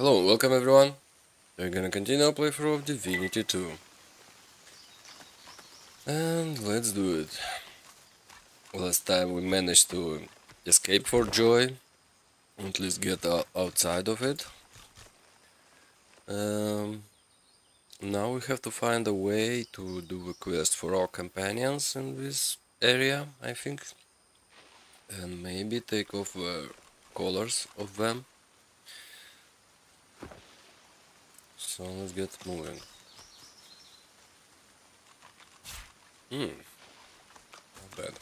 Hello, welcome everyone. We're gonna continue our playthrough of Divinity 2. And let's do it. Last time we managed to escape for Joy, at least get outside of it. Um, Now we have to find a way to do a quest for our companions in this area, I think. And maybe take off the collars of them. So let's get moving. Not bad.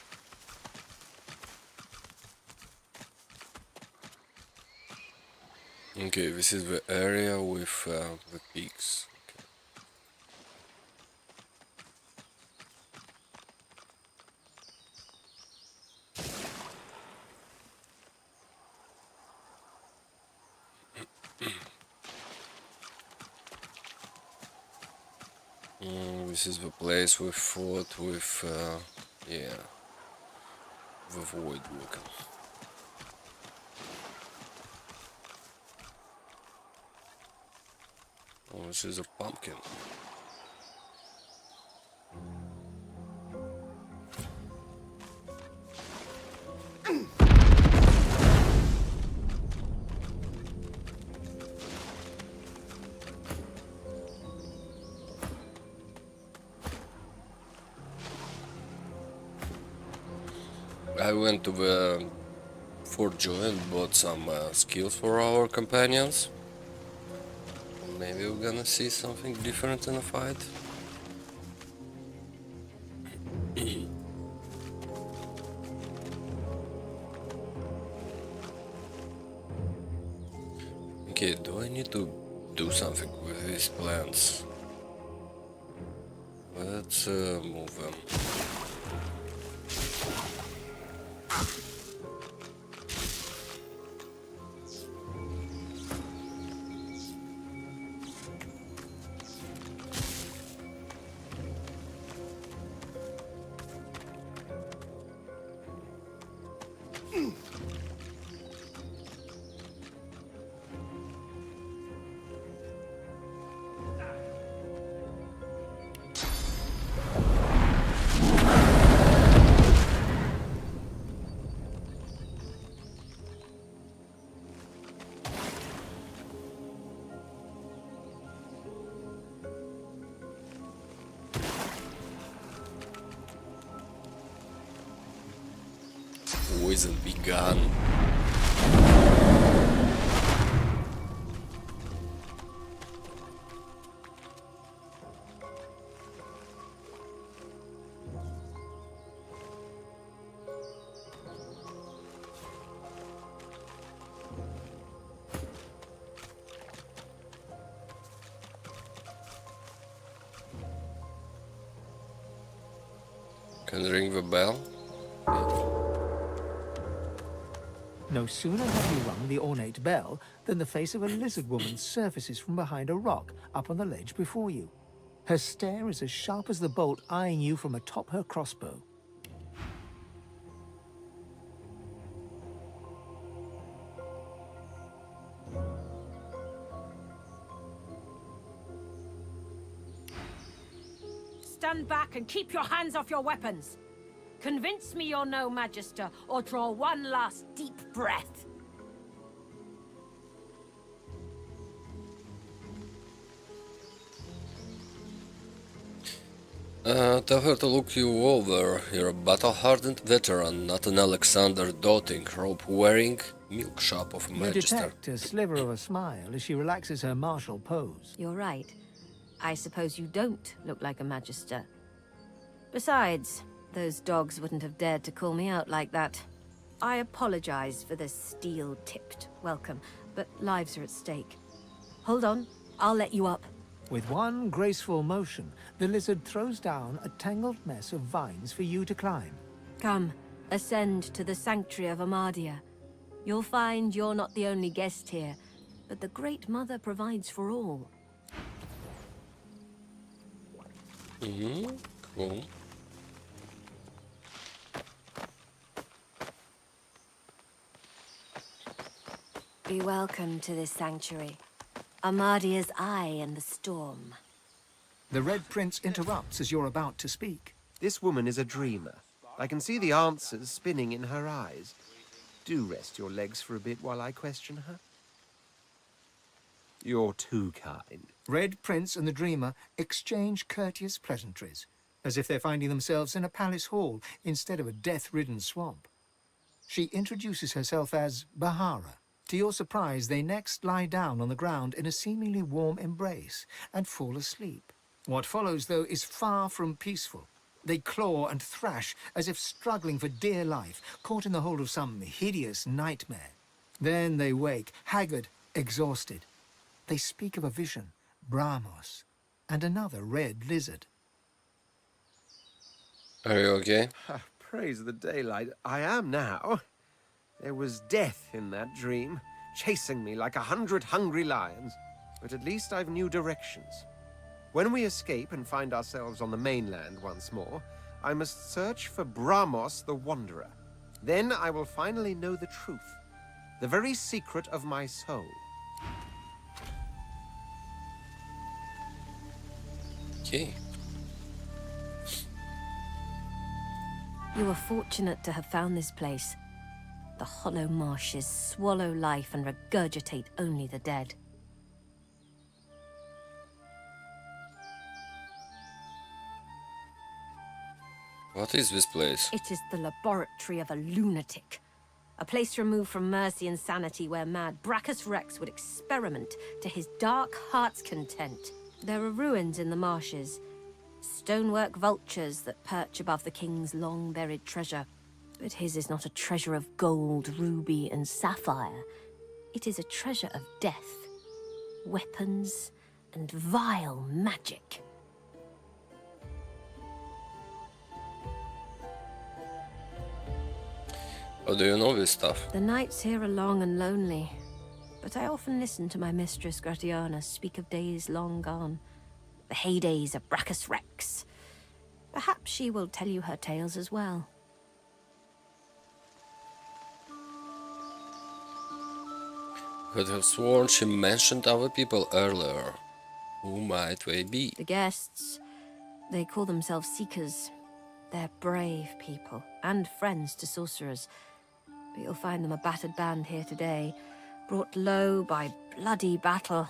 Okay, this is the area with the peaks. This is the place we fought with, yeah, the Void Walker. Oh, this is a pumpkin. I went to the Fort Joy and bought some skills for our companions. Maybe we're gonna see something different in the fight. Okay, do I need to do something with these plants? Let's move them. Poison begun. Can ring the bell? No sooner have you rung the ornate bell than the face of a lizard woman surfaces from behind a rock up on the ledge before you. Her stare is as sharp as the bolt eyeing you from atop her crossbow. Stand back and keep your hands off your weapons. Convince me you're no Magister, or draw one last deep breath. Tell her to look you over. You're a battle-hardened veteran, not an Alexander doting, rope-wearing milk shop of a You magister. detect a sliver of a smile as she relaxes her martial pose. You're right. I suppose you don't look like a Magister. Besides, those dogs wouldn't have dared to call me out like that. I apologize for this steel-tipped welcome, but lives are at stake. Hold on, I'll let you up. With one graceful motion, the lizard throws down a tangled mess of vines for you to climb. Come, ascend to the Sanctuary of Amadia. You'll find you're not the only guest here, but the Great Mother provides for all. Cool. Be welcome to this sanctuary. Amadia's eye in the storm. The Red Prince interrupts as you're about to speak. This woman is a dreamer. I can see the answers spinning in her eyes. Do rest your legs for a bit while I question her. You're too kind. Red Prince and the Dreamer exchange courteous pleasantries, as if they're finding themselves in a palace hall instead of a death-ridden swamp. She introduces herself as Bahara. To your surprise, they next lie down on the ground in a seemingly warm embrace and fall asleep. What follows, though, is far from peaceful. They claw and thrash as if struggling for dear life, caught in the hold of some hideous nightmare. Then they wake, haggard, exhausted. They speak of a vision, Brahmos, and another red lizard. Are you okay? Praise the daylight. I am now. There was death in that dream, chasing me like 100 hungry lions. But at least I've new directions. When we escape and find ourselves on the mainland once more, I must search for Brahmos the Wanderer. Then I will finally know the truth, the very secret of my soul. Okay. You are fortunate to have found this place. The hollow marshes swallow life and regurgitate only the dead. What is this place? It is the laboratory of a lunatic. A place removed from mercy and sanity where mad Brachus Rex would experiment to his dark heart's content. There are ruins in the marshes, stonework vultures that perch above the king's long-buried treasure. But his is not a treasure of gold, ruby, and sapphire. It is a treasure of death, weapons, and vile magic. How do you know this stuff? The nights here are long and lonely, but I often listen to my mistress Gratiana speak of days long gone, the heydays of Brachus Rex. Perhaps she will tell you her tales as well. Could have sworn she mentioned our people earlier. Who might they be? The guests, they call themselves Seekers. They're brave people and friends to sorcerers. But you'll find them a battered band here today, brought low by bloody battle.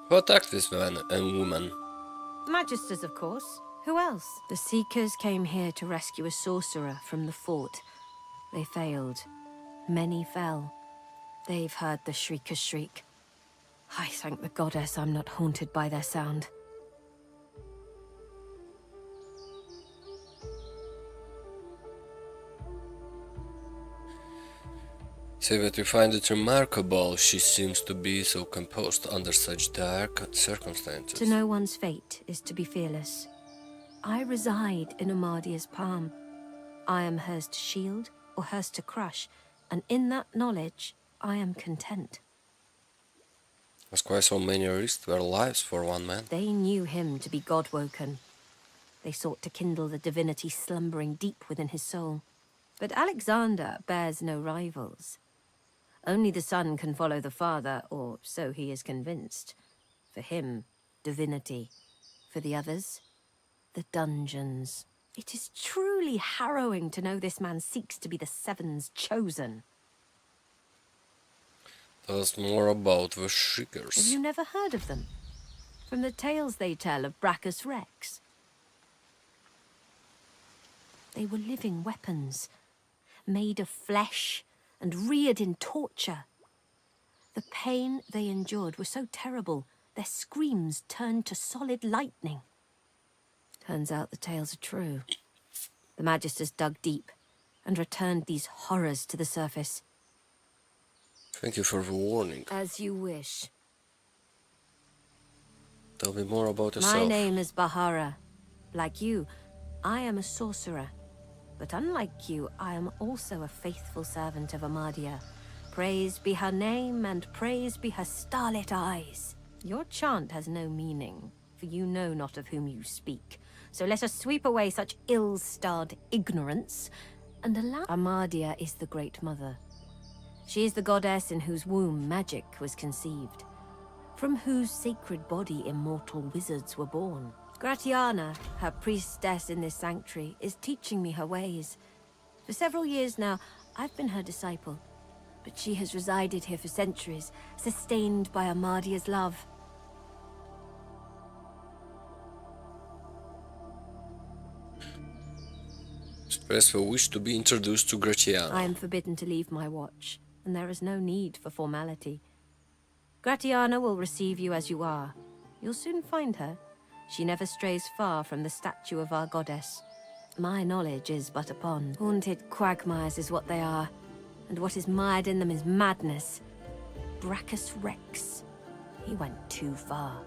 Who attacked this man and woman? Magisters, of course. Who else? The Seekers came here to rescue a sorcerer from the fort. They failed. Many fell. They've heard the Shrieker's shriek. I thank the goddess I'm not haunted by their sound. Say that you find it remarkable she seems to be so composed under such dark circumstances. To know one's fate is to be fearless. I reside in Amadia's palm. I am hers to shield or hers to crush, and in that knowledge, I am content. That's why so many risked their lives for one man. They knew him to be God-woken. They sought to kindle the divinity slumbering deep within his soul. But Alexander bears no rivals. Only the son can follow the father, or so he is convinced. For him, divinity. For the others, the dungeons. It is truly harrowing to know this man seeks to be the Seven's chosen. Tell us more about the Shriekers. Have you never heard of them? From the tales they tell of Brachus Rex. They were living weapons, made of flesh and reared in torture. The pain they endured was so terrible, their screams turned to solid lightning. Turns out the tales are true. The Magisters dug deep and returned these horrors to the surface. Thank you for the warning. As you wish. Tell me more about yourself. My name is Bahara. Like you, I am a sorcerer. But unlike you, I am also a faithful servant of Amadia. Praised be her name, and praised be her starlit eyes. Your chant has no meaning, for you know not of whom you speak. So let us sweep away such ill-starred ignorance, and allow... Amadia is the Great Mother. She is the goddess in whose womb magic was conceived, from whose sacred body immortal wizards were born. Gratiana, her priestess in this sanctuary, is teaching me her ways. For several years now, I've been her disciple, but she has resided here for centuries, sustained by Amadia's love. Express a wish to be introduced to Gratiana. I am forbidden to leave my watch, and there is no need for formality. Gratiana will receive you as you are. You'll soon find her. She never strays far from the statue of our goddess. My knowledge is but a pond. Haunted quagmires is what they are, and what is mired in them is madness. Brachus Rex. He went too far.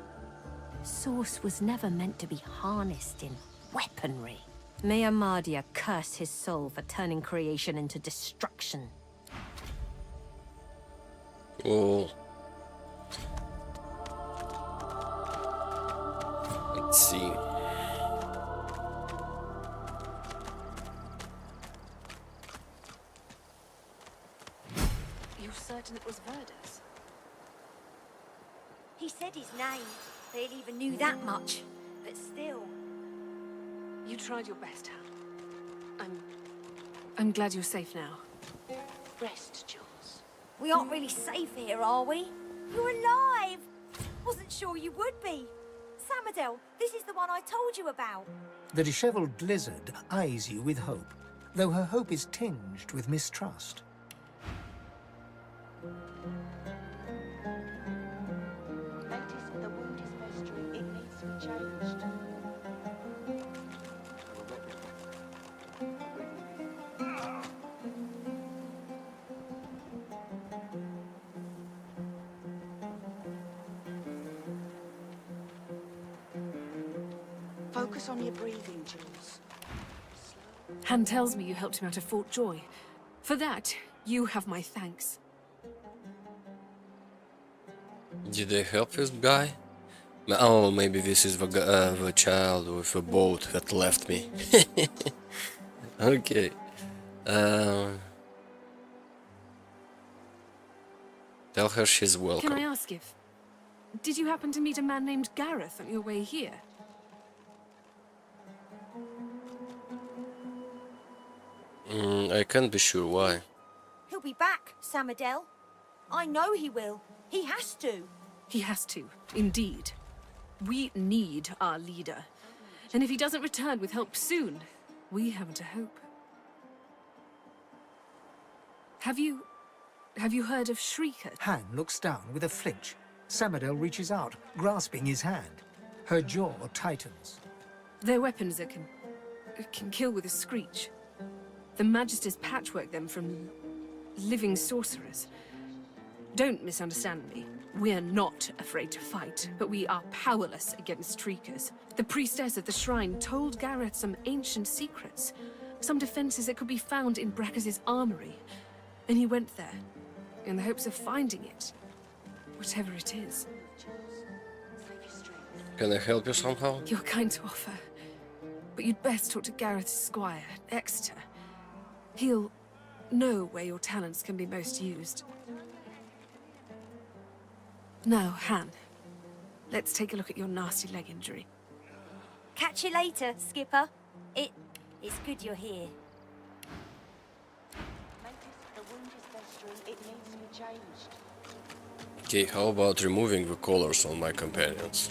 Source was never meant to be harnessed in weaponry. May Amadia curse his soul for turning creation into destruction. Cool. Let's see. You're certain it was Verdus? He said his name. Barely even knew that much. But still. You tried your best, Han. I'm glad you're safe now. Rest, Jules. We aren't really safe here, are we? You're alive! Wasn't sure you would be. Samadel, this is the one I told you about. The dishevelled lizard eyes you with hope, though her hope is tinged with mistrust. Notice the wound is festering. It needs to be changed. Focus on your breathing, Jules. Han tells me you helped him out of Fort Joy. For that, you have my thanks. Did I help this guy? Oh, maybe this is the child with a boat that left me. Okay. Tell her she's welcome. Can I ask if... Did you happen to meet a man named Gareth on your way here? I can't be sure why. He'll be back, Samadel. I know he will. He has to. He has to, indeed. We need our leader. And if he doesn't return with help soon, we haven't a hope. Have you heard of Shrieker? Han looks down with a flinch. Samadel reaches out, grasping his hand. Her jaw tightens. They're weapons that can kill with a screech. The Magisters patchwork them from living sorcerers. Don't misunderstand me. We're not afraid to fight, but we are powerless against Shriekers. The priestess of the shrine told Gareth some ancient secrets, some defenses that could be found in Brachus's armory. And he went there, in the hopes of finding it. Whatever it is. Can I help you somehow? You're kind to offer. But you'd best talk to Gareth's squire, Exeter. He'll know where your talents can be most used. Now, Han, let's take a look at your nasty leg injury. Catch you later, Skipper. It's good you're here. Notice the wound is festering. It needs to be changed. Okay, how about removing the collars on my companions?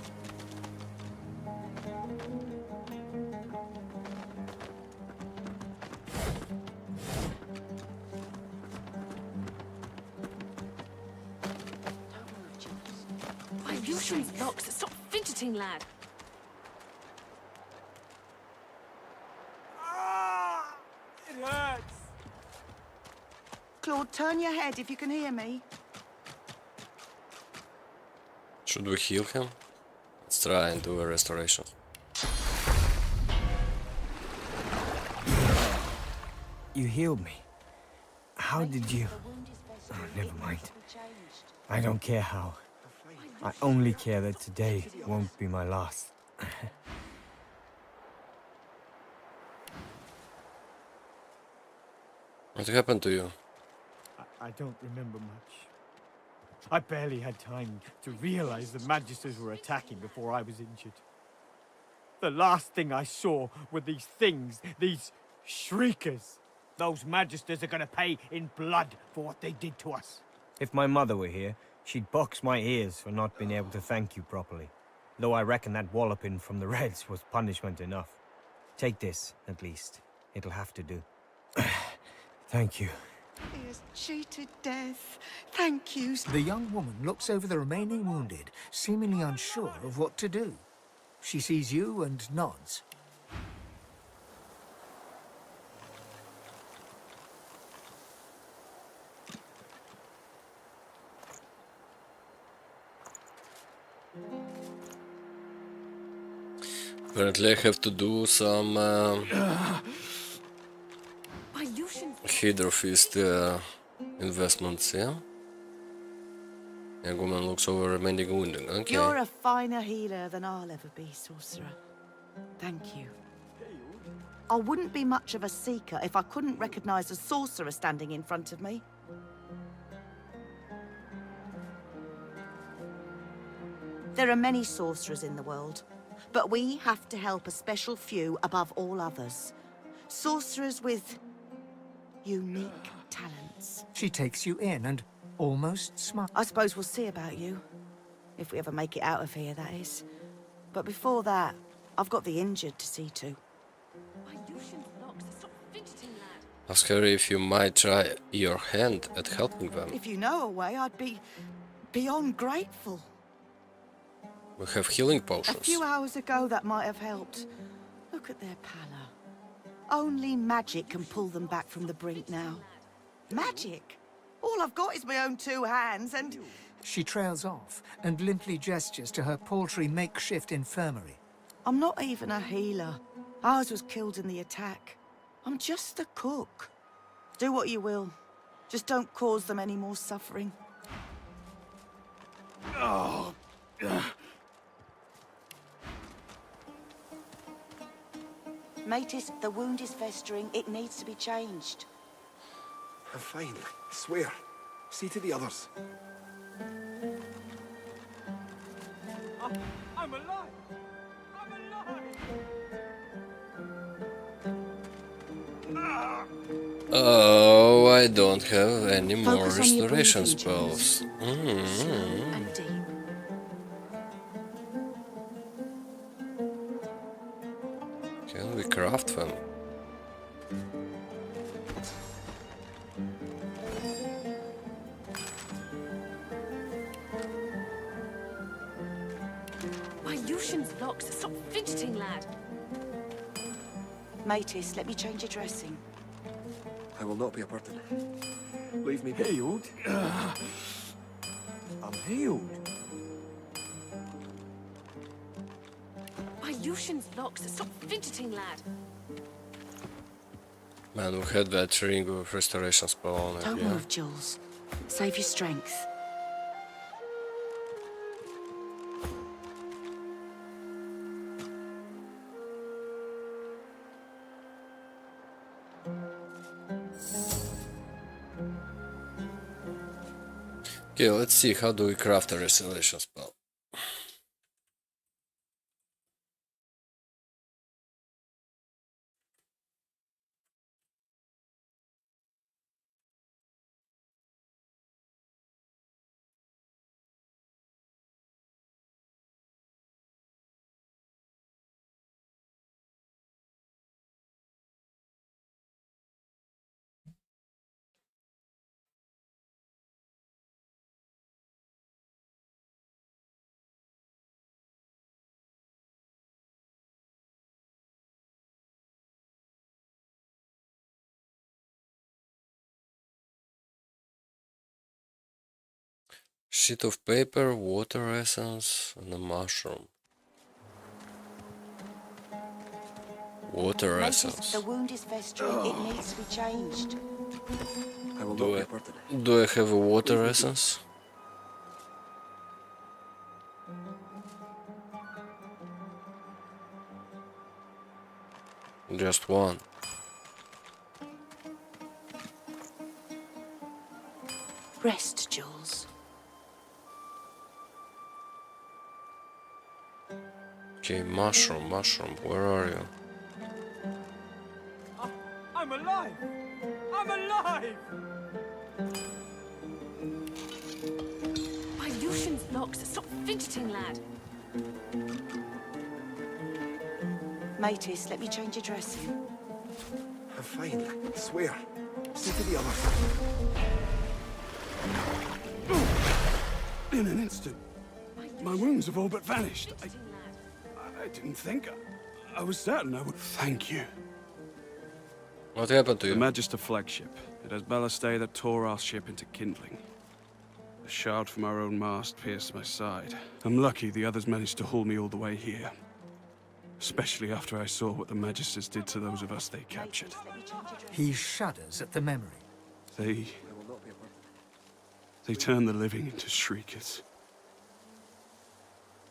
My illusion's locked. Stop fidgeting, lad. It hurts. Claude, turn your head if you can hear me. Should we heal him? Let's try and do a restoration. You healed me. How did you? Oh, never mind. I don't care how. I only care that today won't be my last. What happened to you? I don't remember much. I barely had time to realize the Magisters were attacking before I was injured. The last thing I saw were these things, these shriekers. Those Magisters are gonna pay in blood for what they did to us. If my mother were here, she'd box my ears for not being able to thank you properly. Though I reckon that walloping from the Reds was punishment enough. Take this, at least. It'll have to do. Thank you. He has cheated death. Thank you. The young woman looks over the remaining wounded, seemingly unsure of what to do. She sees you and nods. Apparently I have to do some Hydrophist investments, yeah? Young woman looks over remaining wounded, okay. You're a finer healer than I'll ever be, sorcerer. Thank you. I wouldn't be much of a seeker if I couldn't recognize a sorcerer standing in front of me. There are many sorcerers in the world, but we have to help a special few above all others. Sorcerers with unique talents. She takes you in and almost smiles. I suppose we'll see about you. If we ever make it out of here, that is. But before that, I've got the injured to see to. Ask her if you might try your hand at helping them. If you know a way, I'd be beyond grateful. We have healing A potions. few hours ago, that might have helped. Look at their pallor. Only magic can pull them back from the brink now. Magic? All I've got is my own two hands, and... She trails off and limply gestures to her paltry makeshift infirmary. I'm not even a healer. Ours was killed in the attack. I'm just a cook. Do what you will. Just don't cause them any more suffering. Matis, the wound is festering. It needs to be changed. I'm fine, I swear. See to the others. I'm alive! I'm alive! Oh, I don't have any more Focus on your restoration breathing, Jules. spells. Slow and deep. Can we craft them? My Lucian's locks. Stop fidgeting, lad. Matis, let me change your dressing. I will not be a burden. Leave me be. Healed? I'm healed. My Lucian's locks. Stop fidgeting, lad. Man, we had that ring of restoration spell on it, Don't yeah. move, Jules. Save your strength. Okay, let's see, how do we craft a restoration spell? Sheet of paper, water essence, and a mushroom. Water Matis, essence. the wound is festering. It needs to be changed. I will Do not be I, a burden. do I have a water essence? Just one. Rest, Jules. Okay, mushroom, where are you? I'm alive! I'm alive! My Lucian's locks. Stop fidgeting, lad. Matis, let me change your dressing. I'm fine, I swear. See to the others. In an instant, my wounds have all but vanished. I didn't think. I was certain I would. Thank you. What happened to The you? Magister flagship. It has ballast that tore our ship into kindling. A shard from our own mast pierced my side. I'm lucky the others managed to haul me all the way here. Especially after I saw what the Magisters did to those of us they captured. He shudders at the memory. They turn the living into shriekers.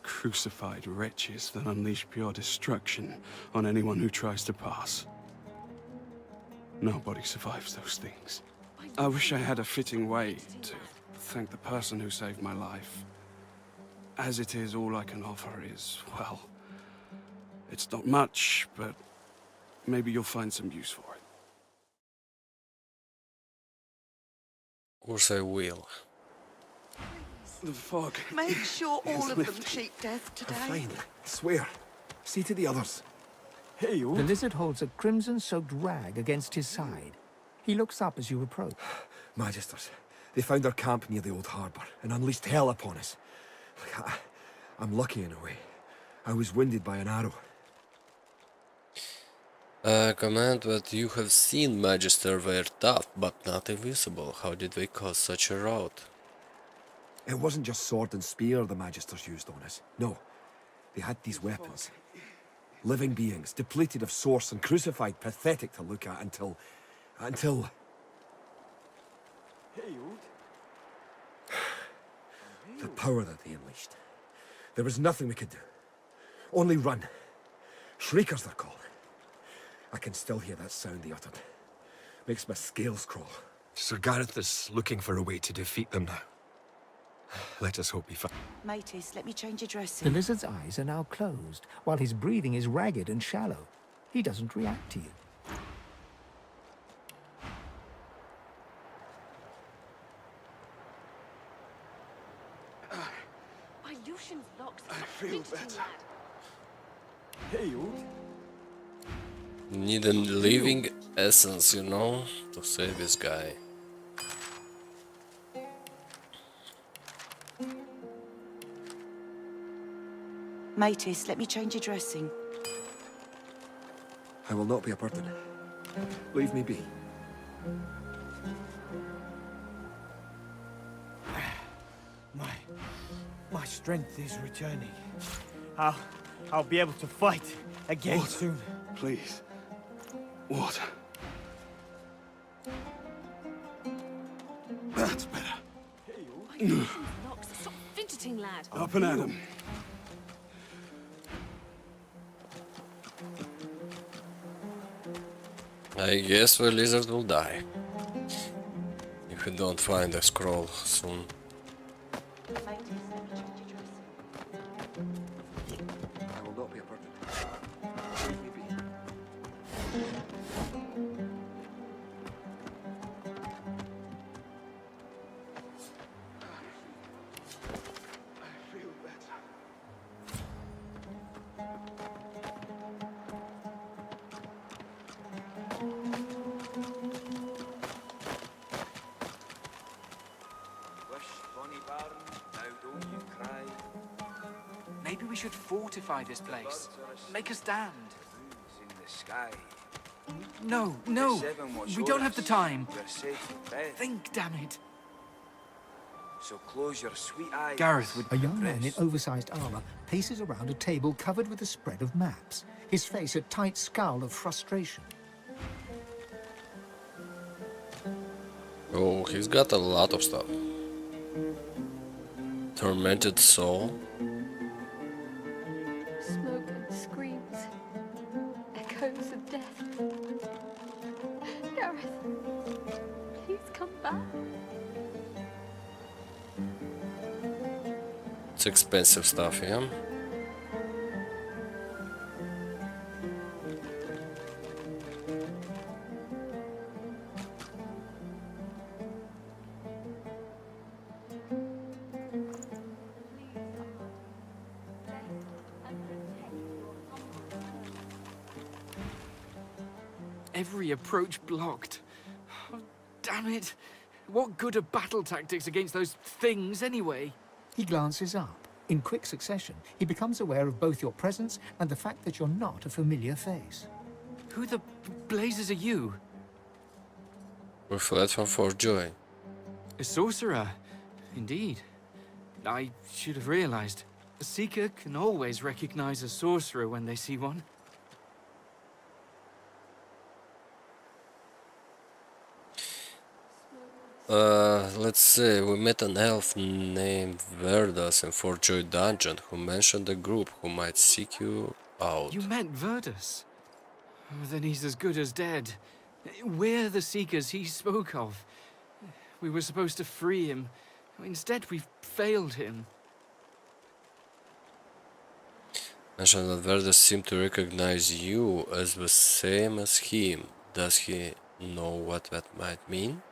Crucified wretches that unleash pure destruction on anyone who tries to pass. Nobody survives those things. I wish I had a fitting way to thank the person who saved my life. As it is, all I can offer is, well, it's not much, but maybe you'll find some use for it. Of course I will. The fog. Make sure all of them lifting. cheat death I'm today. fine, I swear. See to the others. Hey, you. The lizard holds a crimson-soaked rag against his side. He looks up as you approach. Magisters, they found our camp near the old harbour and unleashed hell upon us. I'm lucky in a way. I was wounded by an arrow. Command that you have seen Magister were tough, but not invisible. How did they cause such a rout? It wasn't just sword and spear the Magisters used on us. No, they had these weapons. Living beings, depleted of source and crucified, pathetic to look at until... Hey, you. The power that they unleashed. There was nothing we could do. Only run. Shriekers they're called. I can still hear that sound they uttered. Makes my scales crawl. Sir Gareth is looking for a way to defeat them now. Let us hope he finds. Matis, let me change your The dressing. lizard's eyes are now closed, while his breathing is ragged and shallow. He doesn't react to you. My Lucian's locks. I Stop feel fidgeting, better. lad. Hey, you. Need a living essence, you know, to save this guy. Matis, let me change your dressing. I will not be a burden. Leave me be. My strength is returning. I'll be able to fight again What? soon. Please. Water. That's better. My Lucian's locks. Stop fidgeting, lad. Up and at 'em. I guess the lizard will die. If we don't find a scroll soon. Matis, let me change your dressing. I will not be a burden. Leave me be. I feel better. Maybe we should fortify this place. Make a stand. In the sky. No, no. We don't have the time. You're safe in bed. Think, damn it. So close your sweet eyes. Gareth would... A young man in oversized armor paces around a table covered with a spread of maps, his face a tight scowl of frustration. Oh, he's got a lot of stuff. Tormented soul. Smoke and screams. Echoes of death. Gareth, please come back. It's expensive stuff, yeah? Every approach blocked. Oh, damn it. What good are battle tactics against those things, anyway? He glances up. In quick succession, he becomes aware of both your presence and the fact that you're not a familiar face. Who the blazes are you? We're fled from Fort Joy. A sorcerer. Indeed. I should have realized. A seeker can always recognize a sorcerer when they see one. Let's see, we met an elf named Verdas in Fort Joy Dungeon who mentioned a group who might seek you out. You met Verdus? Oh, then he's as good as dead. We're the seekers he spoke of. We were supposed to free him. Instead, we've failed him. Mentioned that Verdas seemed to recognize you as the same as him. Does he know what that might mean?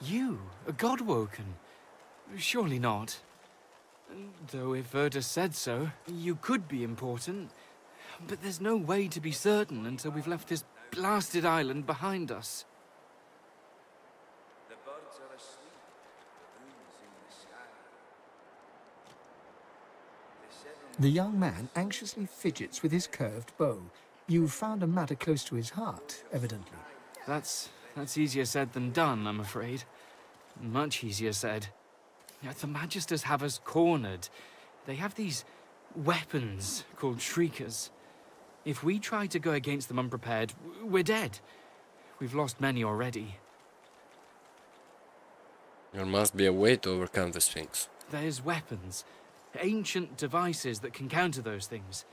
You, a Godwoken? Surely not. Though if Verdus said so, you could be important. But there's no way to be certain until we've left this blasted island behind us. The birds are asleep, the moon's in the sky. The young man anxiously fidgets with his curved bow. You've found a matter close to his heart, evidently. That's easier said than done, I'm afraid. Much easier said. The Magisters have us cornered. They have these weapons called Shriekers. If we try to go against them unprepared, we're dead. We've lost many already. There must be a way to overcome these things. There's weapons. Ancient devices that can counter those things.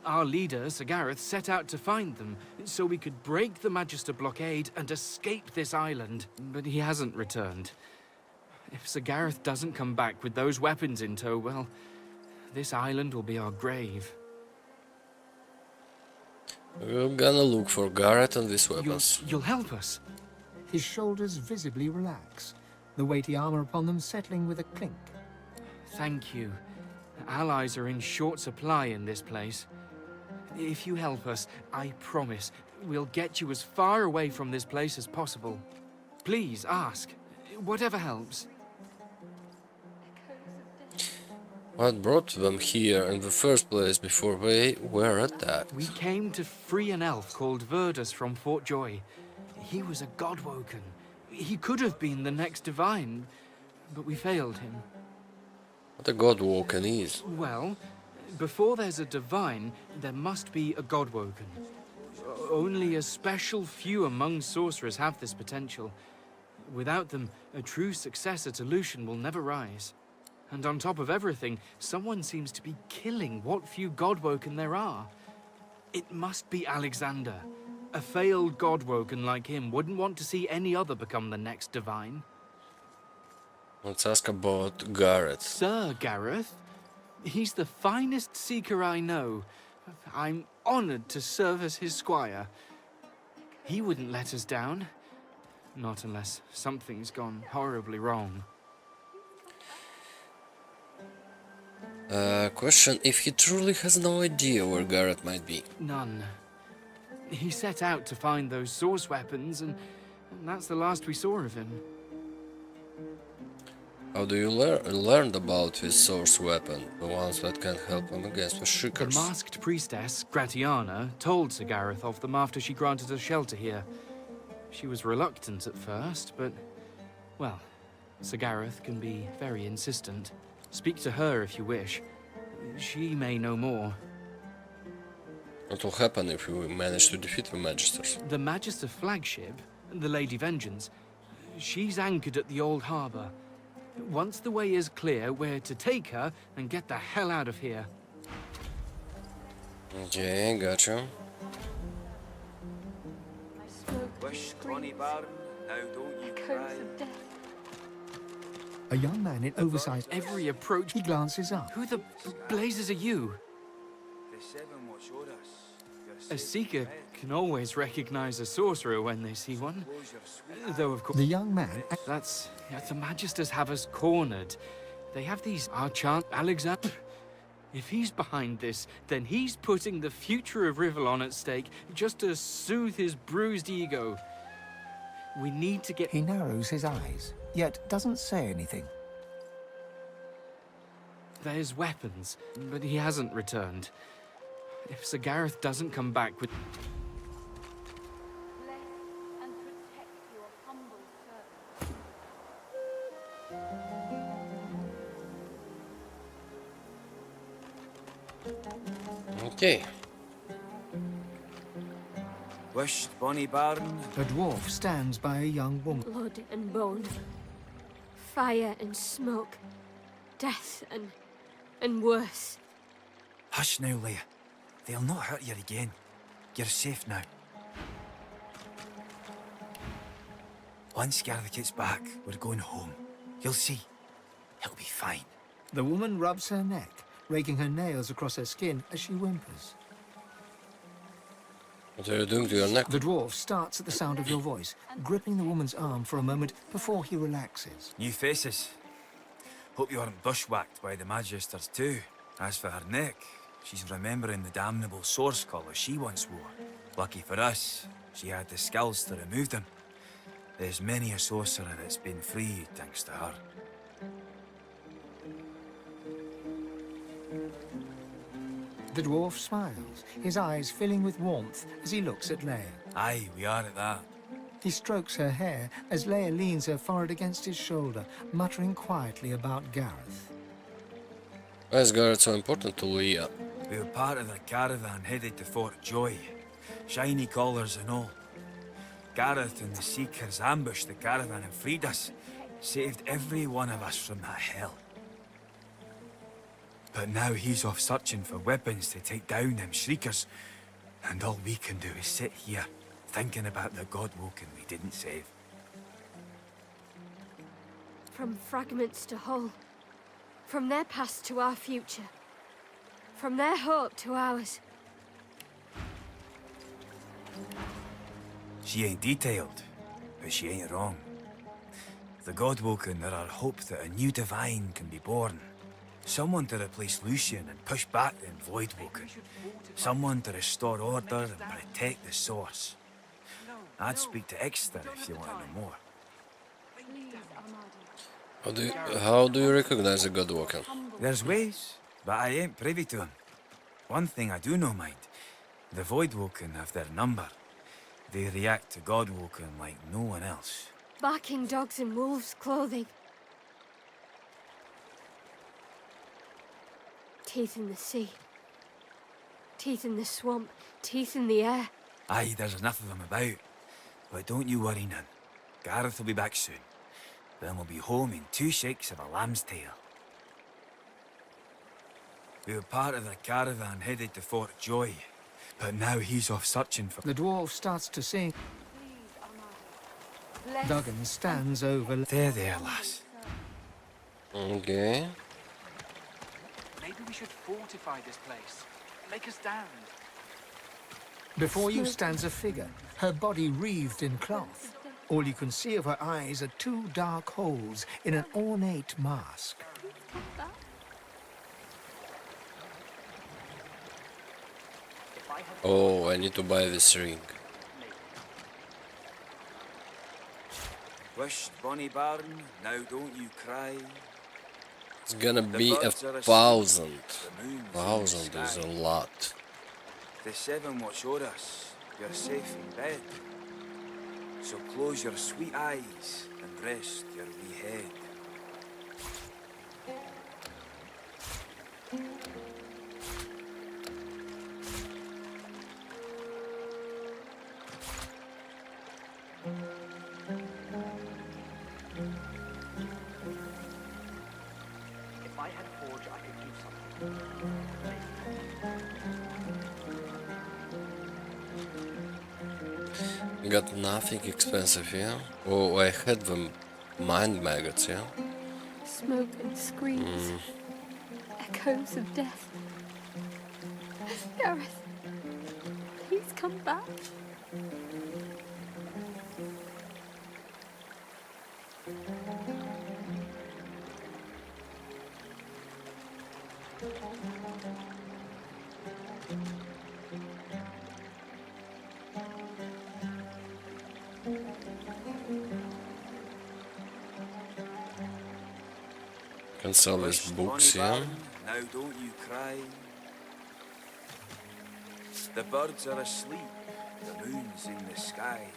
Our leader, Sir Gareth, set out to find them, so we could break the Magister blockade and escape this island. But he hasn't returned. If Sir Gareth doesn't come back with those weapons in tow, well, this island will be our grave. We're gonna look for Garrett and these weapons. You'll help us? His shoulders visibly relax, the weighty armor upon them settling with a clink. Thank you. Allies are in short supply in this place. If you help us, I promise, we'll get you as far away from this place as possible. Please, ask. Whatever helps. What brought them here in the first place before they were attacked? We came to free an elf called Verdus from Fort Joy. He was a Godwoken. He could have been the next divine, but we failed him. What a Godwoken is? Well, before there's a divine, there must be a Godwoken. Only a special few among sorcerers have this potential. Without them, a true successor to Lucian will never rise. And on top of everything, someone seems to be killing what few Godwoken there are. It must be Alexander. A failed Godwoken like him wouldn't want to see any other become the next divine. Let's ask about Garrett. Sir Gareth? He's the finest seeker I know. I'm honored to serve as his squire. He wouldn't let us down. Not unless something's gone horribly wrong. Question, if he truly has no idea where Garrett might be. None. He set out to find those source weapons, and that's the last we saw of him. How do you learn about his source weapon, the ones that can help him against the The Shriekers? masked priestess, Gratiana, told Sir Gareth of them after she granted us shelter here. She was reluctant at first, but, well, Sir Gareth can be very insistent. Speak to her if you wish. She may know more. What will happen if we manage to defeat the Magisters? The Magister flagship, the Lady Vengeance, she's anchored at the old harbour. Once the way is clear, we're to take her and get the hell out of here. Okay, gotcha. Wish, Connie Baron, now don't you cry. A A young man in oversized... Every approach... He glances up. Who the blazes are you? The seven watch o'er us. A seeker can always recognize a sorcerer when they see one. Though, of course... The young man... That's... The Magisters have us cornered. They have these Archant Alexander. If he's behind this, then he's putting the future of Rivellon at stake just to soothe his bruised ego. We need to get... He narrows his eyes, yet doesn't say anything. There's weapons, but he hasn't returned. If Sir Gareth doesn't come back with... Bless and protect your humble servant. Okay. Wished bonny barn. A dwarf stands by a young woman. Blood and bone, fire and smoke, death and worse. Hush now, Leia. They'll not hurt you again. You're safe now. Once Gareth gets back, we're going home. You'll see. He'll be fine. The woman rubs her neck, raking her nails across her skin as she whimpers. What are you doing to your neck? The dwarf starts at the sound of your voice, gripping the woman's arm for a moment before he relaxes. New faces. Hope you aren't bushwhacked by the Magisters too. As for her neck, she's remembering the damnable source collar she once wore. Lucky for us, she had the skills to remove them. There's many a sorcerer that's been freed thanks to her. The dwarf smiles, his eyes filling with warmth as he looks at Leia. Aye, we are at that. He strokes her hair as Leia leans her forehead against his shoulder, muttering quietly about Gareth. Why is Gareth so important to Leia? We were part of the caravan headed to Fort Joy. Shiny collars and all. Gareth and the Seekers ambushed the caravan and freed us. Saved every one of us from that hell. But now he's off searching for weapons to take down them Shriekers. And all we can do is sit here, thinking about the Godwoken we didn't save. From fragments to whole, from their past to our future, from their hope to ours. She ain't detailed, but she ain't wrong. The Godwoken are our hope that a new divine can be born. Someone to replace Lucian and push back the Voidwoken. Someone to restore order and protect the source. I'd speak to Exeter if you want to know more. How do you recognize a Godwoken? There's ways, but I ain't privy to them. One thing I do know, mind. The Voidwoken have their number. They react to Godwoken like no one else. Barking dogs in wolves' clothing. Teeth in the sea. Teeth in the swamp. Teeth in the air. Aye, there's enough of them about. But don't you worry none. Gareth will be back soon. Then we'll be home in 2 shakes of a lamb's tail. We were part of the caravan headed to Fort Joy. But now he's off searching for... The dwarf starts to sing. Duggan stands over... There, lass. Okay. Maybe we should fortify this place. Make a stand. Before you stands a figure, her body wreathed in cloth. All you can see of her eyes are 2 dark holes in an ornate mask. Oh, I need to buy this ring. Wished bonny barn, now don't you cry. It's gonna be The a birds are asleep, 1,000. the moon's in the 1,000 is sky. a lot. The seven watch o'er us, you're safe in bed. So close your sweet eyes and rest your wee head. If I had a forge, I could do something. Got nothing expensive, yeah? Oh, I had the mind maggots, yeah? Smoke and screams. Echoes of death. Gareth, please come back. Can sell these Hush, books bonny here. bairn, now don't you cry. The birds are asleep, the moon's in the sky.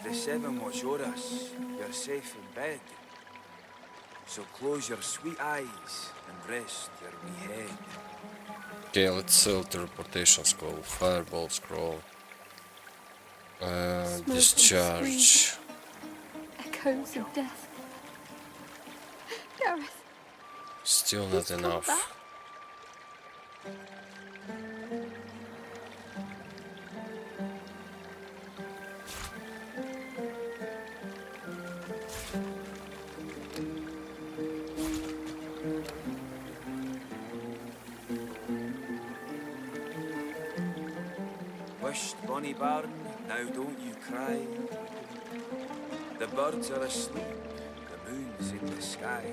The seven watch o'er us, you're safe in bed. So close your sweet eyes and rest your wee head. Okay, let's sell teleportation scroll, fireball scroll, Smoke and discharge. screams. Echoes of death. Gareth, Still please not come enough. back. Wished, bonny bairn, now don't you cry. The birds are asleep, the moon's in the sky.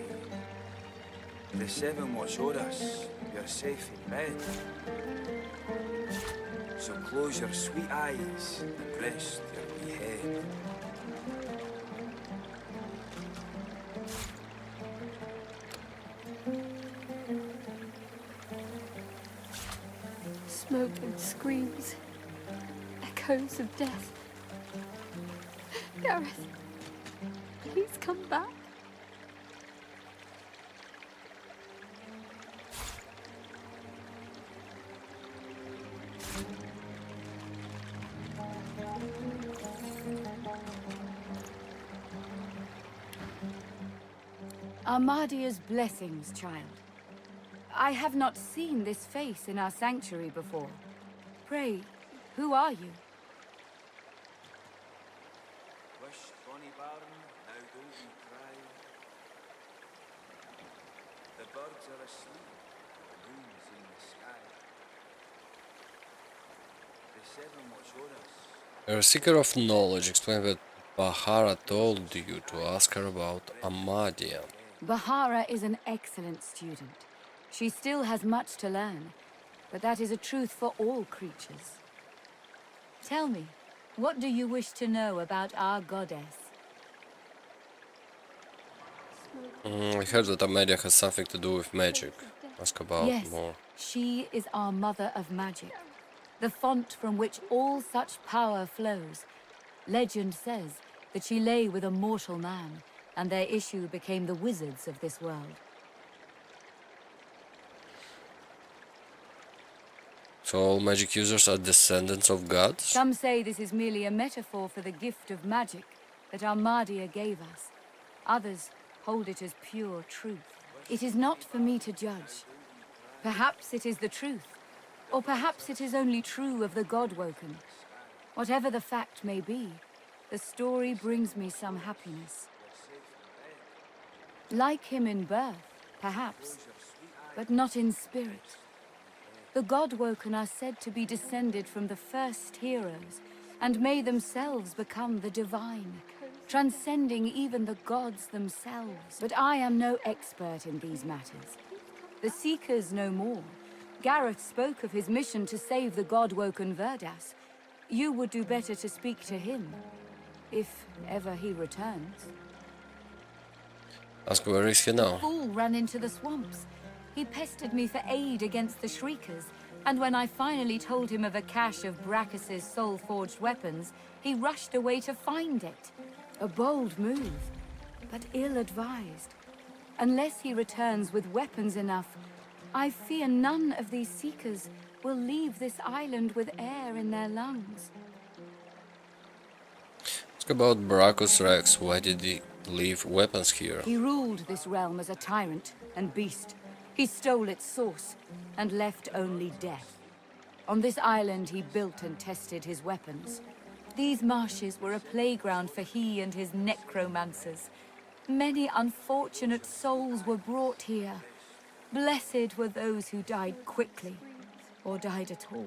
The seven watch o'er us, you're safe in bed. So close your sweet eyes and rest your wee head. Smoke and screams. Echoes of death. Gareth, please come back. Armadia's blessings, child. I have not seen this face in our sanctuary before. Pray, who are you? Wished, bonny bairn, now don't you cry. The birds are asleep, the moon's in the sky. The seven watch o'er us. You're a seeker of knowledge. Explain what Bahara told you to ask her about Amadia. Bahara is an excellent student. She still has much to learn, but that is a truth for all creatures. Tell me, what do you wish to know about our goddess? I heard that Amadia has something to do with magic. Ask about Yes, more. she is our mother of magic, the font from which all such power flows. Legend says that she lay with a mortal man, and their issue became the wizards of this world. So all magic users are descendants of gods? Some say this is merely a metaphor for the gift of magic that Armadia gave us. Others hold it as pure truth. It is not for me to judge. Perhaps it is the truth, or perhaps it is only true of the God-woken. Whatever the fact may be, the story brings me some happiness. Like him in birth, perhaps, but not in spirit. The God-woken are said to be descended from the first heroes, and may themselves become the divine, transcending even the gods themselves. But I am no expert in these matters. The Seekers know more. Gareth spoke of his mission to save the God-woken Verdas. You would do better to speak to him, if ever he returns. Ask where is he now? The fool ran into the swamps. He pestered me for aid against the Shriekers, and when I finally told him of a cache of Brachus's soul-forged weapons, he rushed away to find it. A bold move, but ill-advised. Unless he returns with weapons enough, I fear none of these Seekers will leave this island with air in their lungs. Ask about Brachus Rex. Why did he leave weapons here? He ruled this realm as a tyrant and beast. He stole its source and left only death. On this island he built and tested his weapons. These marshes were a playground for he and his necromancers. Many unfortunate souls were brought here. Blessed were those who died quickly, or died at all.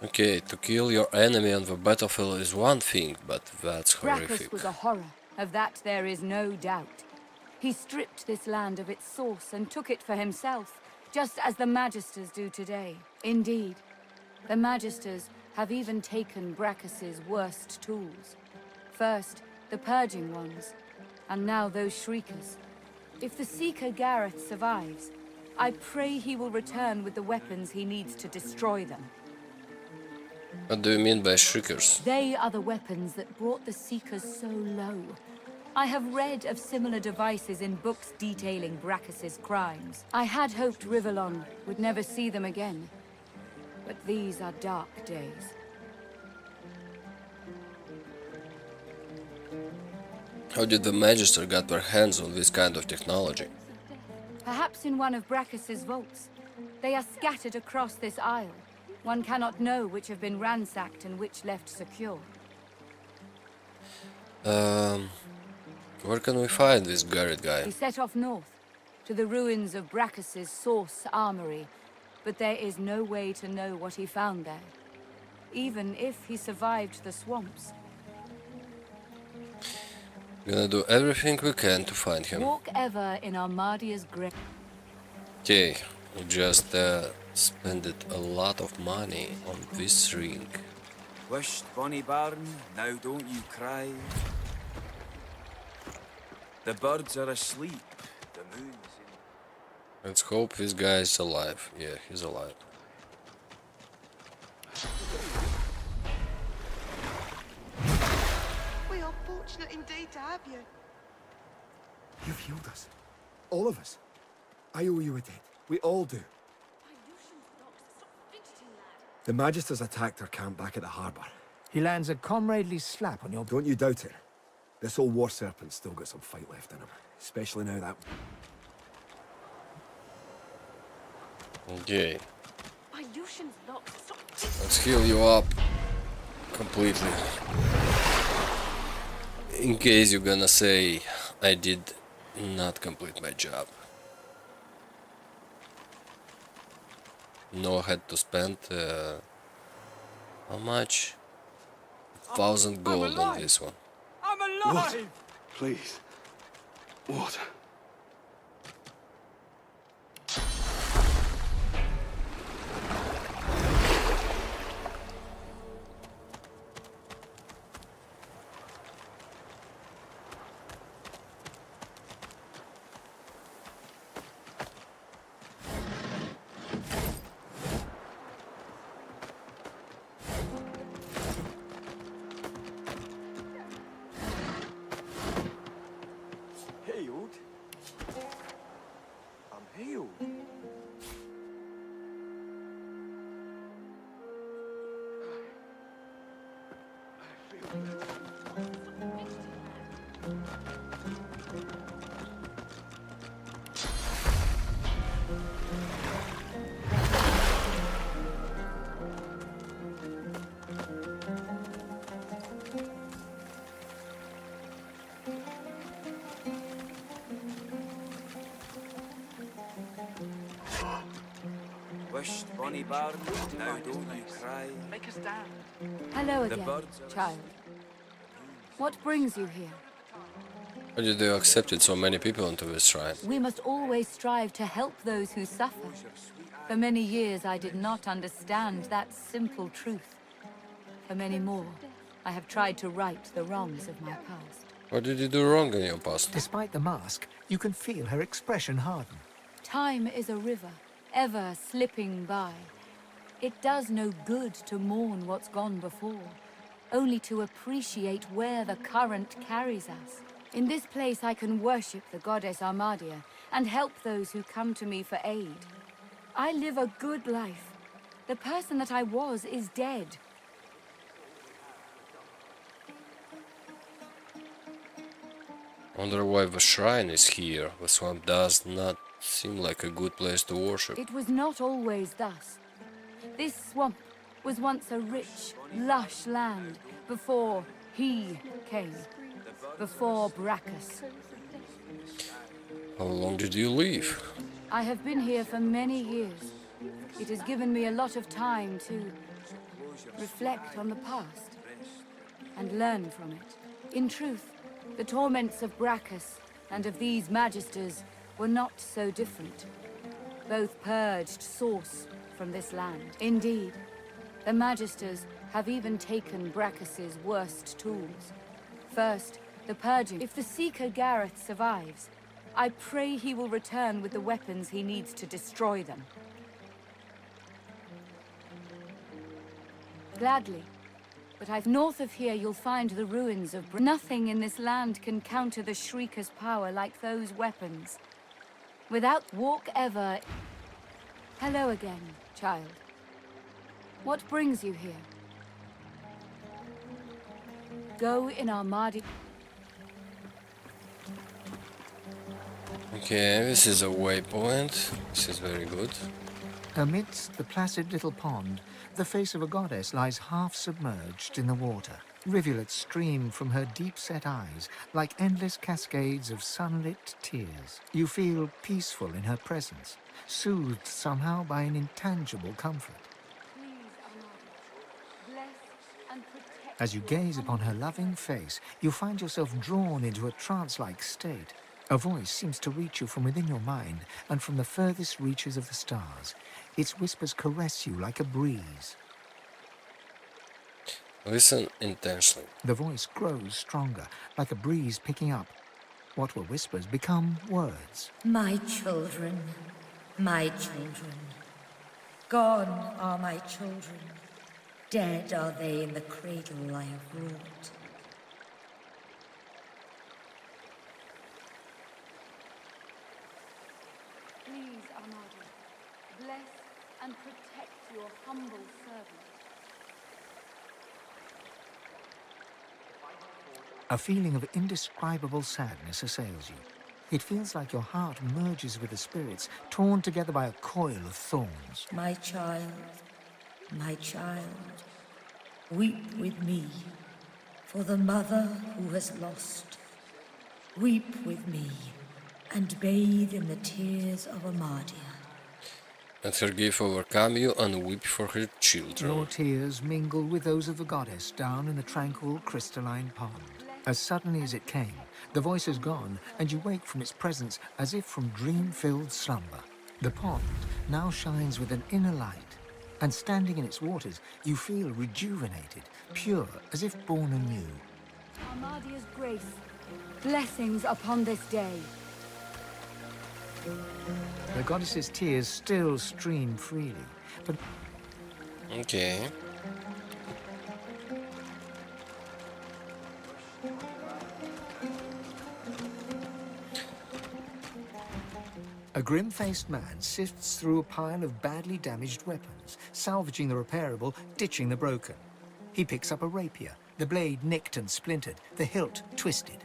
Okay, to kill your enemy on the battlefield is one thing, but that's Brachus horrific. was a horror, of that there is no doubt. He stripped this land of its source and took it for himself, just as the Magisters do today. Indeed, the Magisters have even taken Brachus's worst tools. First, the Purging Ones, and now those Shriekers. If the Seeker Gareth survives, I pray he will return with the weapons he needs to destroy them. What do you mean by Shriekers? They are the weapons that brought the Seekers so low. I have read of similar devices in books detailing Brachus's crimes. I had hoped Rivellon would never see them again, but these are dark days. How did the Magister get their hands on this kind of technology? Perhaps in one of Brachus's vaults. They are scattered across this isle. One cannot know which have been ransacked and which left secure. Where can we find this Garrett guy? He set off north, to the ruins of Brachus's source armory, but there is no way to know what he found there, even if he survived the swamps. Gonna do everything we can to find him. Walk ever in Armadia's grave. Okay, we just spent a lot of money on this ring. Wished, bonny bairn, now don't you cry. The birds are asleep, the moon's in... Let's hope this guy is alive. Yeah, he's alive. We are fortunate indeed to have you. You've healed us. All of us. I owe you a debt. We all do. The Magisters attacked our camp back at the harbour. He lands a comradely slap on your... Don't you doubt it. This old war serpent's still got some fight left in him. Especially now that... Okay, My Lucian's locked. Stop. let's heal you up completely. In case you're gonna say I did not complete my job. No, I had to spend how much? 1,000 gold on this one. I'm alive! What? Please. What? Healed? I'm healed. Wished, bonny bairn, now don't you cry. Make us down. Hello The again, birds are child. What brings you here? Why did they accepted so many people into this shrine? We must always strive to help those who suffer. For many years I did not understand that simple truth. For many more, I have tried to right the wrongs of my past. What did you do wrong in your past? Despite the mask, you can feel her expression harden. Time is a river, ever slipping by. It does no good to mourn what's gone before, only to appreciate where the current carries us. In this place I can worship the goddess Armadia and help those who come to me for aid. I live a good life. The person that I was is dead. Wonder why the shrine is here. The swamp does not Seemed like a good place to worship. It was not always thus. This swamp was once a rich, lush land before he came, before Brachus. How long did you live? I have been here for many years. It has given me a lot of time to reflect on the past and learn from it. In truth, the torments of Brachus and of these magisters were not so different. Both purged source from this land. Indeed, the magisters have even taken Brachus's worst tools. First, the purging. If the Seeker Gareth survives, I pray he will return with the weapons he needs to destroy them. Gladly. But I've north of here you'll find the ruins of Nothing in this land can counter the Shrieker's power like those weapons. Without walk ever... Hello again, child. What brings you here? Go in Armadi... Okay, this is a waypoint. This is very good. Amidst the placid little pond, the face of a goddess lies half submerged in the water. Rivulets stream from her deep-set eyes like endless cascades of sunlit tears. You feel peaceful in her presence, soothed somehow by an intangible comfort. As you gaze upon her loving face, you find yourself drawn into a trance-like state. A voice seems to reach you from within your mind and from the furthest reaches of the stars. Its whispers caress you like a breeze. Listen intensely. The voice grows stronger, like a breeze picking up. What were whispers become words. My children, my children. Gone are my children. Dead are they in the cradle I have wrought. Please, Armada, bless and protect your humble servant. A feeling of indescribable sadness assails you. It feels like your heart merges with the spirits, torn together by a coil of thorns. My child, weep with me for the mother who has lost. Weep with me and bathe in the tears of Amadia. Let her grief overcome you and weep for her children. Your tears mingle with those of the goddess down in the tranquil crystalline pond. As suddenly as it came, the voice is gone, and you wake from its presence as if from dream-filled slumber. The pond now shines with an inner light, and standing in its waters, you feel rejuvenated, pure, as if born anew. Armadia's grace, blessings upon this day. The goddess's tears still stream freely, but... Okay. A grim-faced man sifts through a pile of badly damaged weapons, salvaging the repairable, ditching the broken. He picks up a rapier, the blade nicked and splintered, the hilt twisted.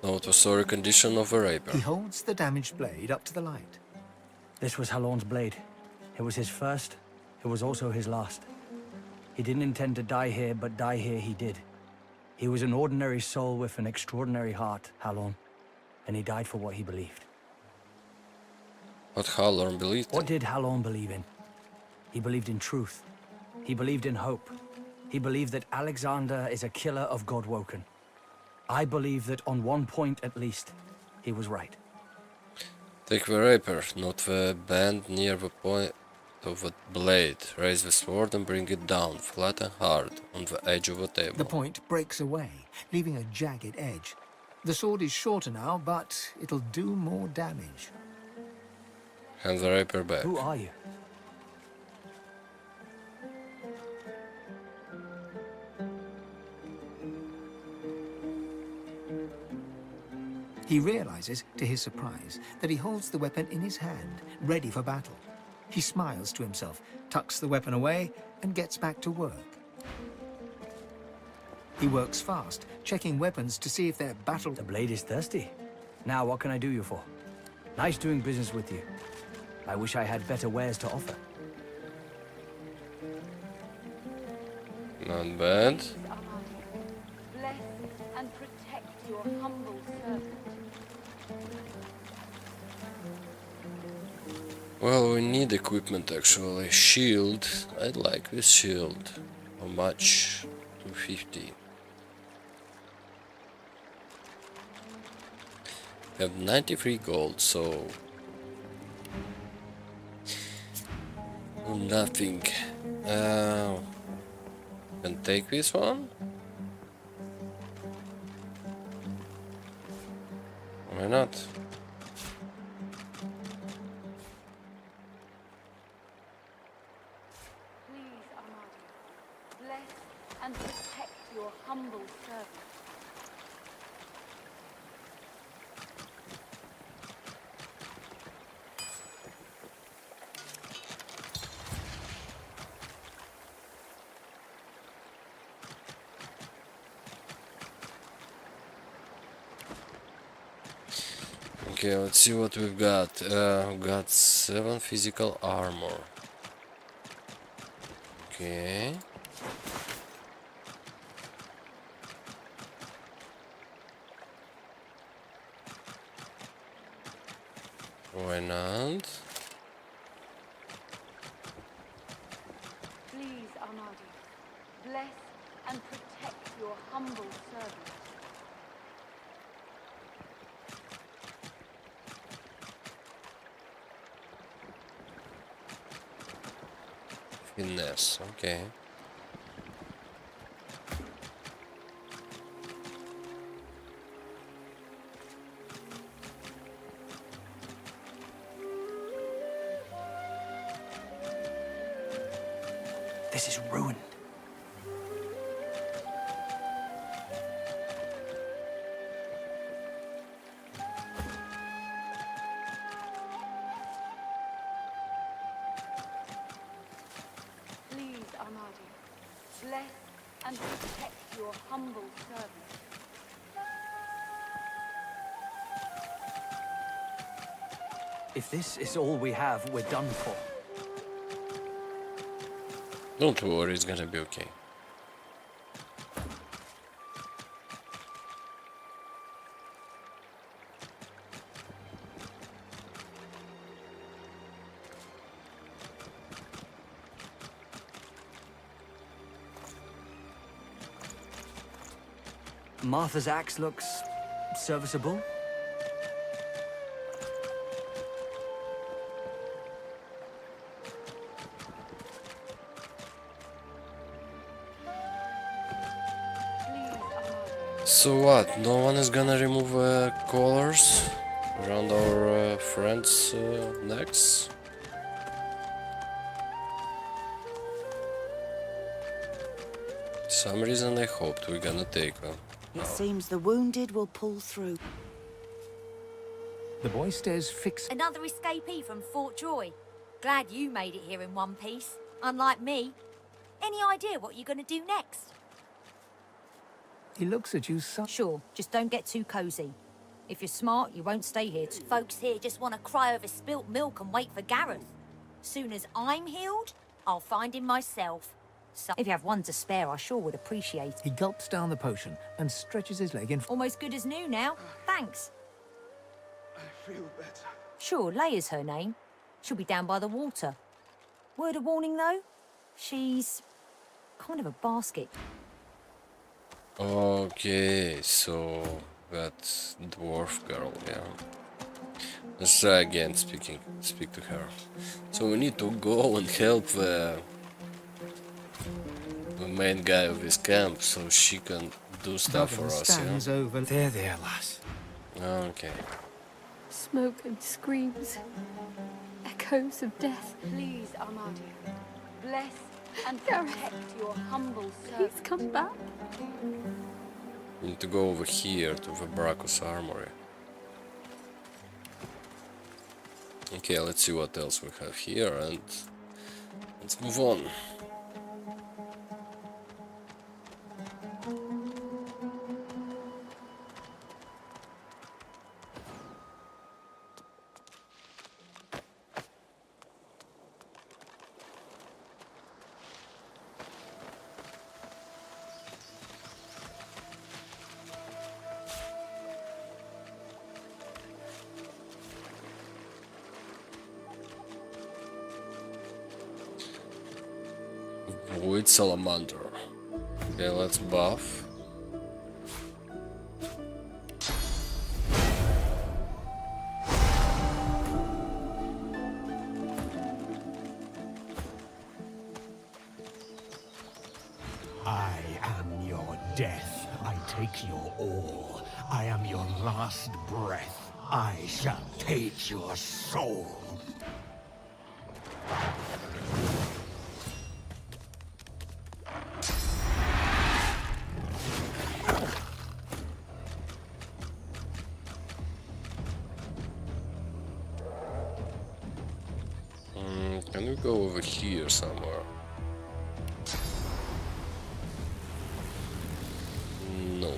Note the sorry condition of a rapier. He holds the damaged blade up to the light. This was Halon's blade. It was his first, it was also his last. He didn't intend to die here, but die here he did. He was an ordinary soul with an extraordinary heart, Halon. And he died for what he believed. What Halon believed in? What did Halon believe in? He believed in truth. He believed in hope. He believed that Alexander is a killer of Godwoken. I believe that on one point at least, he was right. Take the rapier, not the bend near the point of the blade. Raise the sword and bring it down, flat and hard, on the edge of the table. The point breaks away, leaving a jagged edge. The sword is shorter now, but it'll do more damage. Hand the rapier back. Who are you? He realizes, to his surprise, that he holds the weapon in his hand, ready for battle. He smiles to himself, tucks the weapon away, and gets back to work. He works fast, checking weapons to see if they're battle... The blade is thirsty. Now, what can I do you for? Nice doing business with you. I wish I had better wares to offer. Not bad. Bless and protect your humble servant. Well, we need equipment actually. Shield. I like this shield. How much? 250. Have 93 gold, so nothing. Can take this one? Why not? Please, Armadi, bless and protect your humble servant. Okay, let's see what we've got. We've got 7 physical armor. Okay. Why not? Please, Armadi, bless and protect your humble servant. Finesse, okay. This is ruined. Please, Armadi, bless and protect your humble servant. If this is all we have, we're done for. Don't worry, it's gonna be okay. Martha's axe looks serviceable. So what? No one is gonna remove collars around our friends' necks? Some reason I hoped we're gonna take one. It seems the wounded will pull through. The boy stares fixed. Another escapee from Fort Joy. Glad you made it here in one piece, unlike me. Any idea what you're gonna do next? He looks at you Sure, just don't get too cozy. If you're smart, you won't stay here. Folks here just want to cry over spilt milk and wait for Gareth. Soon as I'm healed, I'll find him myself. So if you have one to spare, I sure would appreciate it. He gulps down the potion and stretches his leg in. Almost good as new now. Thanks. I feel better. Sure, Leia's her name. She'll be down by the water. Word of warning, though? She's kind of a basket. Okay, so that's dwarf girl, yeah. Let's try again speak to her. So we need to go and help the main guy of this camp so she can do stuff for us, yeah? Over. There, lass. Okay. Smoke and screams. Echoes of death. Please, Armadi, bless and protect your humble servant. Please come back. We need to go over here to the Bracos Armory. Okay, let's see what else we have here and let's move on. Void Salamander. Okay, let's buff. I am your death. I take your all. I am your last breath. I shall take your soul. Can we go over here somewhere? No.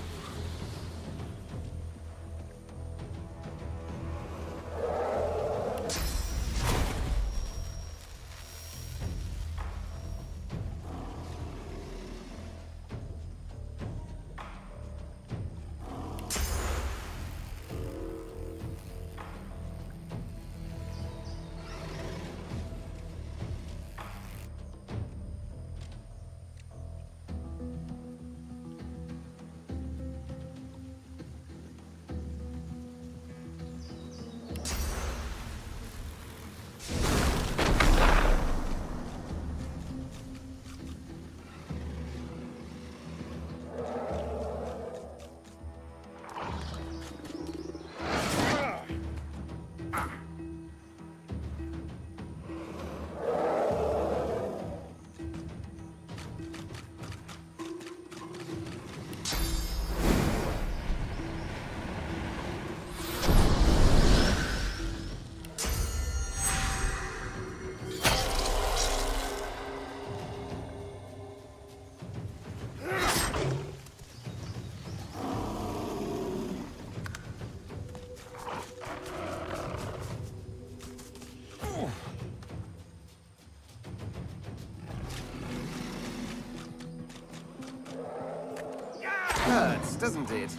Hurts, doesn't it?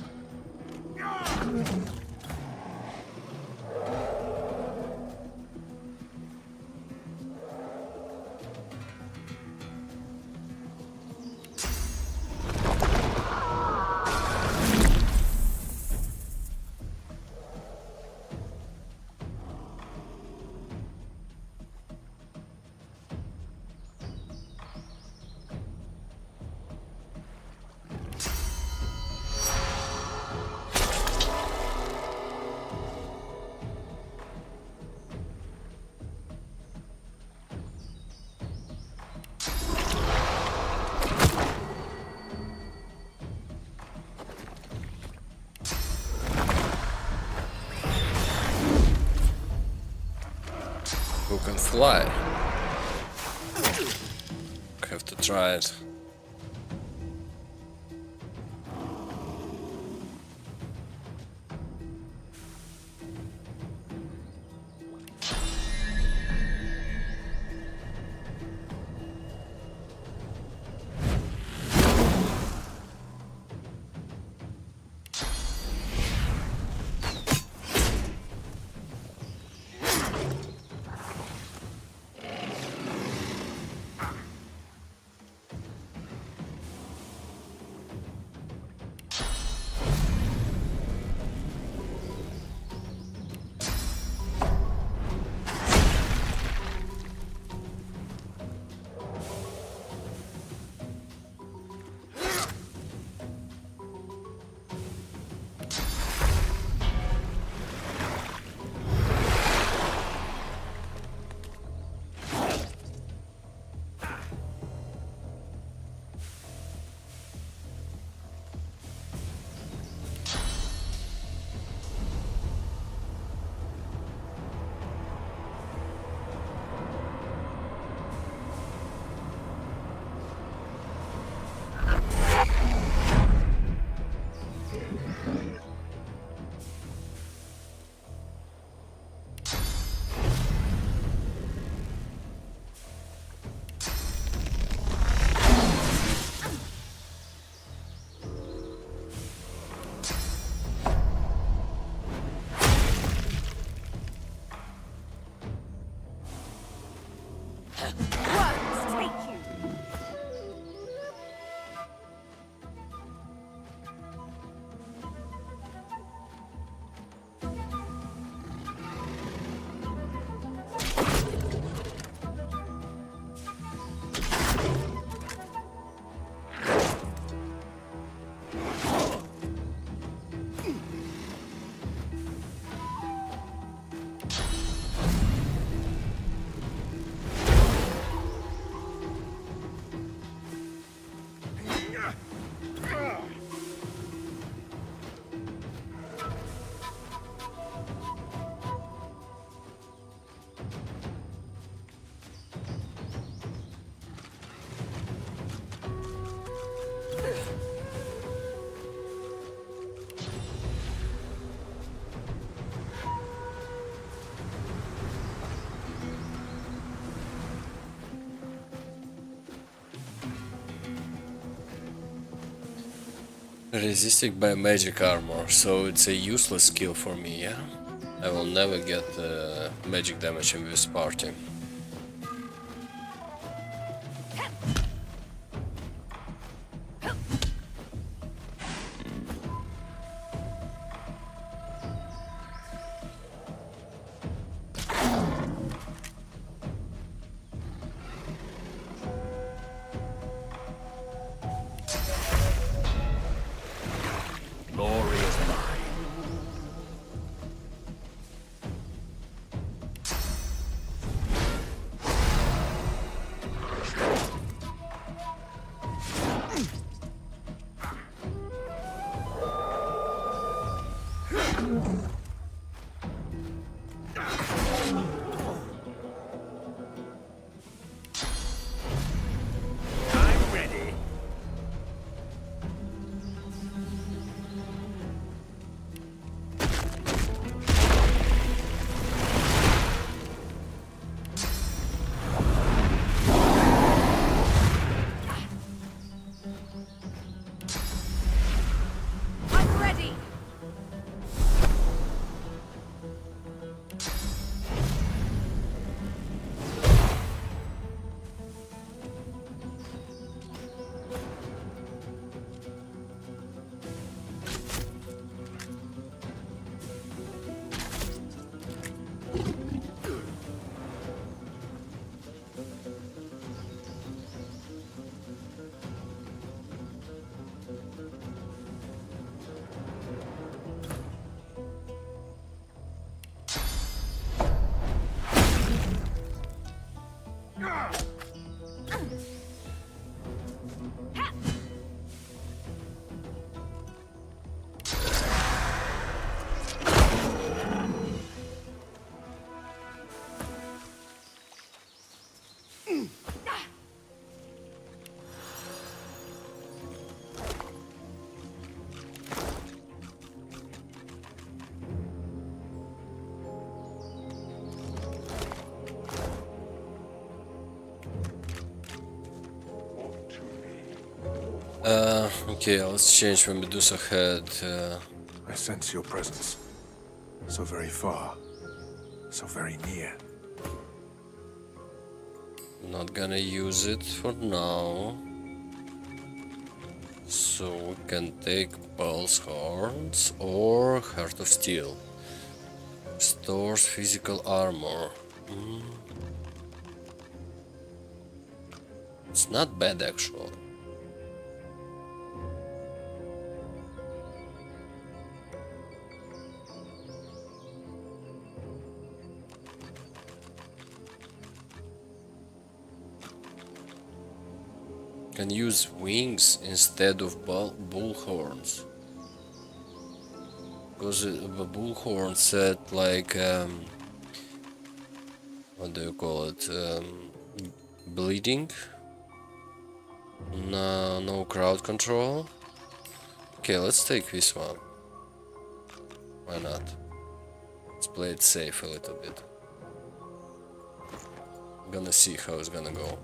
Who can fly? Have to try it. Resisting by magic armor, so it's a useless skill for me, yeah? I will never get magic damage in this party. Glory is mine. I'm ready. I'm ready! Okay, let's change from Medusa head. I sense your presence. So very far. So very near. Not gonna use it for now. So we can take Pulse Horns or Heart of Steel. Restores physical armor. It's not bad actually. Can use wings instead of bull horns, because the bull horn said like what do you call it, bleeding, no crowd control. Okay, let's take this one, why not? Let's play it safe a little bit. Gonna see how it's gonna go.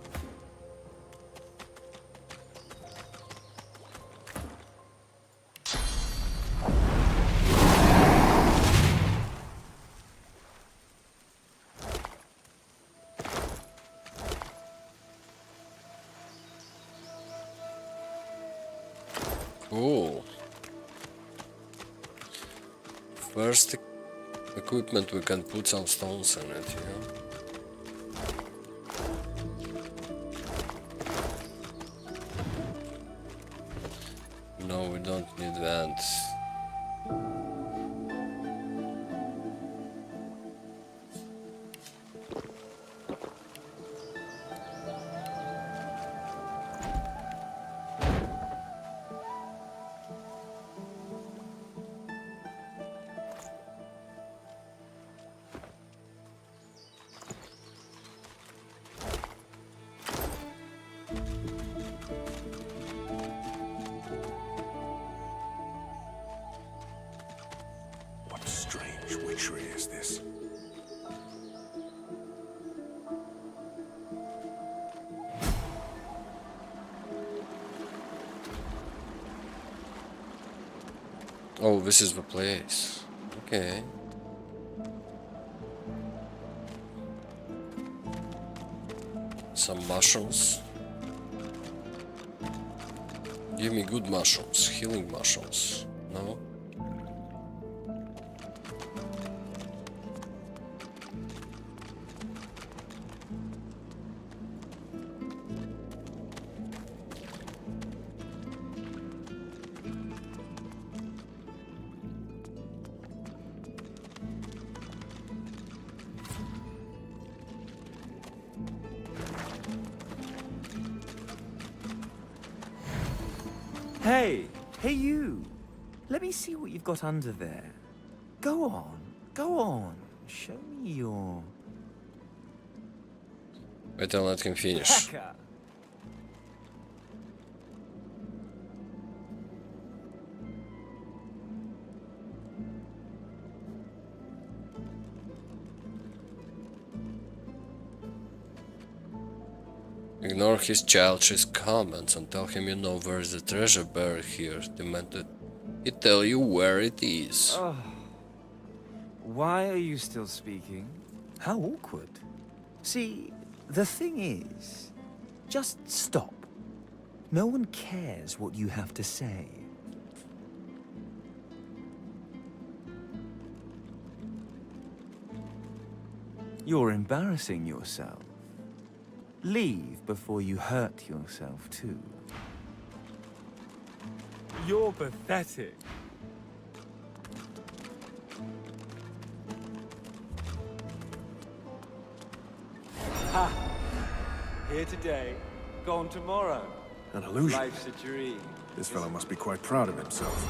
Cool. First equipment, we can put some stones in it, yeah. No, we don't need that. What strange witchery is this? Oh, this is the place. Okay. Some mushrooms. Give me good mushrooms, healing mushrooms. No? Hey, hey you! Let me see what you've got under there. Go on. Show me your... Wait, I'll let him finish. Pecker! Ignore his childish comments and tell him you know where is the treasure buried here. Demanded he tell you where it is. Oh. Why are you still speaking? How awkward. See, the thing is, just stop. No one cares what you have to say. You're embarrassing yourself. Leave before you hurt yourself, too. You're pathetic. Ha! Here today, gone tomorrow. An illusion. Life's a dream. This fellow must be quite proud of himself.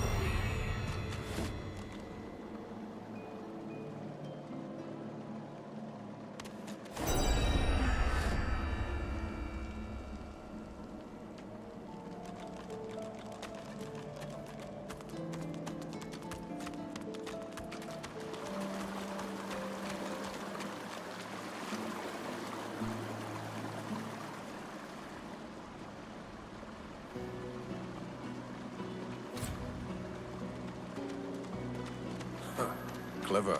Clever.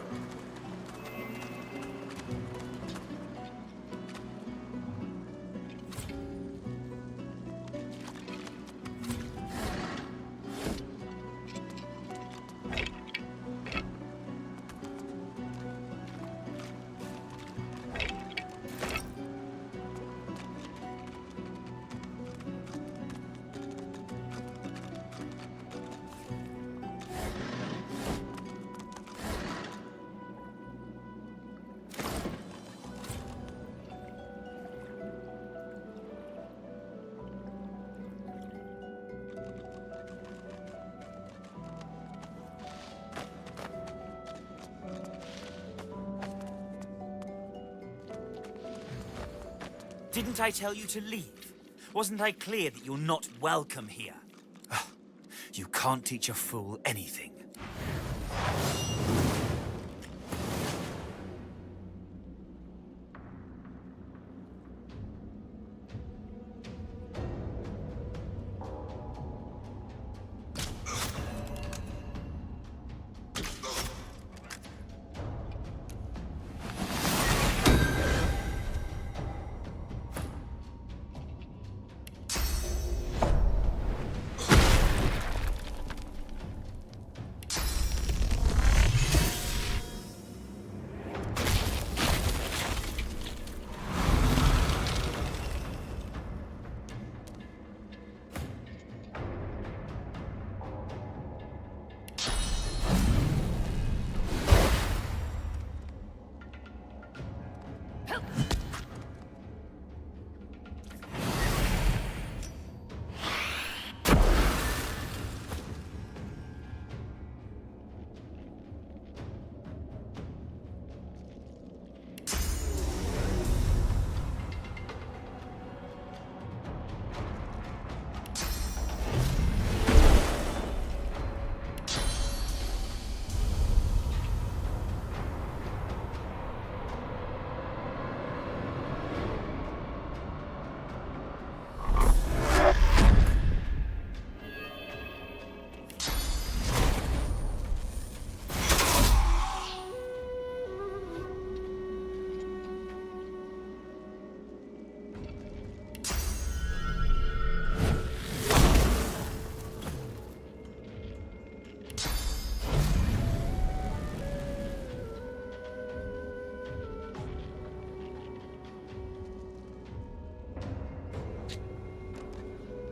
Didn't I tell you to leave? Wasn't I clear that you're not welcome here? You can't teach a fool anything.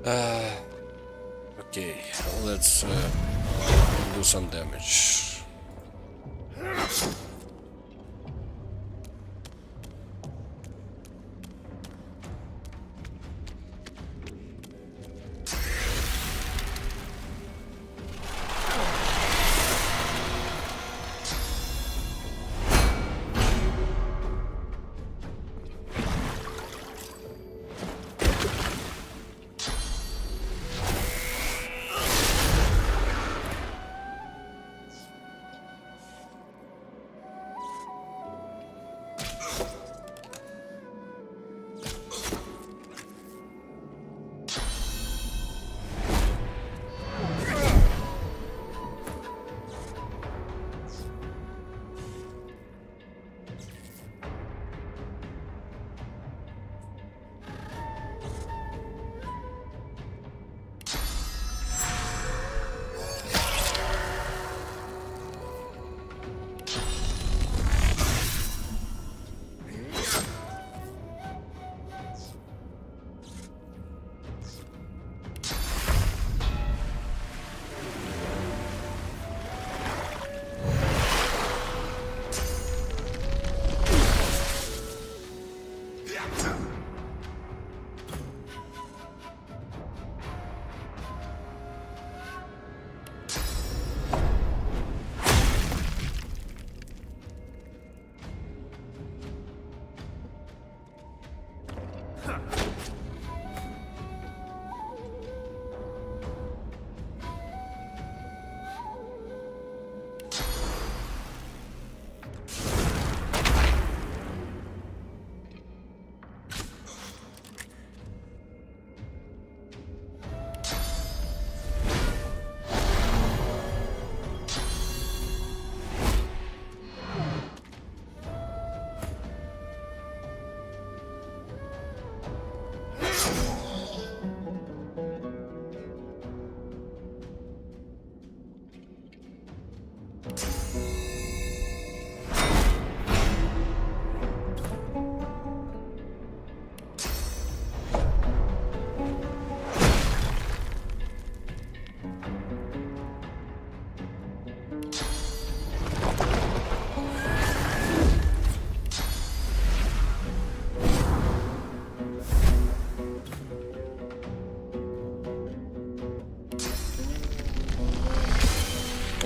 Okay, let's do some damage.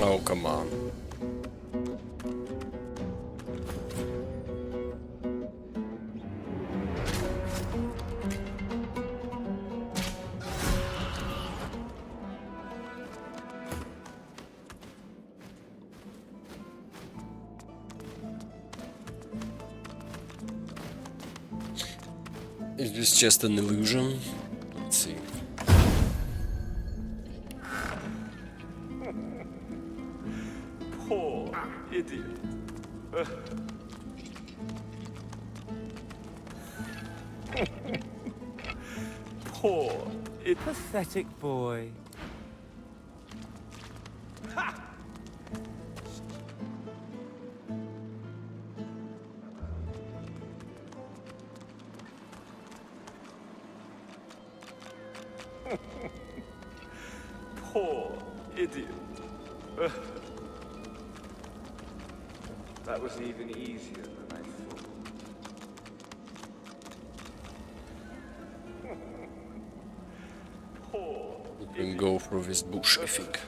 Oh, come on. Is this just an illusion? Let's see. Poor idiot. Poor Pathetic boy. Poor idiot. That was even easier than I thought. Poor. We can go through this bush, I think.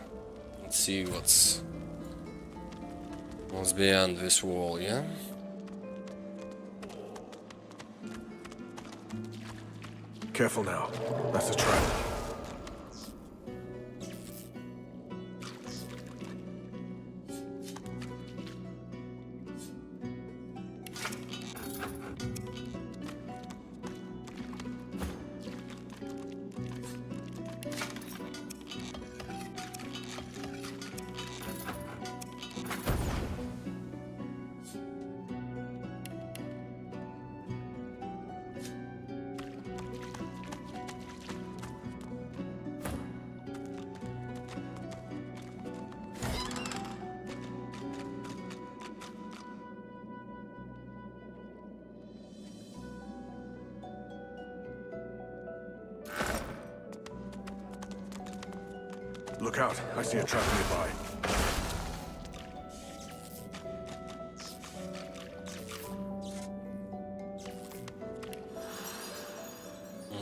Let's see what's beyond this wall, yeah? Careful now. That's a trap. Look out, I see a trap nearby.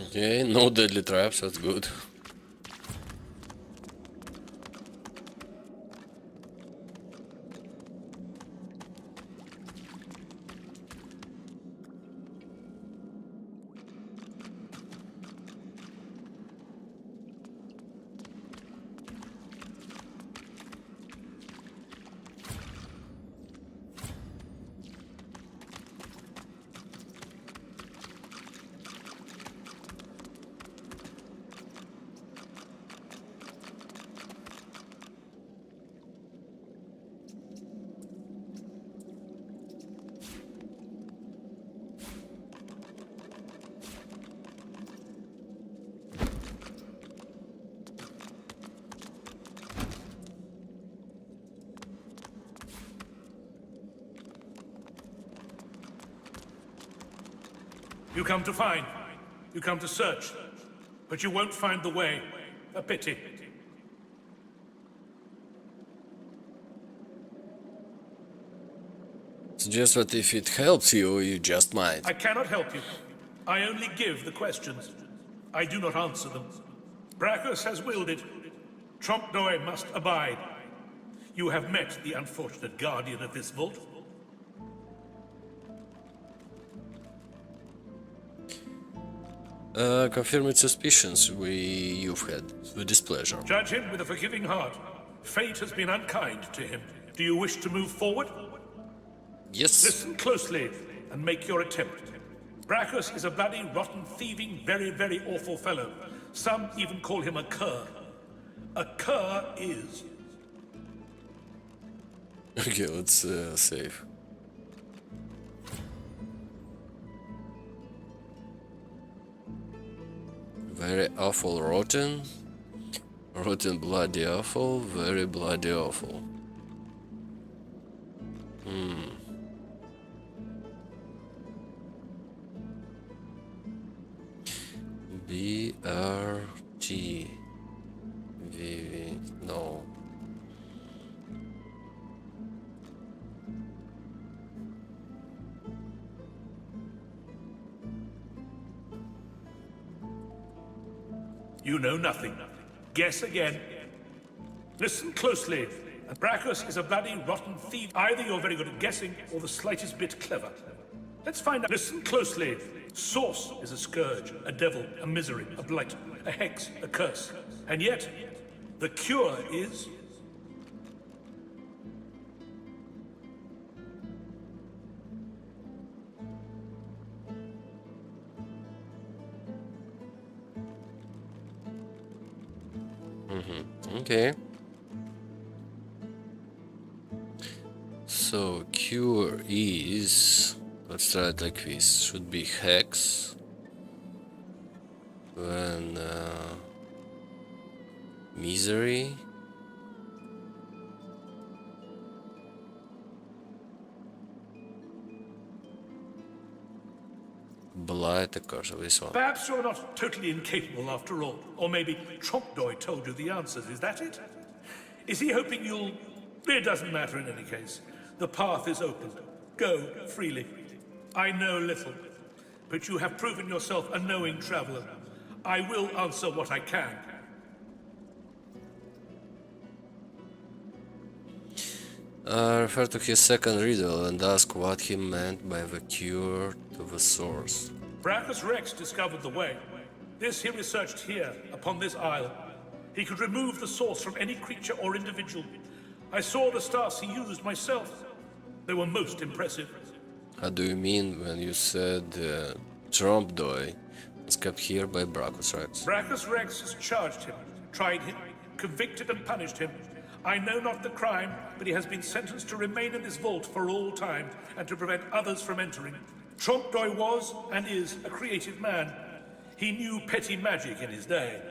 Okay, no deadly traps, that's good. You come to find. You come to search. But you won't find the way. A pity. Suggest that if it helps you, you just might. I cannot help you. I only give the questions. I do not answer them. Brachus has willed it. Trompdoi must abide. You have met the unfortunate guardian of this vault. Confirming suspicions you've had, with displeasure. Judge him with a forgiving heart. Fate has been unkind to him. Do you wish to move forward? Yes. Listen closely and make your attempt. Brachus is a bloody, rotten, thieving, very, very awful fellow. Some even call him a cur. A cur is... Okay, let's save. Very awful, rotten. Rotten, bloody awful, very bloody awful. BRT. VV. No. You know nothing. Guess again. Listen closely. Brachus is a bloody, rotten thief. Either you're very good at guessing, or the slightest bit clever. Let's find out. Listen closely. Source is a scourge, a devil, a misery, a blight, a hex, a curse. And yet, the cure is... Okay. So cure is, let's try it like this. Should be hex. Then misery. Blight, of course, of this one. Perhaps you're not totally incapable after all. Or maybe Trompdoi told you the answers, is that it? Is he hoping you'll... It doesn't matter in any case. The path is open. Go freely. I know little, but you have proven yourself a knowing traveler. I will answer what I can. Refer to his second riddle and ask what he meant by the cure to the source. Brachus Rex discovered the way. This he researched here, upon this isle. He could remove the source from any creature or individual. I saw the stars he used myself. They were most impressive. How do you mean when you said Trompdoi was kept here by Brachus Rex? Brachus Rex has charged him, tried him, convicted and punished him. I know not the crime, but he has been sentenced to remain in this vault for all time and to prevent others from entering. Trompdoi was, and is, a creative man. He knew petty magic in his day.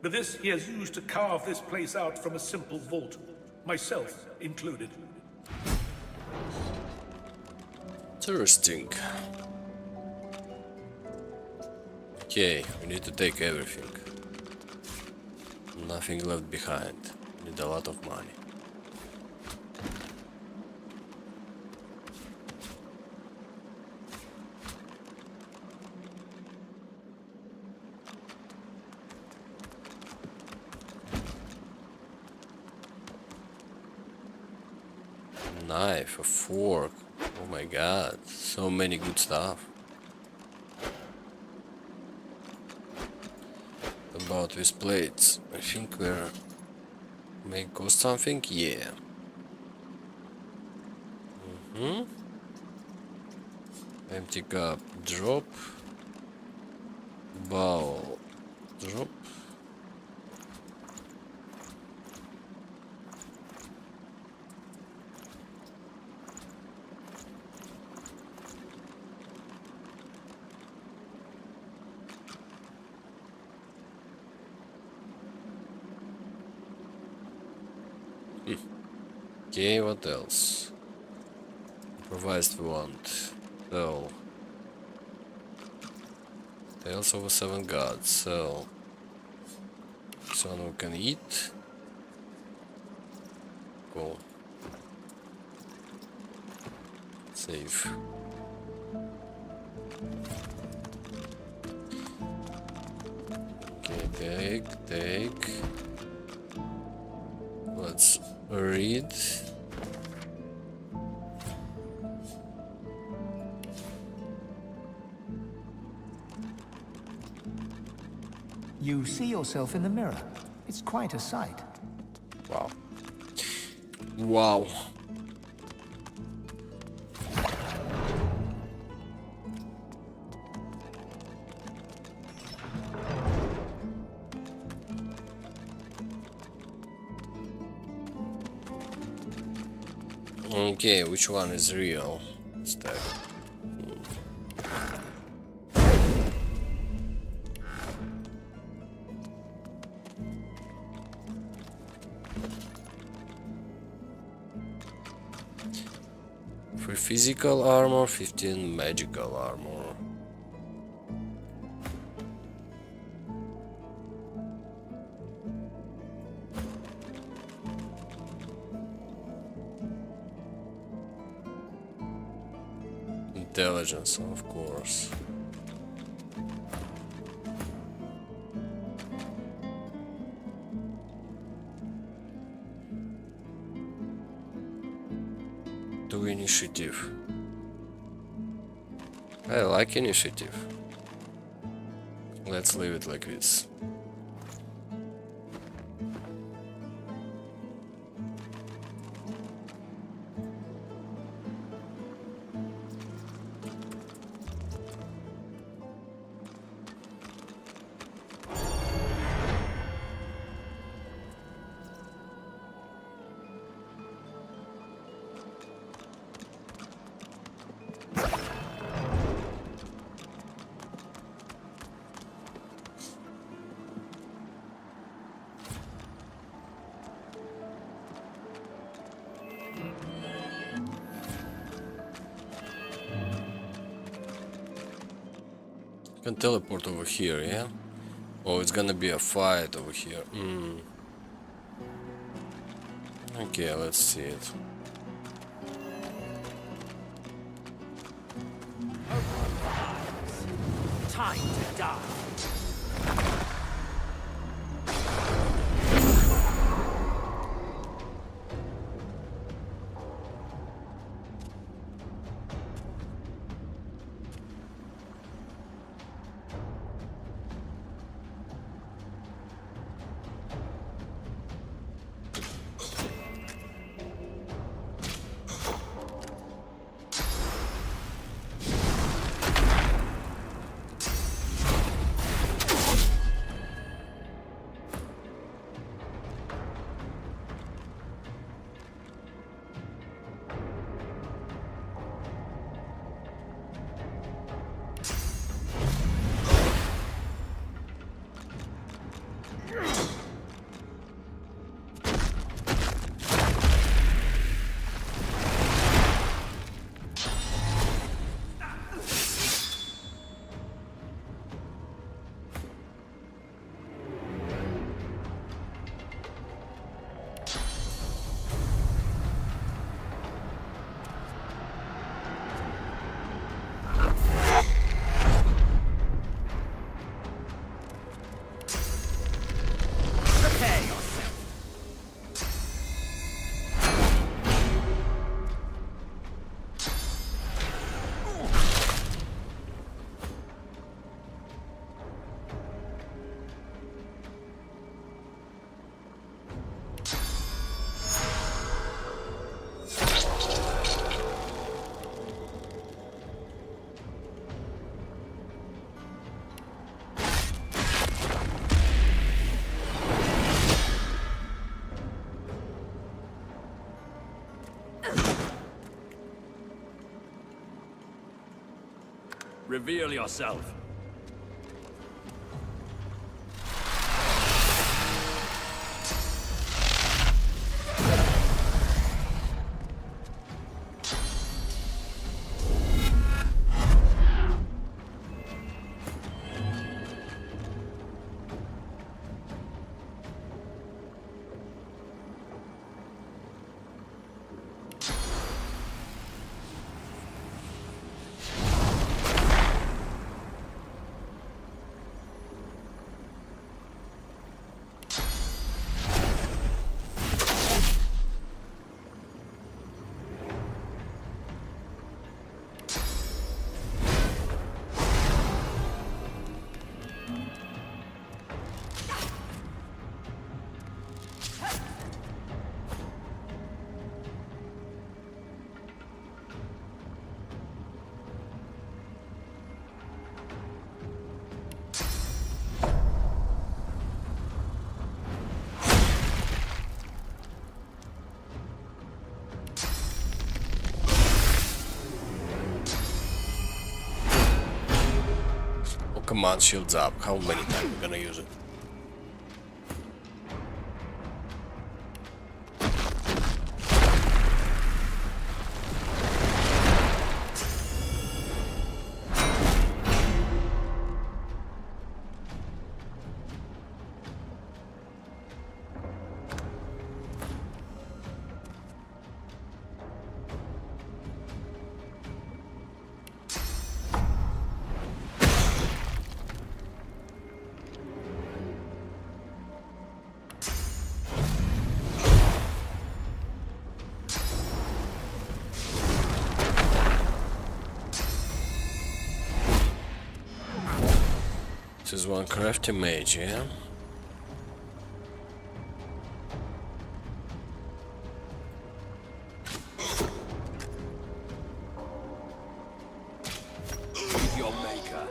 But this he has used to carve this place out from a simple vault, myself included. Interesting. Okay, we need to take everything. Nothing left behind. Need a lot of money. Knife, a fork. Oh my god, so many good stuff. About these plates, I think we're may cost something, yeah. Empty cup, drop. Bowl, drop. Okay, what else? Improvised wand. Sell. Tales of the Seven Gods. Sell. This one we can eat. Cool. Save. Okay, take. Let's read. You see yourself in the mirror. It's quite a sight. Wow. Wow. Okay, which one is real? Stack. For physical armor, 15 magical armor. Intelligence, of course. Do initiative. I like initiative. Let's leave it like this. Can teleport over here, yeah? Oh, it's gonna be a fight over here. Okay, let's see it. Time to die. reveal yourself. Command shields up. How many times we're gonna use it? This is one crafty mage, yeah? With your maker.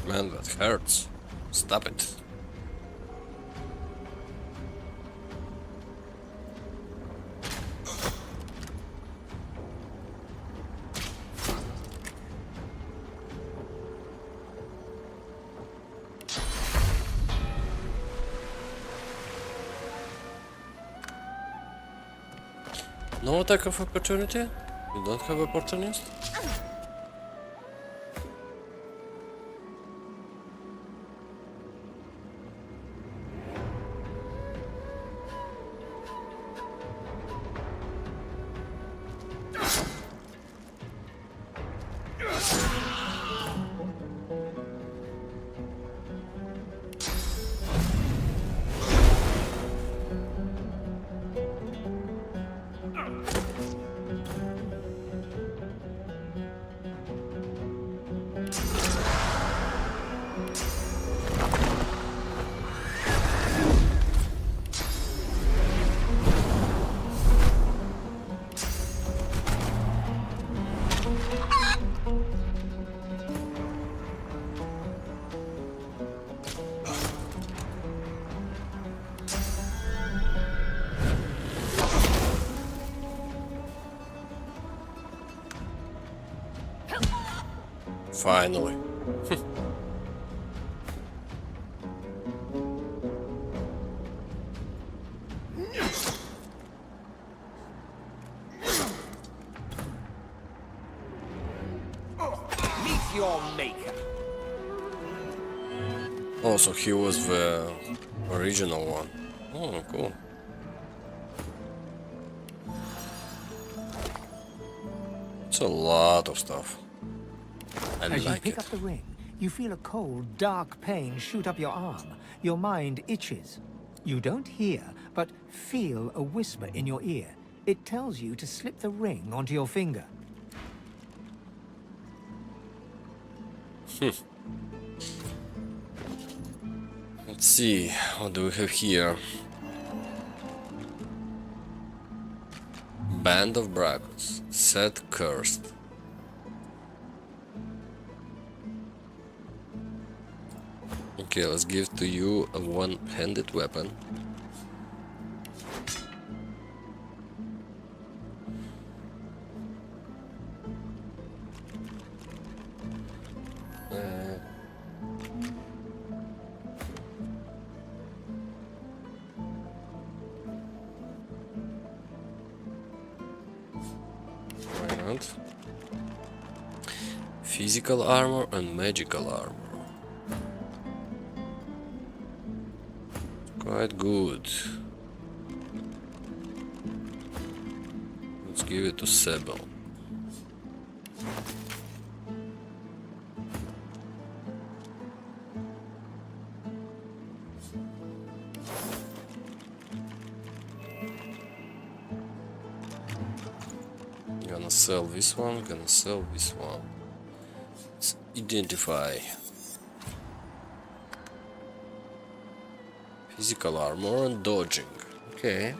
Man, that hurts. Stop it. No attack of opportunity? You don't have opportunist? Finally. Meet your maker. Oh, so he was the original one. Oh, cool. It's a lot of stuff. I As you like pick it. up the ring, you feel a cold, dark pain shoot up your arm. Your mind itches. You don't hear, but feel a whisper in your ear. It tells you to slip the ring onto your finger. Let's see, what do we have here? Band of Bracos, set cursed. Okay, let's give to you a one-handed weapon. Why not? Physical armor and magical armor. Quite good. Let's give it to Sebel. Gonna sell this one, gonna sell this one. Let's identify. Physical armor and dodging. Okay.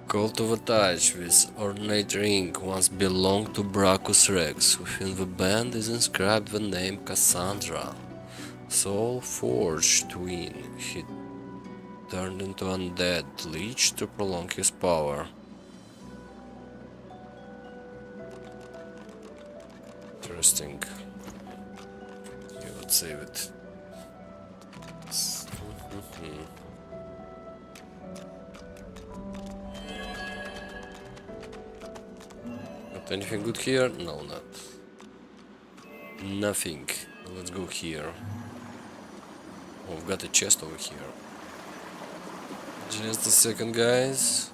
Cult of a Touch with ornate ring once belonged to Brachus Rex. Within the band is inscribed the name Cassandra. Soul forged twin. He turned into undead leech to prolong his power. Interesting. Okay, let's save it. Got anything good here? No, not. Nothing. Let's go here. Oh, we've got a chest over here. Just a second, guys.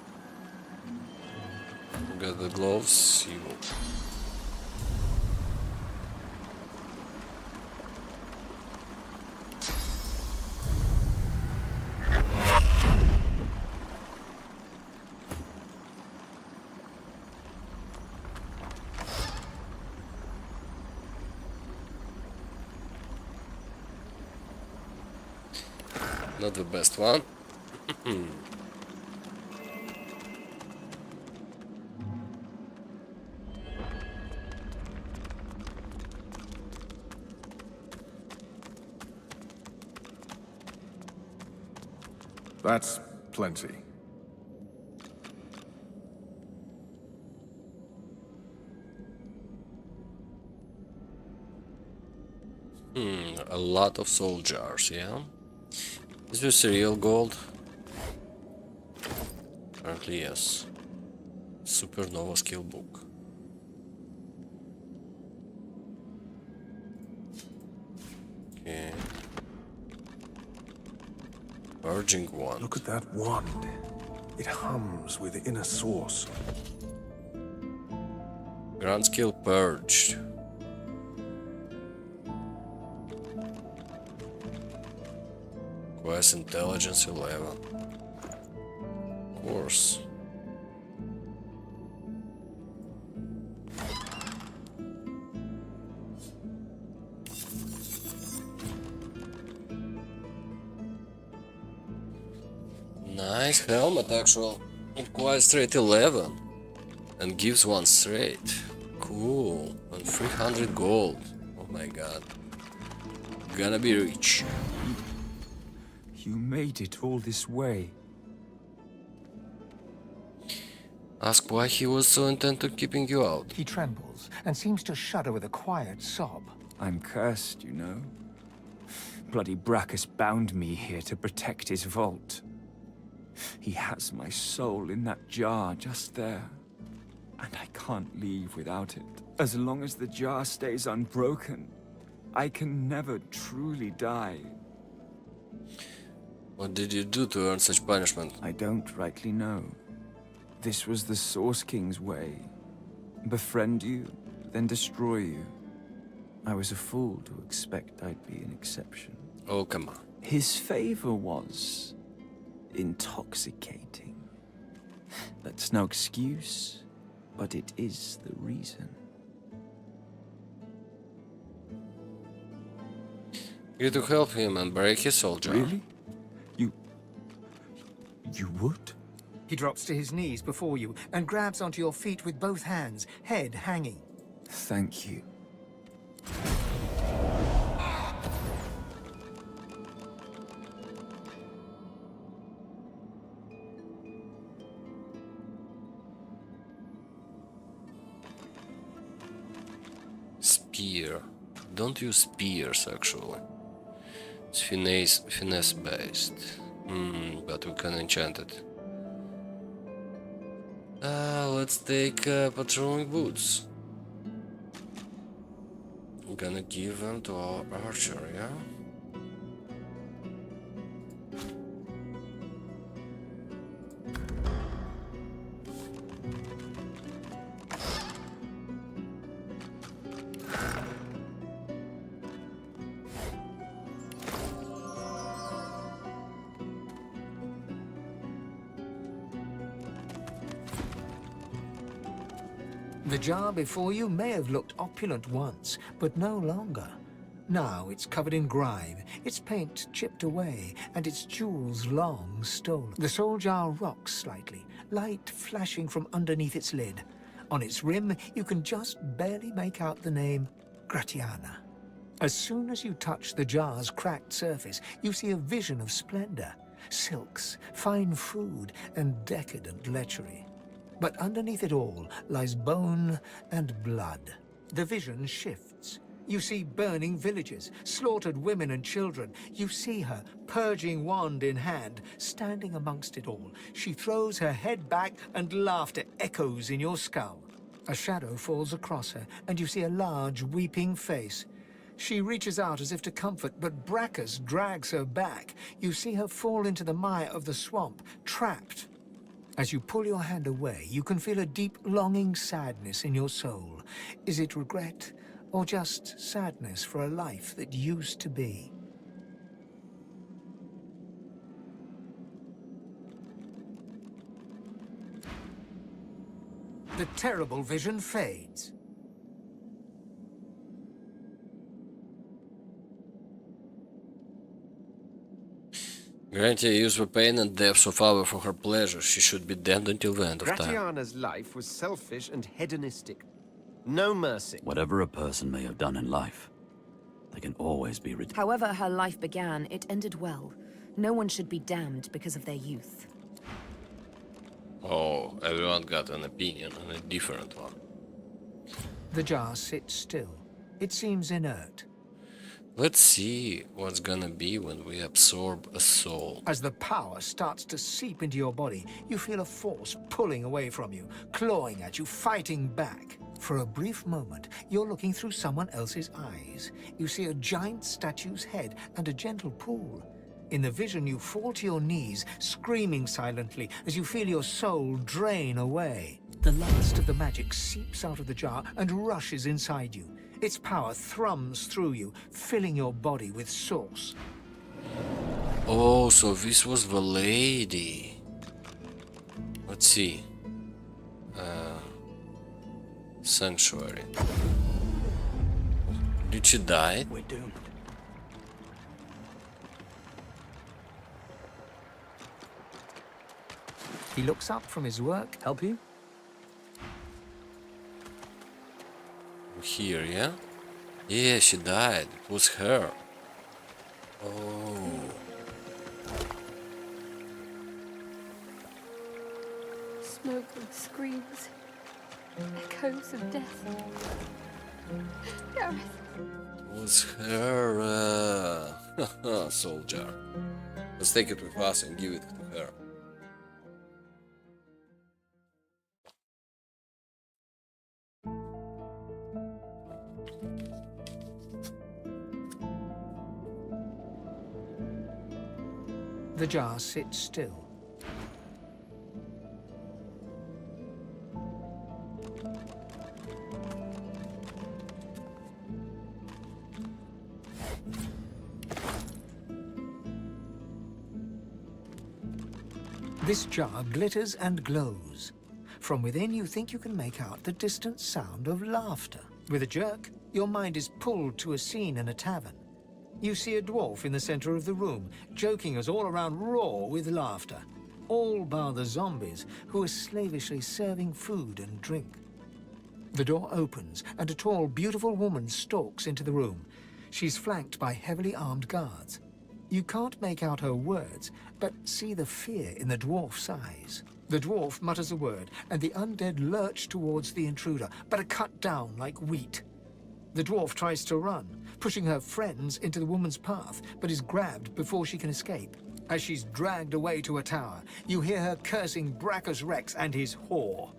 We got the gloves. You. Not the best one. That's plenty. A lot of soul jars, yeah? Is this real gold? Apparently yes. Supernova skill book. Okay. Purging wand. Look at that wand. It hums with inner source. Grand skill purged. Quest intelligence 11. Of course. Nice helmet, actual. Quite straight 11. And gives one straight. Cool. And 300 gold. Oh my god. Gonna be rich. You made it all this way. Ask why he was so intent on keeping you out. He trembles and seems to shudder with a quiet sob. I'm cursed, you know. Bloody Brachus bound me here to protect his vault. He has my soul in that jar just there. And I can't leave without it. As long as the jar stays unbroken, I can never truly die. What did you do to earn such punishment? I don't rightly know. This was the Source King's way. Befriend you, then destroy you. I was a fool to expect I'd be an exception. Oh, come on. His favor was intoxicating. That's no excuse, but it is the reason. You to help him and break his soul jar. Really? You would? He drops to his knees before you and grabs onto your feet with both hands, head hanging. Thank you. Spear. Don't use spears, actually. It's finesse based. But we can enchant it. Let's take patrolling boots. I'm gonna give them to our archer, yeah? The jar before you may have looked opulent once, but no longer. Now it's covered in grime, its paint chipped away, and its jewels long stolen. The soul jar rocks slightly, light flashing from underneath its lid. On its rim, you can just barely make out the name Gratiana. As soon as you touch the jar's cracked surface, you see a vision of splendor, silks, fine food, and decadent lechery. But underneath it all lies bone and blood. The vision shifts. You see burning villages, slaughtered women and children. You see her, purging wand in hand, standing amongst it all. She throws her head back and laughter echoes in your skull. A shadow falls across her, and you see a large, weeping face. She reaches out as if to comfort, but Brachus drags her back. You see her fall into the mire of the swamp, trapped. As you pull your hand away, you can feel a deep, longing sadness in your soul. Is it regret, or just sadness for a life that used to be? The terrible vision fades. Grant her use the pain and depths of hour for her pleasure. She should be damned until the end of time. Gratiana's life was selfish and hedonistic. No mercy. Whatever a person may have done in life, they can always be redeemed. However her life began, it ended well. No one should be damned because of their youth. Oh, everyone got an opinion and a different one. The jar sits still. It seems inert. Let's see what's gonna be when we absorb a soul. As the power starts to seep into your body, you feel a force pulling away from you, clawing at you, fighting back. For a brief moment, you're looking through someone else's eyes. You see a giant statue's head and a gentle pool. In the vision, you fall to your knees, screaming silently as you feel your soul drain away. The last of the magic seeps out of the jar and rushes inside you. Its power thrums through you, filling your body with source. Oh, so this was the lady. Let's see. Sanctuary. Did she die? We're doomed. He looks up from his work. Help you? Here, yeah? Yeah, she died. It was her. Oh. Smoke and screams. Echoes of death. Gareth. It was her. Soldier. Let's take it with us and give it to her. The jar sits still. This jar glitters and glows. From within, you think you can make out the distant sound of laughter. With a jerk, your mind is pulled to a scene in a tavern. You see a dwarf in the center of the room, joking as all around roar with laughter. All bar the zombies, who are slavishly serving food and drink. The door opens, and a tall, beautiful woman stalks into the room. She's flanked by heavily armed guards. You can't make out her words, but see the fear in the dwarf's eyes. The dwarf mutters a word, and the undead lurch towards the intruder, but are cut down like wheat. The dwarf tries to run, pushing her friends into the woman's path, but is grabbed before she can escape. As she's dragged away to a tower, you hear her cursing Brachus Rex and his whore.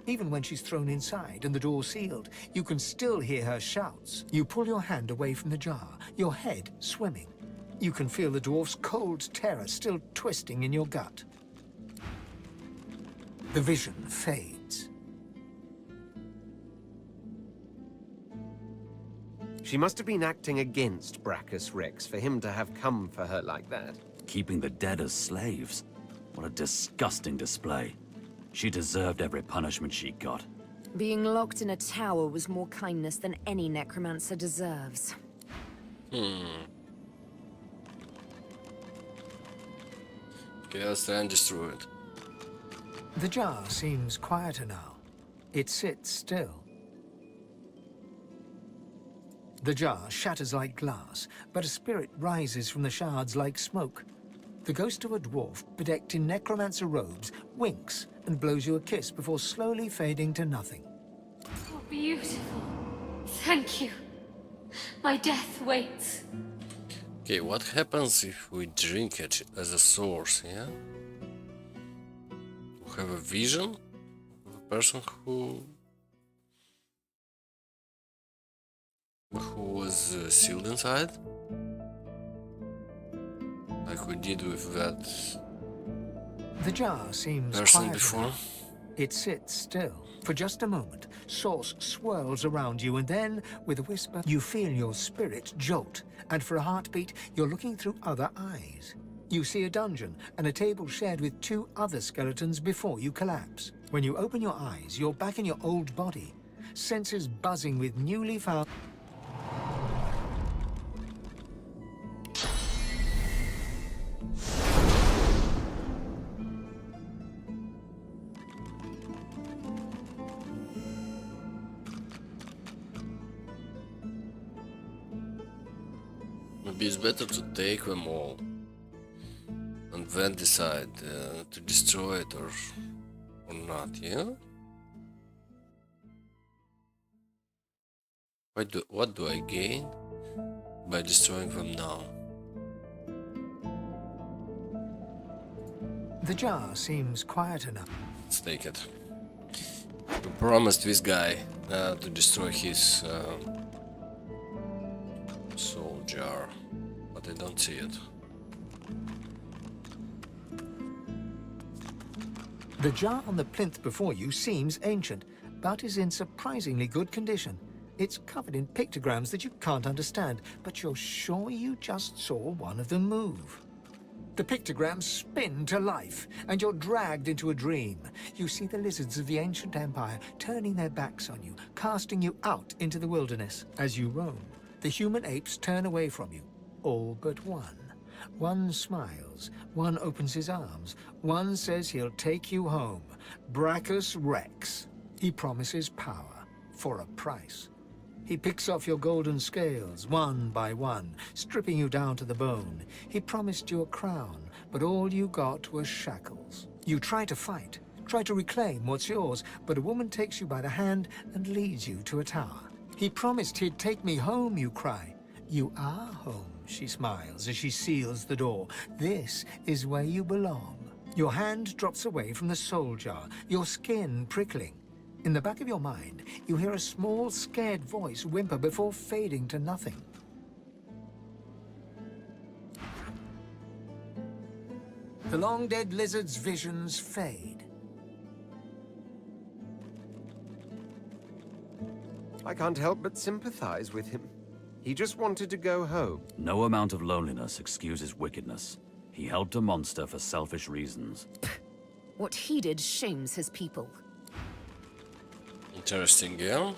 Even when she's thrown inside and the door sealed, you can still hear her shouts. You pull your hand away from the jar, your head swimming. You can feel the dwarf's cold terror still twisting in your gut. The vision fades. She must have been acting against Brachus Rex for him to have come for her like that. Keeping the dead as slaves? What a disgusting display. She deserved every punishment she got. Being locked in a tower was more kindness than any necromancer deserves. Okay, let's try and destroy it. The jar seems quieter now. It sits still. The jar shatters like glass, but a spirit rises from the shards like smoke. The ghost of a dwarf, bedecked in necromancer robes, winks and blows you a kiss before slowly fading to nothing. Oh, beautiful. Thank you. My death waits. Okay, what happens if we drink it as a source, yeah? We have a vision of a person who was sealed inside? Like we did with that The jar seems person quieter before? now. It sits still. For just a moment, Source swirls around you, and then, with a whisper, you feel your spirit jolt, and for a heartbeat, you're looking through other eyes. You see a dungeon and a table shared with two other skeletons before you collapse. When you open your eyes, you're back in your old body, senses buzzing with newly found... Maybe it's better to take them all and then decide to destroy it or not, yeah? What do I gain by destroying them now? The jar seems quiet enough. Let's take it. We promised this guy to destroy his soul jar, but I don't see it. The jar on the plinth before you seems ancient, but is in surprisingly good condition. It's covered in pictograms that you can't understand, but you're sure you just saw one of them move. The pictograms spin to life, and you're dragged into a dream. You see the lizards of the ancient empire turning their backs on you, casting you out into the wilderness. As you roam, the human apes turn away from you, all but one. One smiles, one opens his arms, one says he'll take you home. Brachus Rex. He promises power, for a price. He picks off your golden scales, one by one, stripping you down to the bone. He promised you a crown, but all you got was shackles. You try to fight, try to reclaim what's yours, but a woman takes you by the hand and leads you to a tower. He promised he'd take me home, you cry. You are home, she smiles as she seals the door. This is where you belong. Your hand drops away from the soul jar, your skin prickling. In the back of your mind, you hear a small, scared voice whimper before fading to nothing. The long-dead lizard's visions fade. I can't help but sympathize with him. He just wanted to go home. No amount of loneliness excuses wickedness. He helped a monster for selfish reasons. What he did shames his people. Interesting, yeah?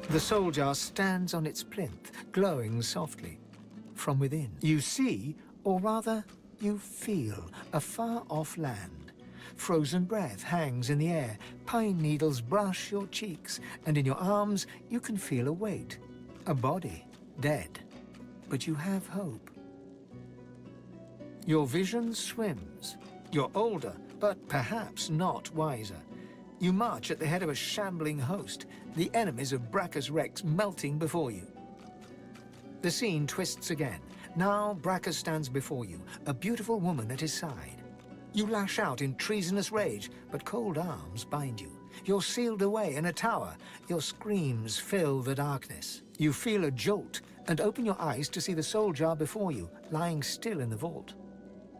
The soul jar stands on its plinth, glowing softly. From within, you see, or rather, you feel, a far-off land. Frozen breath hangs in the air, pine needles brush your cheeks, and in your arms you can feel a weight. A body, dead. But you have hope. Your vision swims. You're older, but perhaps not wiser. You march at the head of a shambling host, the enemies of Brachus Rex melting before you. The scene twists again. Now Brachus stands before you, a beautiful woman at his side. You lash out in treasonous rage, but cold arms bind you. You're sealed away in a tower. Your screams fill the darkness. You feel a jolt and open your eyes to see the soul jar before you, lying still in the vault.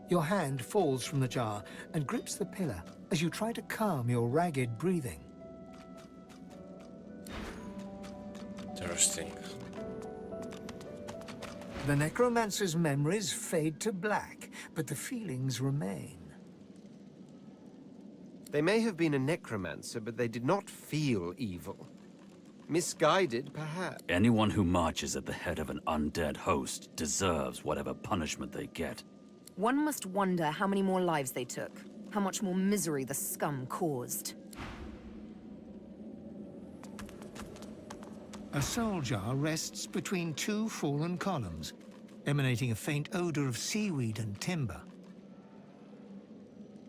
Your hand falls from the jar and grips the pillar as you try to calm your ragged breathing. Interesting. The necromancer's memories fade to black, but the feelings remain. They may have been a necromancer, but they did not feel evil. Misguided, perhaps. Anyone who marches at the head of an undead host deserves whatever punishment they get. One must wonder how many more lives they took, how much more misery the scum caused. A soul jar rests between two fallen columns, emanating a faint odor of seaweed and timber.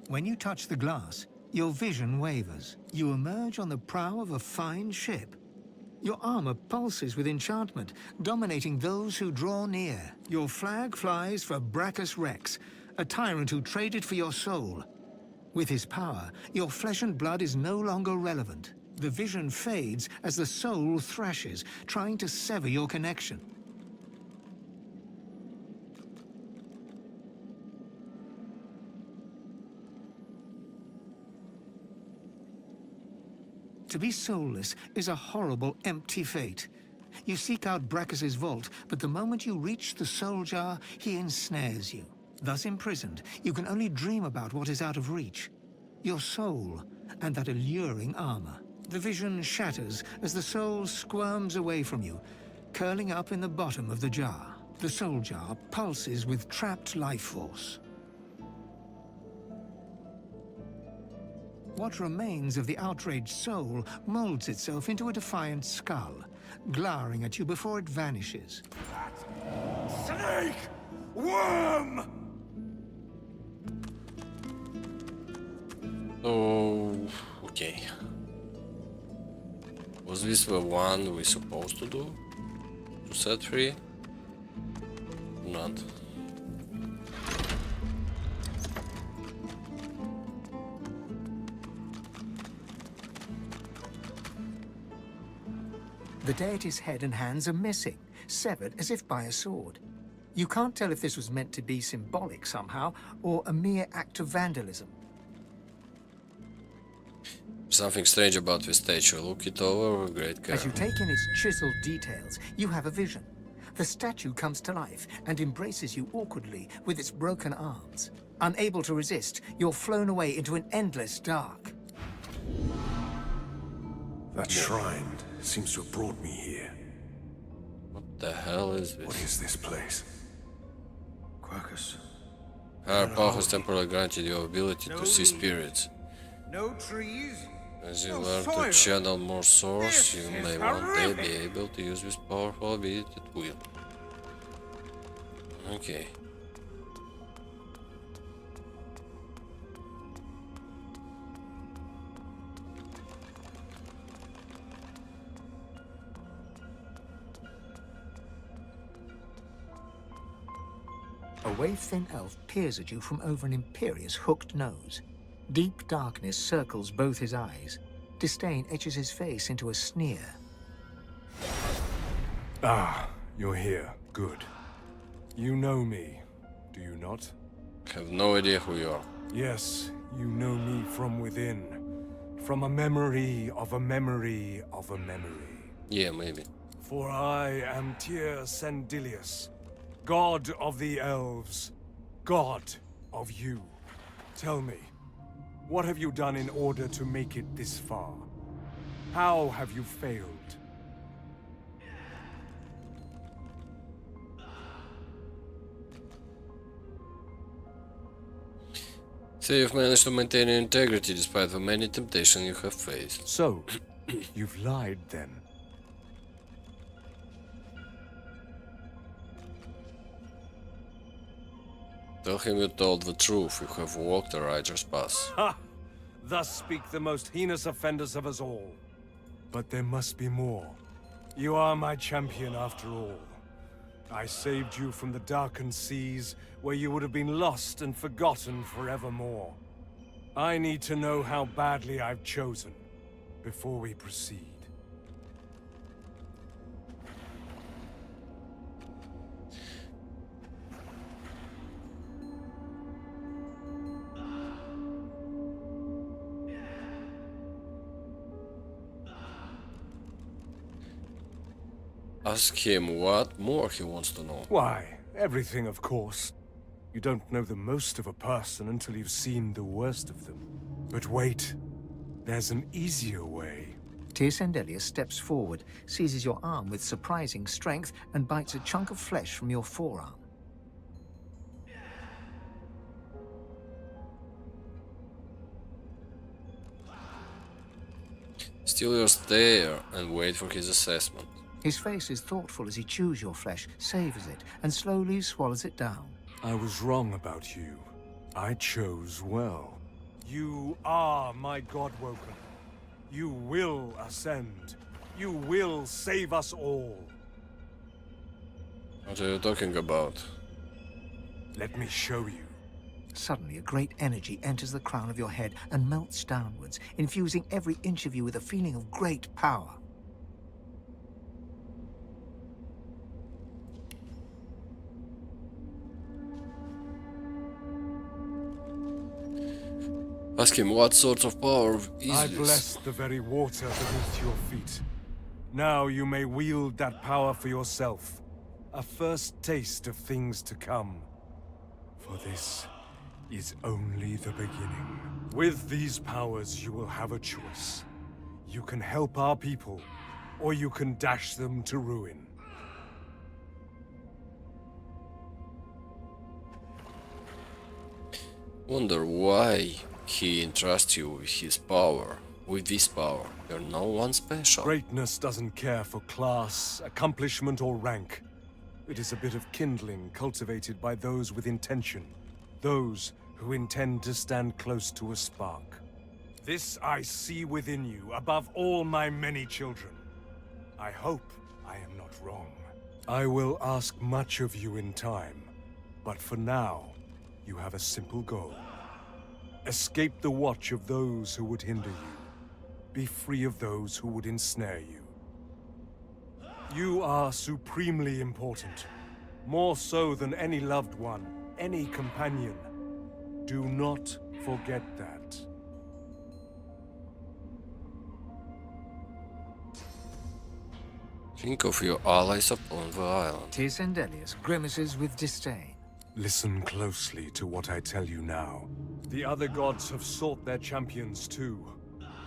When you touch the glass, your vision wavers. You emerge on the prow of a fine ship. Your armor pulses with enchantment, dominating those who draw near. Your flag flies for Brachus Rex, a tyrant who traded for your soul. With his power, your flesh and blood is no longer relevant. The vision fades as the soul thrashes, trying to sever your connection. To be soulless is a horrible, empty fate. You seek out Brachus's vault, but the moment you reach the soul jar, he ensnares you. Thus imprisoned, you can only dream about what is out of reach. Your soul and that alluring armor. The vision shatters as the soul squirms away from you, curling up in the bottom of the jar. The soul jar pulses with trapped life force. What remains of the outraged soul molds itself into a defiant skull, glowering at you before it vanishes. Snake! Worm! Oh, okay. Was this the one we're supposed to do? To set free? Not. The deity's head and hands are missing, severed as if by a sword. You can't tell if this was meant to be symbolic somehow, or a mere act of vandalism. Something strange about this statue. Look it over with great care. As you take in its chiseled details, you have a vision. The statue comes to life and embraces you awkwardly with its broken arms. Unable to resist, you're flown away into an endless dark. That shrine seems to have brought me here. What the hell is this? What is this place? Quercus. Higher power has temporarily granted you ability to see spirits. No trees. As you learn to channel more source, you may one day be able to use this powerful ability at will. Okay. A wave-thin elf peers at you from over an imperious hooked nose. Deep darkness circles both his eyes. Disdain etches his face into a sneer. Ah, you're here. Good. You know me, do you not? Have no idea who you are. Yes, you know me from within. From a memory of a memory of a memory. Yeah, maybe. For I am Tyr Sendilius, god of the elves, god of you. Tell me, what have you done in order to make it this far? How have you failed? So you've managed to maintain your integrity despite the many temptations you have faced. So, you've lied then? Tell him you told the truth. You have walked a righteous path. Ha! Thus speak the most heinous offenders of us all. But there must be more. You are my champion after all. I saved you from the darkened seas, where you would have been lost and forgotten forevermore. I need to know how badly I've chosen, before we proceed. Ask him what more he wants to know. Why, everything, of course. You don't know the most of a person until you've seen the worst of them. But wait, there's an easier way. Tyr Sendilius steps forward, seizes your arm with surprising strength, and bites a chunk of flesh from your forearm. Still your stare and wait for his assessment. His face is thoughtful as he chews your flesh, savors it, and slowly swallows it down. I was wrong about you. I chose well. You are my Godwoken. You will ascend. You will save us all. What are you talking about? Let me show you. Suddenly, a great energy enters the crown of your head and melts downwards, infusing every inch of you with a feeling of great power. Ask him what sort of power is I this? bless the very water beneath your feet. Now you may wield that power for yourself. A first taste of things to come. For this is only the beginning. With these powers, you will have a choice. You can help our people, or you can dash them to ruin. Wonder why he entrusts you with his power. With this power, you're no one special. Greatness doesn't care for class, accomplishment, or rank. It is a bit of kindling cultivated by those with intention. Those who intend to stand close to a spark. This I see within you, above all my many children. I hope I am not wrong. I will ask much of you in time, but for now, you have a simple goal. Escape the watch of those who would hinder you. Be free of those who would ensnare you. You are supremely important. More so than any loved one, any companion. Do not forget that. Think of your allies upon the island. Tircendelius grimaces with disdain. Listen closely to what I tell you now. The other gods have sought their champions too.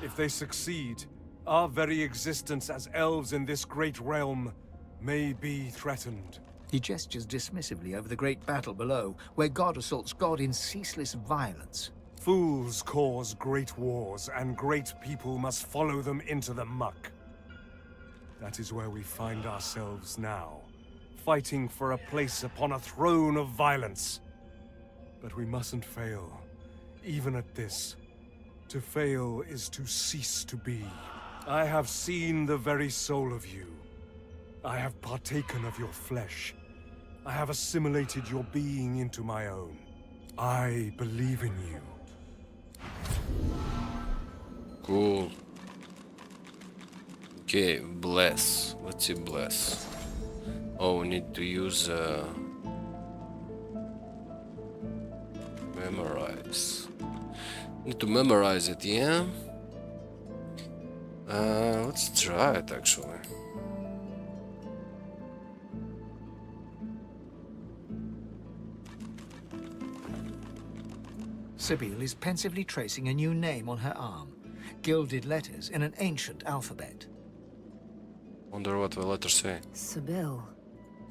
If they succeed, our very existence as elves in this great realm may be threatened. He gestures dismissively over the great battle below, where god assaults god in ceaseless violence. Fools cause great wars, and great people must follow them into the muck. That is where we find ourselves now, fighting for a place upon a throne of violence. But we mustn't fail, even at this. To fail is to cease to be. I have seen the very soul of you. I have partaken of your flesh. I have assimilated your being into my own. I believe in you. Cool. Okay, bless. Let's see, bless. Oh, we need to use memorize. Need to memorize it, yeah? Let's try it actually. Sibyl is pensively tracing a new name on her arm. Gilded letters in an ancient alphabet. Wonder what the letters say. Sibyl.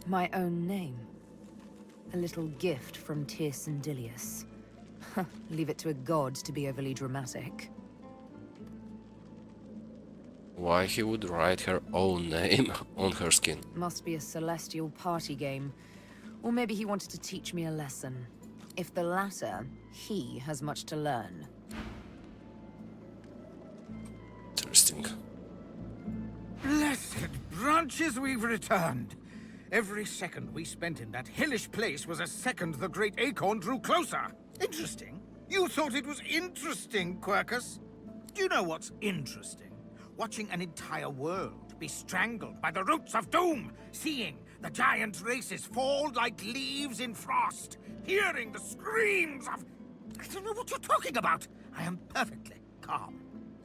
My own name. A little gift from Tircendelius. Leave it to a god to be overly dramatic. Why he would write her own name on her skin? Must be a celestial party game. Or maybe he wanted to teach me a lesson. If the latter, he has much to learn. Interesting. Blessed branches, we've returned. Every second we spent in that hellish place was a second the great acorn drew closer. Interesting. You thought it was interesting, Quercus? Do you know what's interesting? Watching an entire world be strangled by the roots of doom, seeing the giant races fall like leaves in frost, hearing the screams of... I don't know what you're talking about. I am perfectly calm.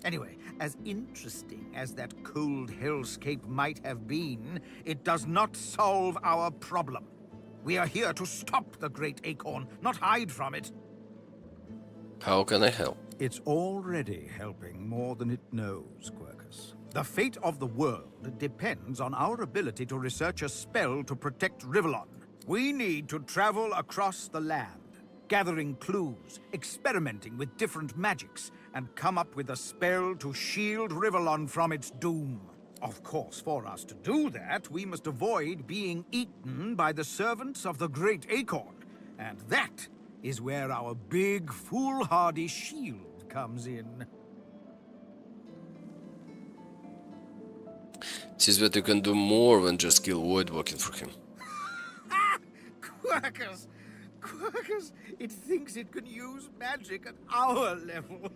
Anyway, as interesting as that cold hellscape might have been, it does not solve our problem. We are here to stop the great acorn, not hide from it. How can I help? It's already helping more than it knows, Quercus. The fate of the world depends on our ability to research a spell to protect Rivellon. We need to travel across the land, gathering clues, experimenting with different magics, and come up with a spell to shield Rivellon from its doom. Of course, for us to do that, we must avoid being eaten by the servants of the Great Acorn. And that is where our big, foolhardy shield comes in. It says that you can do more than just kill Voidwalking for him. Quercus! Quercus! It thinks it can use magic at our level.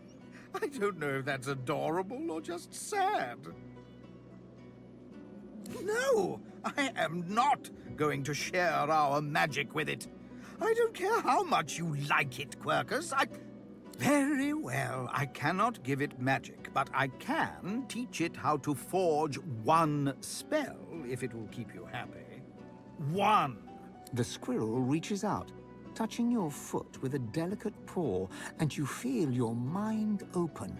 I don't know if that's adorable or just sad. No! I am not going to share our magic with it. I don't care how much you like it, Quercus. Very well, I cannot give it magic, but I can teach it how to forge one spell, if it will keep you happy. One! The squirrel reaches out, touching your foot with a delicate paw, and you feel your mind open.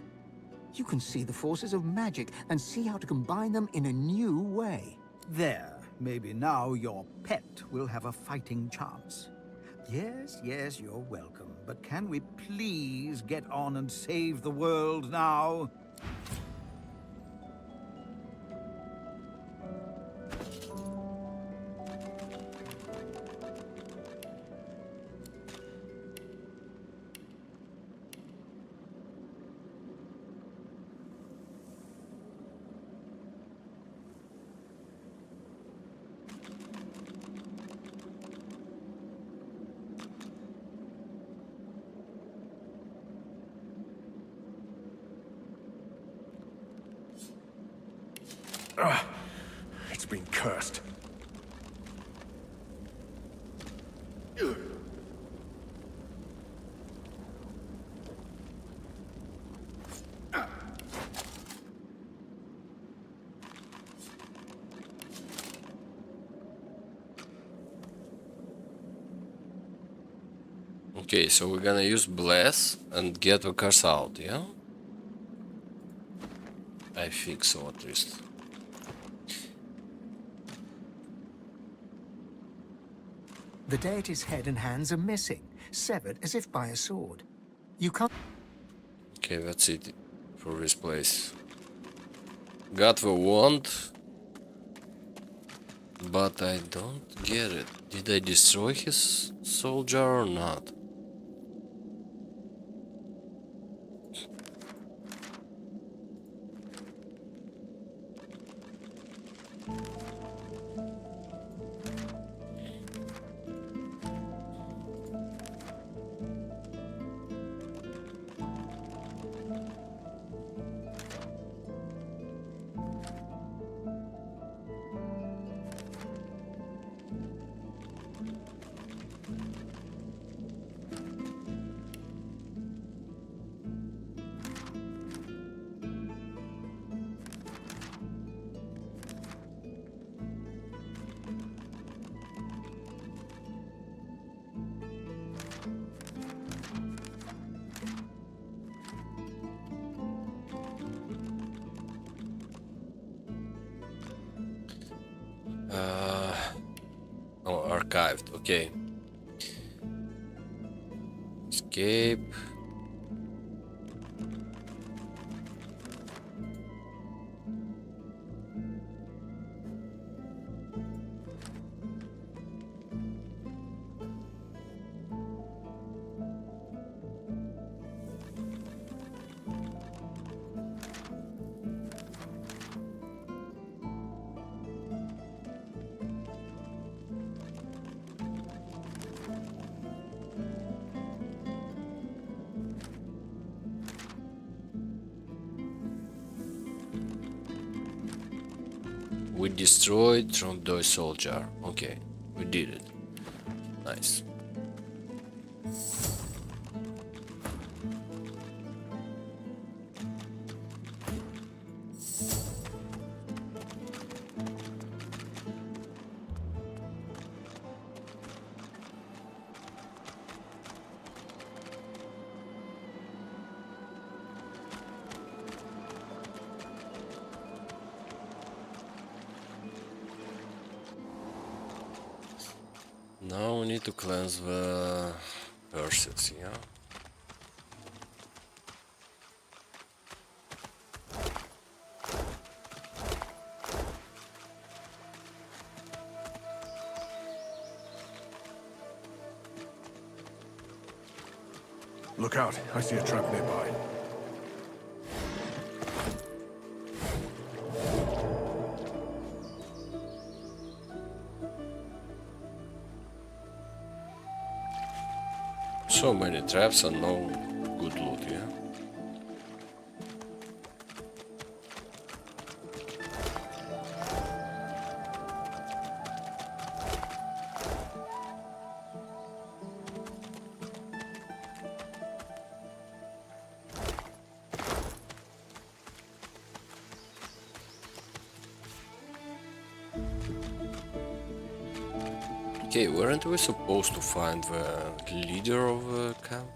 You can see the forces of magic and see how to combine them in a new way. There. Maybe now your pet will have a fighting chance. Yes, yes, you're welcome. But can we please get on and save the world now? It's been cursed. Okay, so we're gonna use Bless and get the cars out, yeah? I think so, at least. The deity's head and hands are missing, severed as if by a sword. You can't... Okay, that's it for this place. Got the wand, but I don't get it. Did I destroy his soul jar or not? Oh, archived, okay. Escape. We destroyed Tromdoy soldier. Okay, we did it. Nice. Now we need to cleanse the purses, yeah? Look out, I see a trap nearby. So many traps and no good loot, yeah? Okay, weren't we supposed to find the leader of the camp?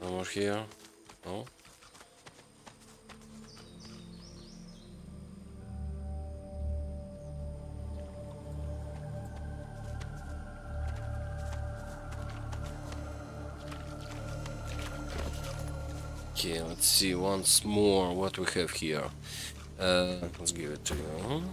Over here? No? Okay, let's see once more what we have here. Let's give it to you.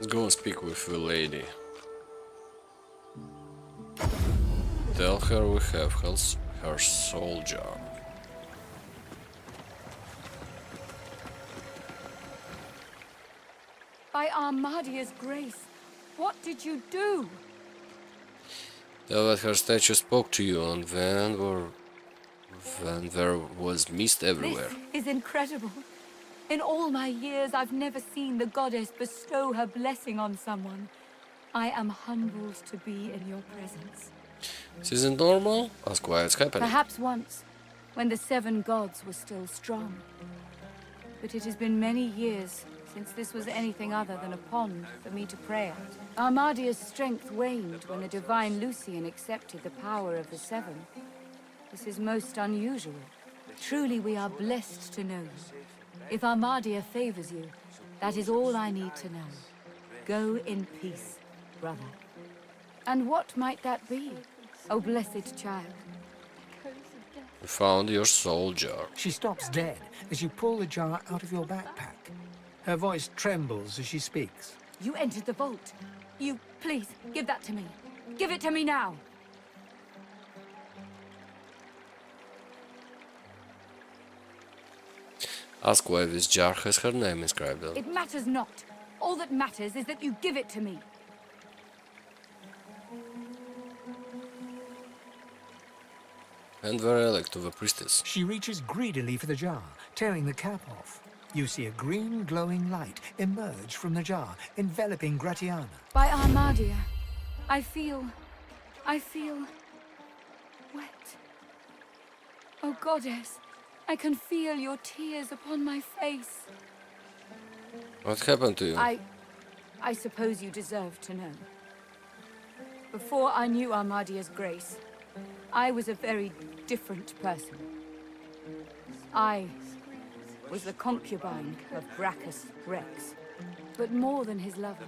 Go and speak with the lady. Tell her we have her soul jar. By Armadia's grace, what did you do? Tell that her statue spoke to you, and then there was mist everywhere. This is incredible. In all my years, I've never seen the goddess bestow her blessing on someone. I am humbled to be in your presence. This isn't normal? Ask why it's happening. Perhaps once, when the 7 gods were still strong. But it has been many years since this was anything other than a pond for me to pray at. Armadia's strength waned when the divine Lucian accepted the power of the 7. This is most unusual. Truly, we are blessed to know you. If Armadia favors you, that is all I need to know. Go in peace, brother. And what might that be, O blessed child? We found your soul jar. She stops dead as you pull the jar out of your backpack. Her voice trembles as she speaks. You entered the vault. Please, give that to me. Give it to me now. Ask why this jar has her name inscribed on it. It matters not. All that matters is that you give it to me. Hand the relic to the priestess. She reaches greedily for the jar, tearing the cap off. You see a green glowing light emerge from the jar, enveloping Gratiana. By Armadia, I feel wet. Oh goddess, I can feel your tears upon my face. What happened to you? I suppose you deserve to know. Before I knew Armadia's grace, I was a very different person. I was the concubine of Brachus Rex, but more than his lover.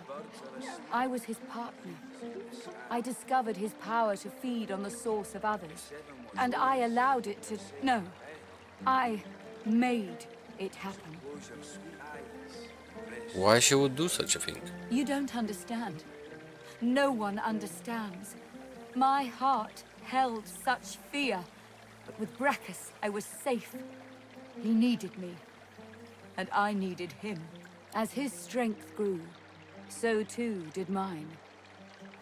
I was his partner. I discovered his power to feed on the source of others, and I allowed it to... No, I made it happen. Why she would do such a thing? You don't understand. No one understands. My heart held such fear, but with Brachus, I was safe. He needed me, and I needed him. As his strength grew, so too did mine.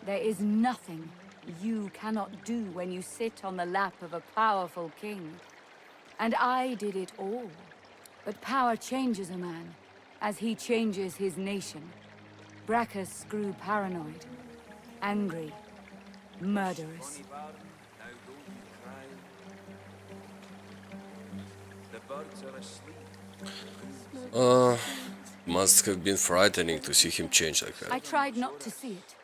There is nothing you cannot do when you sit on the lap of a powerful king. And I did it all. But power changes a man, as he changes his nation. Brachus grew paranoid, angry, murderous. Must have been frightening to see him change like that. I tried not to see it.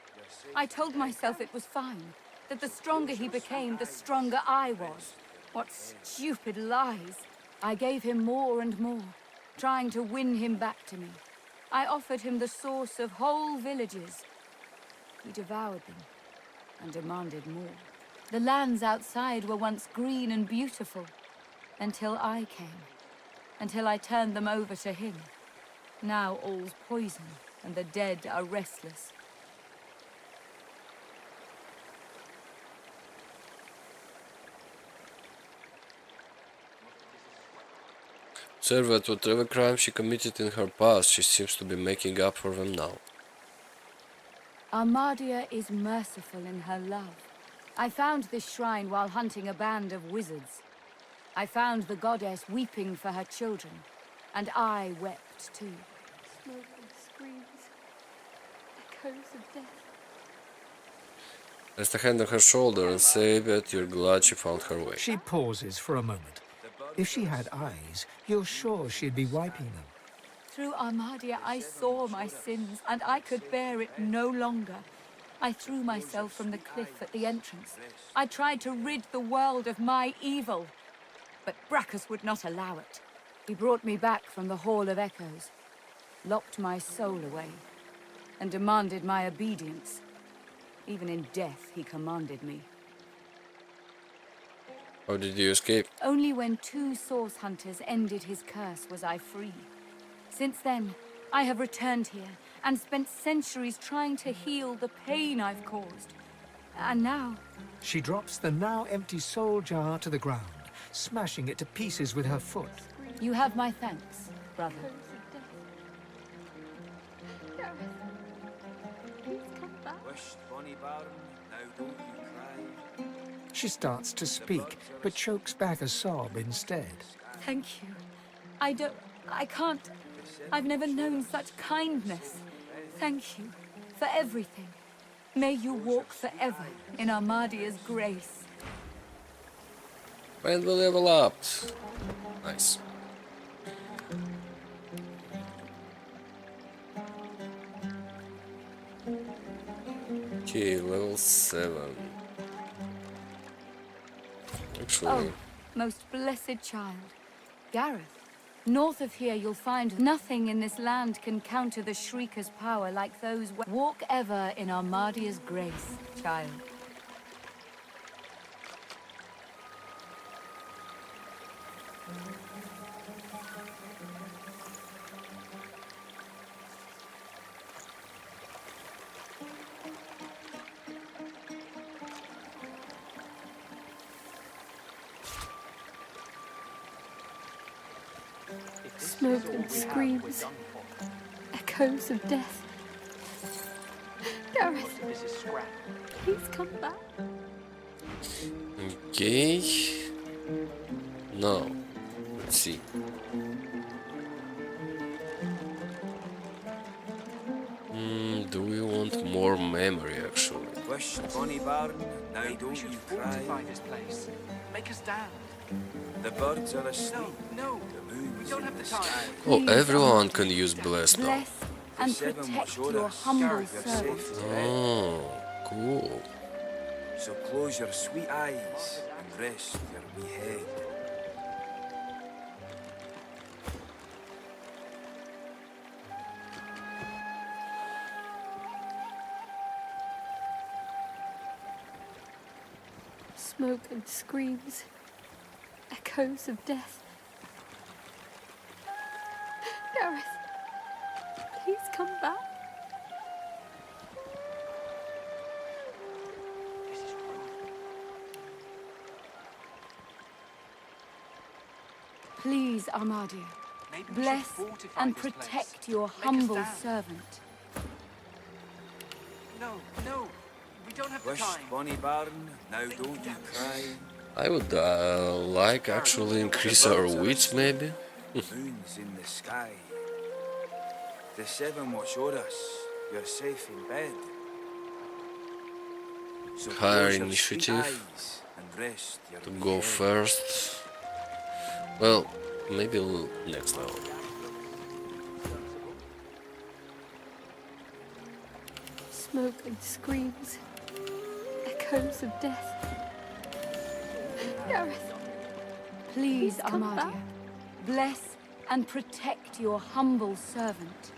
I told myself it was fine, that the stronger he became, the stronger I was. What stupid lies. I gave him more and more, trying to win him back to me. I offered him the source of whole villages. He devoured them and demanded more. The lands outside were once green and beautiful, until I came. Until I turned them over to him. Now all's poison, and the dead are restless. Observe that whatever crime she committed in her past, she seems to be making up for them now. Armadia is merciful in her love. I found this shrine while hunting a band of wizards. I found the goddess weeping for her children, and I wept too. Smoke and screams, echoes of death. Rest a hand on her shoulder and say that you're glad she found her way. She pauses for a moment. If she had eyes, you're sure she'd be wiping them. Through Armadia, I saw my sins, and I could bear it no longer. I threw myself from the cliff at the entrance. I tried to rid the world of my evil, but Brachus would not allow it. He brought me back from the Hall of Echoes, locked my soul away, and demanded my obedience. Even in death, he commanded me. How did you escape? Only when 2 source hunters ended his curse was I free. Since then, I have returned here and spent centuries trying to heal the pain I've caused. And now... She drops the now empty soul jar to the ground, smashing it to pieces with her foot. You have my thanks, brother. She starts to speak, but chokes back a sob instead. Thank you. I can't... I've never known such kindness. Thank you for everything. May you walk forever in Armadia's grace. And we level up. Nice. Okay, level 7. Actually... Oh, most blessed child. Gareth, north of here you'll find nothing in this land can counter the Shrieker's power like those... Walk ever in Armadia's grace, child. Smoke and screams. Echoes of death. Gareth, please come back. Okay. Now, let's see. Do we want more memory actually? Bonnie Barn, now don't you cry. This place. Make us stand. The birds are asleep. No, we don't have the time. Oh, everyone can use bless now. Bless and protect your humble servant. Oh, cool. So close your sweet eyes and rest your wee head. Smoke and screams. Echoes of death. Gareth, please come back. Please, Armadia, bless and protect your humble servant. No, we don't have the Wish, time. Bonnie Barn, now don't you cry. I would like actually increase our wits maybe. Moon's in the sky. The seven watch o'er us. You're safe in bed. So Higher close your sweet initiative eyes and rest your to wee go head. first. Well, maybe next level. Smoke and screams. Echoes of death. Gareth, Please, come Armadia, back. bless and protect your humble servant.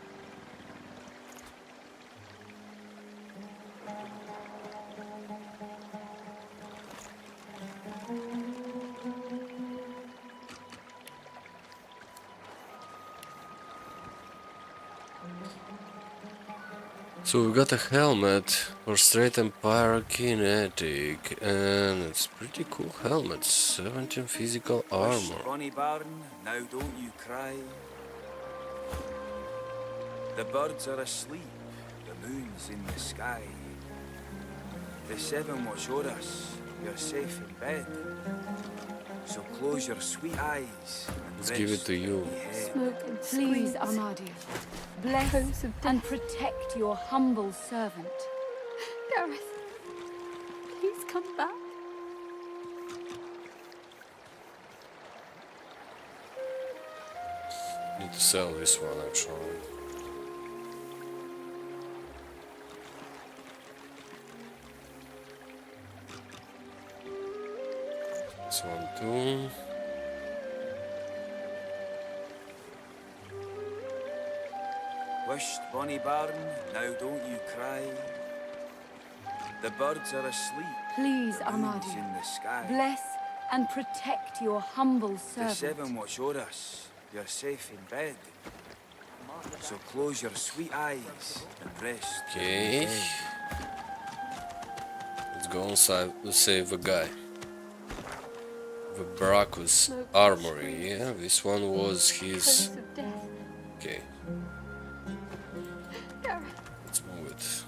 So we got a helmet for straight and pyrokinetic, and it's pretty cool helmet. 17 physical Wish, armor. Bonnie Barn, now don't you cry. The birds are asleep, the moon's in the sky. The seven watch o'er us, you're safe in bed. So close your sweet eyes and Let's give it to you. Smoke and Please, screams. Armadia, bless Echoes of and death. protect your humble servant. Gareth, please come back. Need to sell this one actually. This one too. Wished, Bonnie Barn, now don't you cry. The birds are asleep, Please, the moon's Armadia, in the sky. bless and protect your humble The servant. seven watch o'er us, you're safe in bed. So close your sweet eyes and rest. Okay. Let's go inside to save a guy. The Brachus Armory, yeah, this one was his... Okay. Let's move it.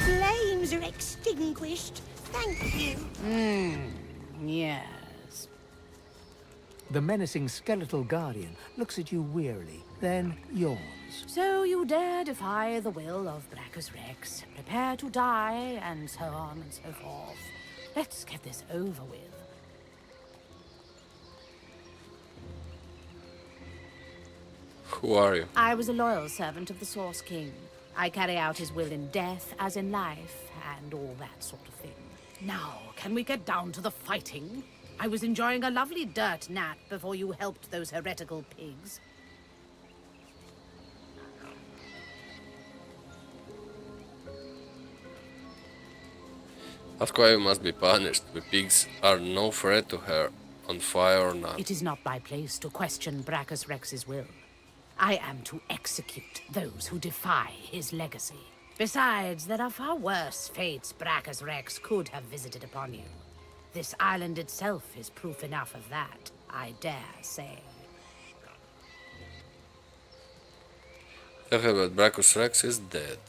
Flames are extinguished. Thank you. Yes. The menacing skeletal guardian looks at you wearily, then yawns. So you dare defy the will of Brachus Rex, prepare to die, and so on and so forth. Let's get this over with. Who are you? I was a loyal servant of the Source King. I carry out his will in death as in life, and all that sort of thing. Now, can we get down to the fighting? I was enjoying a lovely dirt nap before you helped those heretical pigs. Atquayu must be punished. The pigs are no threat to her, on fire or not. It is not my place to question Brachus Rex's will. I am to execute those who defy his legacy. Besides, there are far worse fates Brachus Rex could have visited upon you. This island itself is proof enough of that, I dare say. Tell her that Brachus Rex is dead.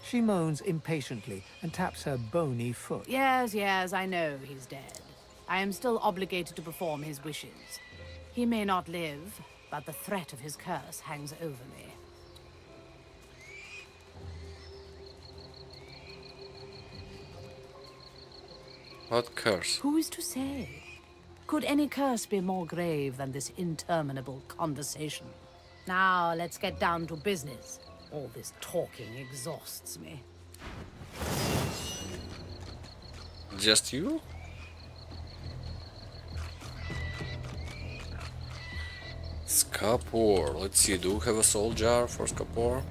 She moans impatiently and taps her bony foot. Yes, I know he's dead. I am still obligated to perform his wishes. He may not live, but the threat of his curse hangs over me. What curse? Who is to say? Could any curse be more grave than this interminable conversation? Now, let's get down to business. All this talking exhausts me. Just you? Scapor. Let's see, do we have a soul jar for Scapor?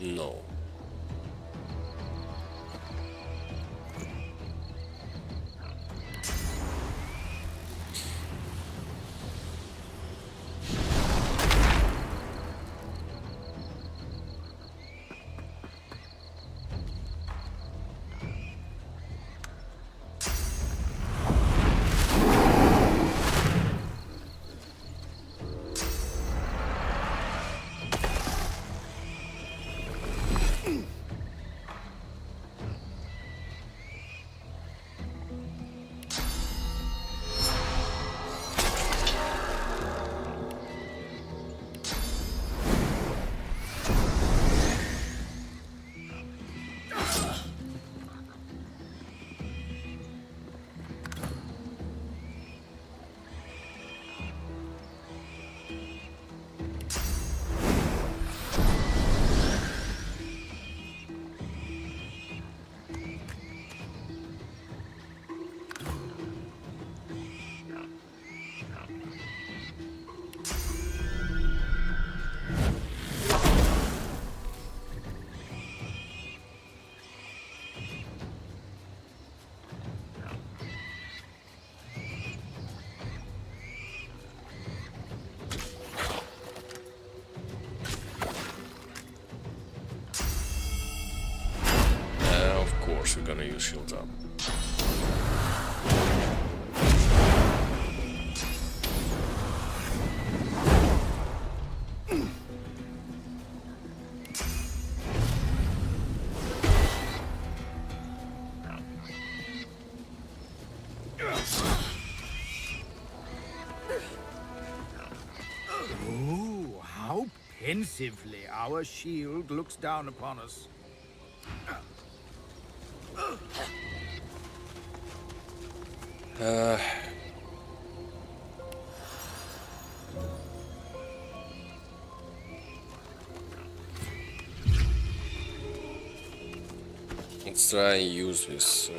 No. shields up. Oh, how pensively our shield looks down upon us. Let's try and use this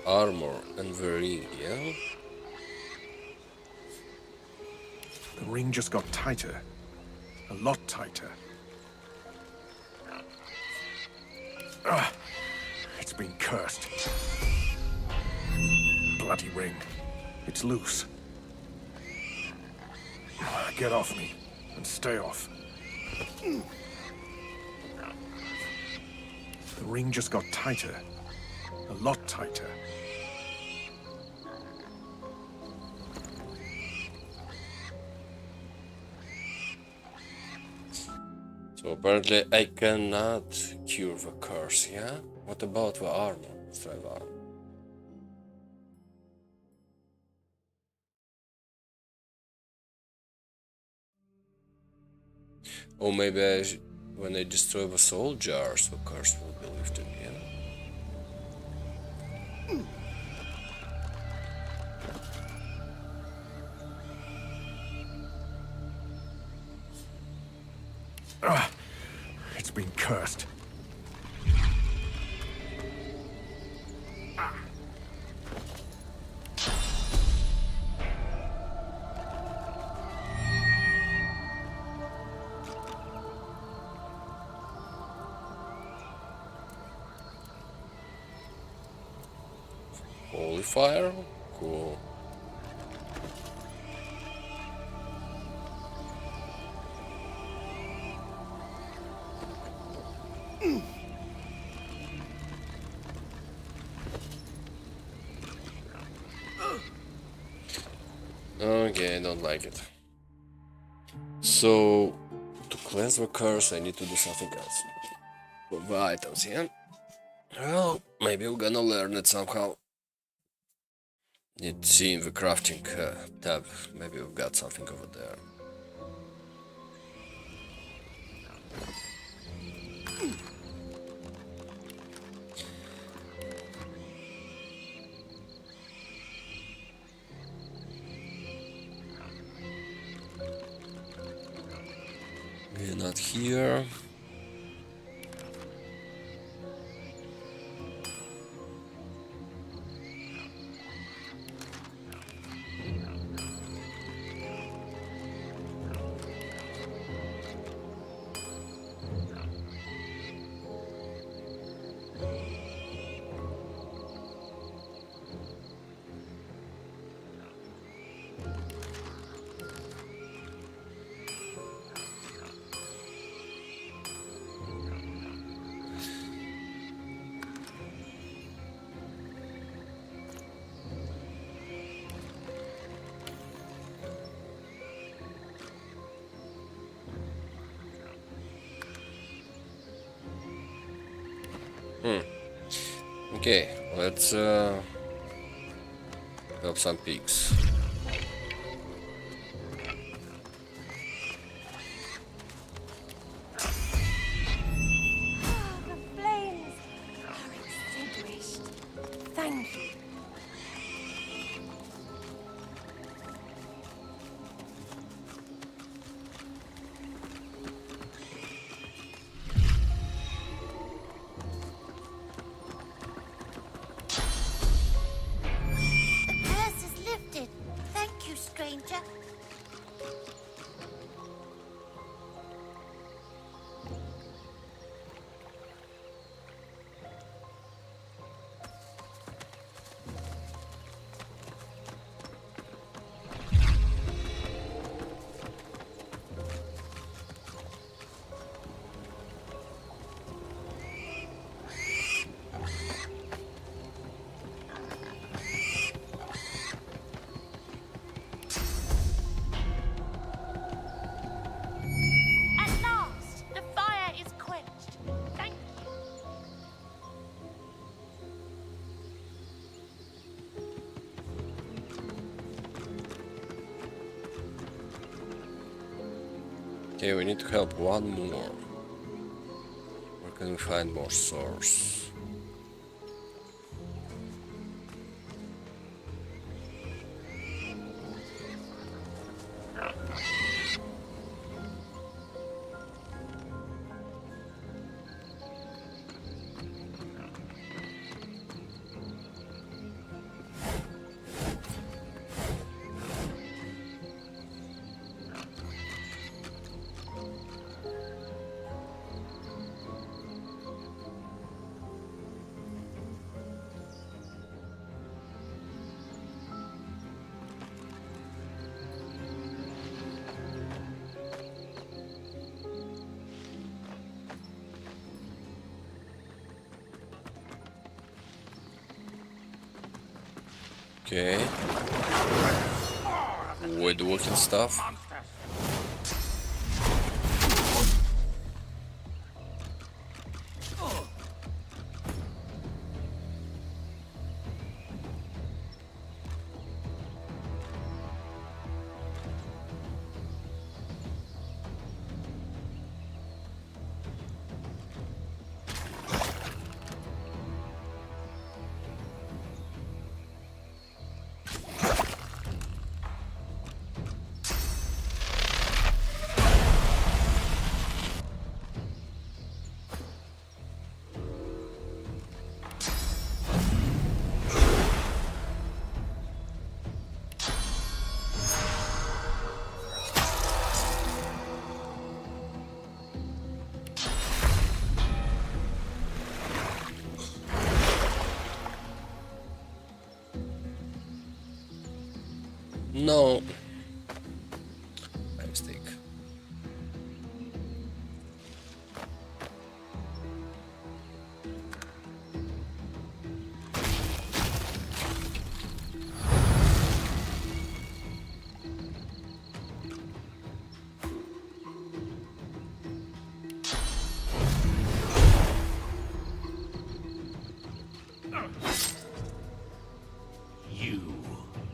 armor and the ring, yeah? The ring just got tighter. A lot tighter. Ah, it's been cursed. Bloody ring. It's loose. Get off me, and stay off. The ring just got tighter. A lot tighter. So apparently I cannot cure the curse, yeah? What about the armor? Let's try the armor. Or maybe when I destroy the soul jars, the curse will be lifted, yeah? It's been cursed. Holy fire? Cool. Okay, I don't like it. So, to cleanse the curse, I need to do something else. With the items, yeah? Well, maybe we're gonna learn it somehow. Need to see in the crafting tab. Maybe we've got something over there. We're not here. Okay, let's help some pigs. The flames are extinguished. Thank you. The curse is lifted. Okay, we need to help one more. Where can we find more swords? Okay. Woodworking stuff. No. My mistake.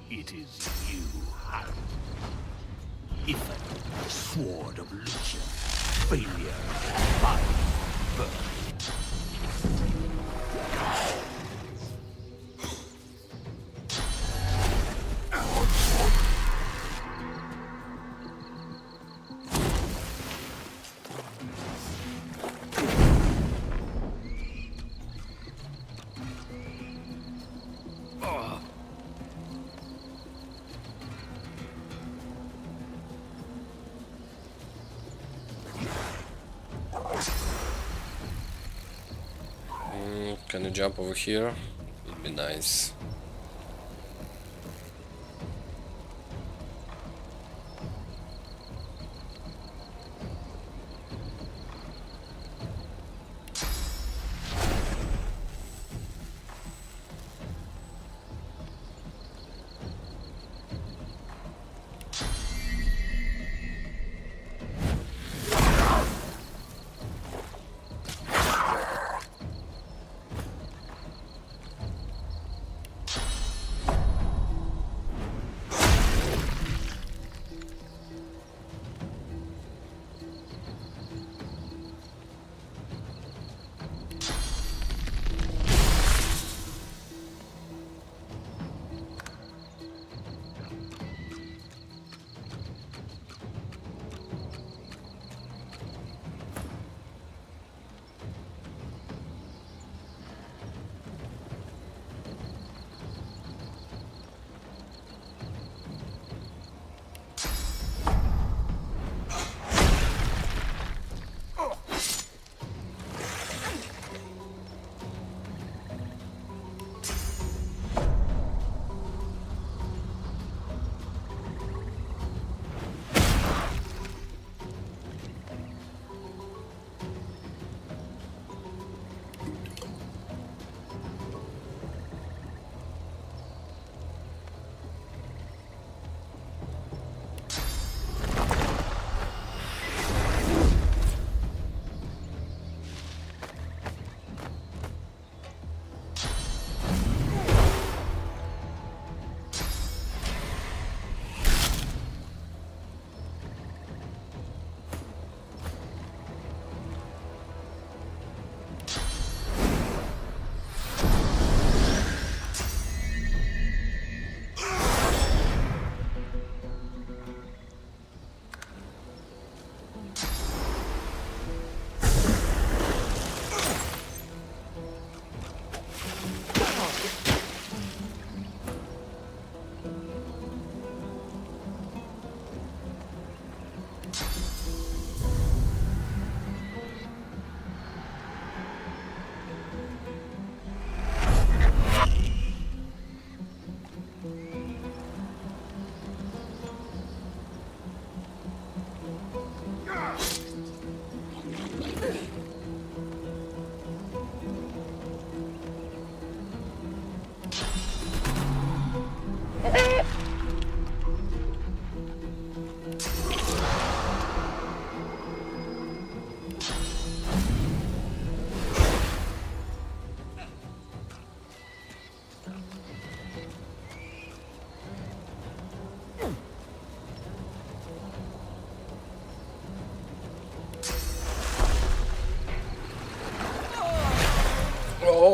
It is you, Harry. Ethan, Sword of Lucia. Failure by birth. Can you jump over here? Would be nice.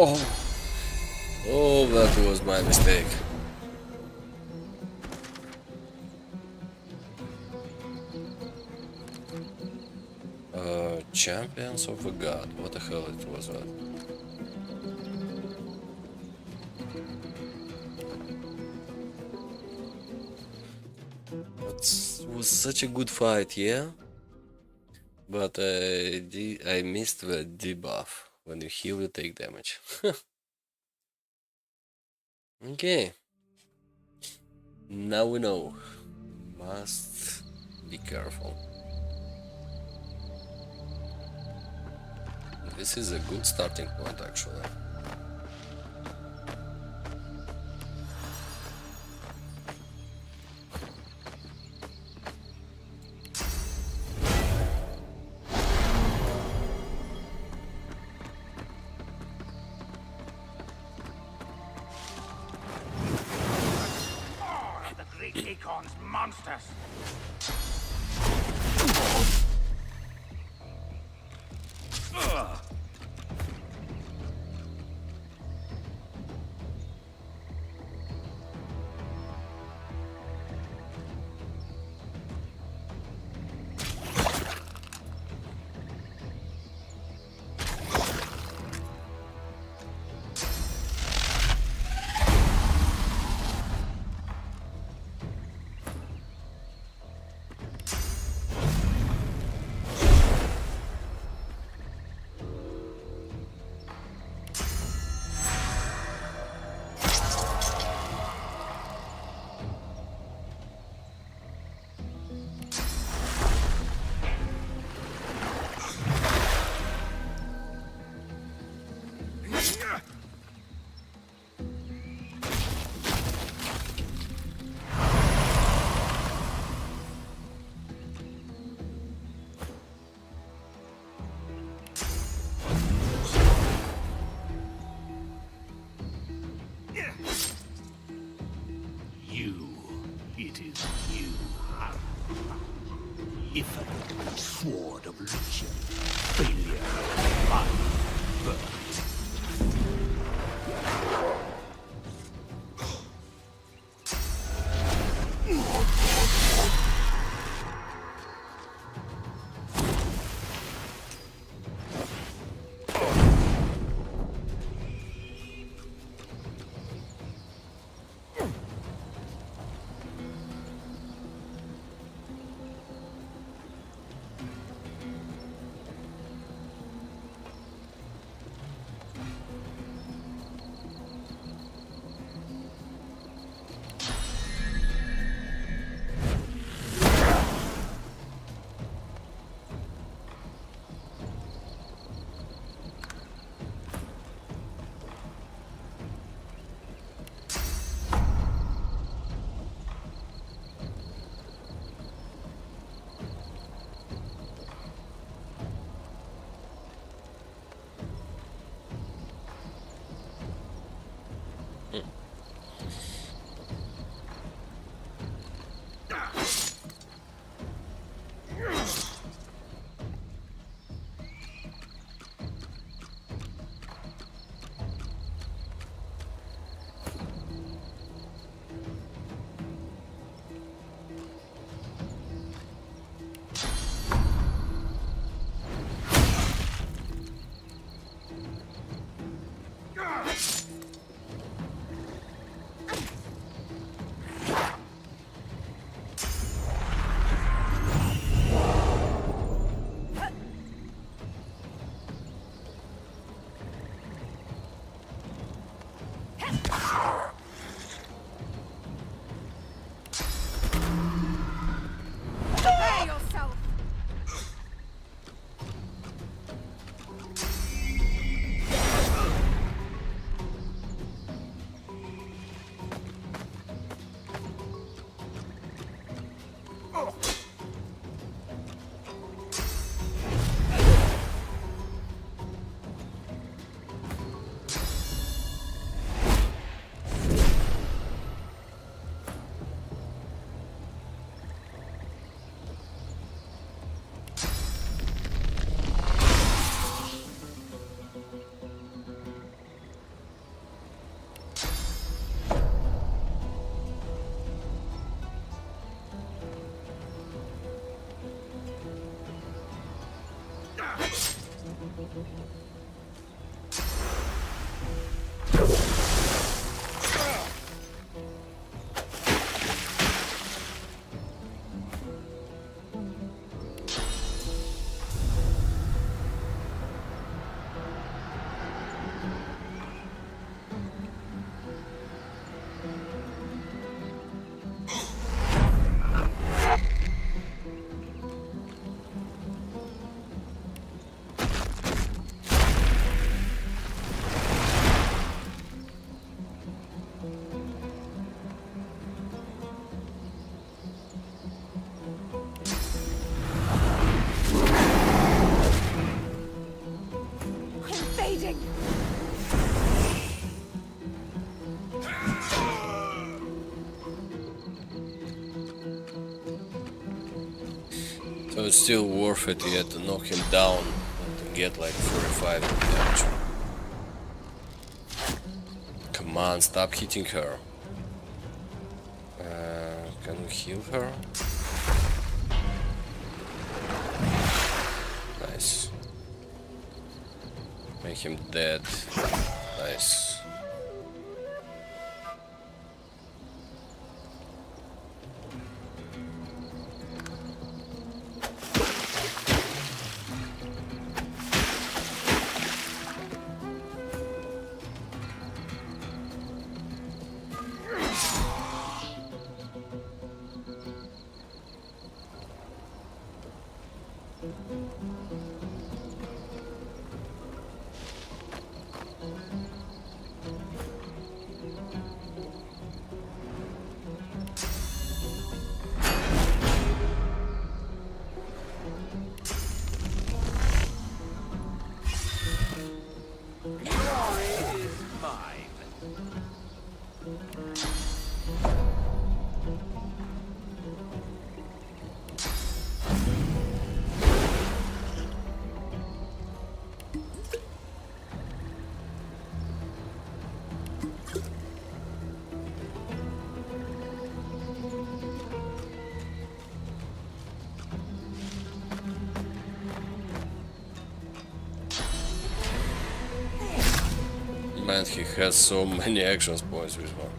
Oh! Oh, that was my mistake. Champions of the God. What the hell it was that? It was such a good fight, yeah? But I missed the debuff. When you heal, you take damage. Okay. Now we know. Must be careful. This is a good starting point, actually. The great acorn's monsters! It is you, Ifan, Sword of Lucian, failure, my birth. So it's still worth it yet to knock him down and to get like 45 damage. Come on, stop hitting her. Can we heal her? Nice. Make him dead. Nice. Man, he has so many action points with one.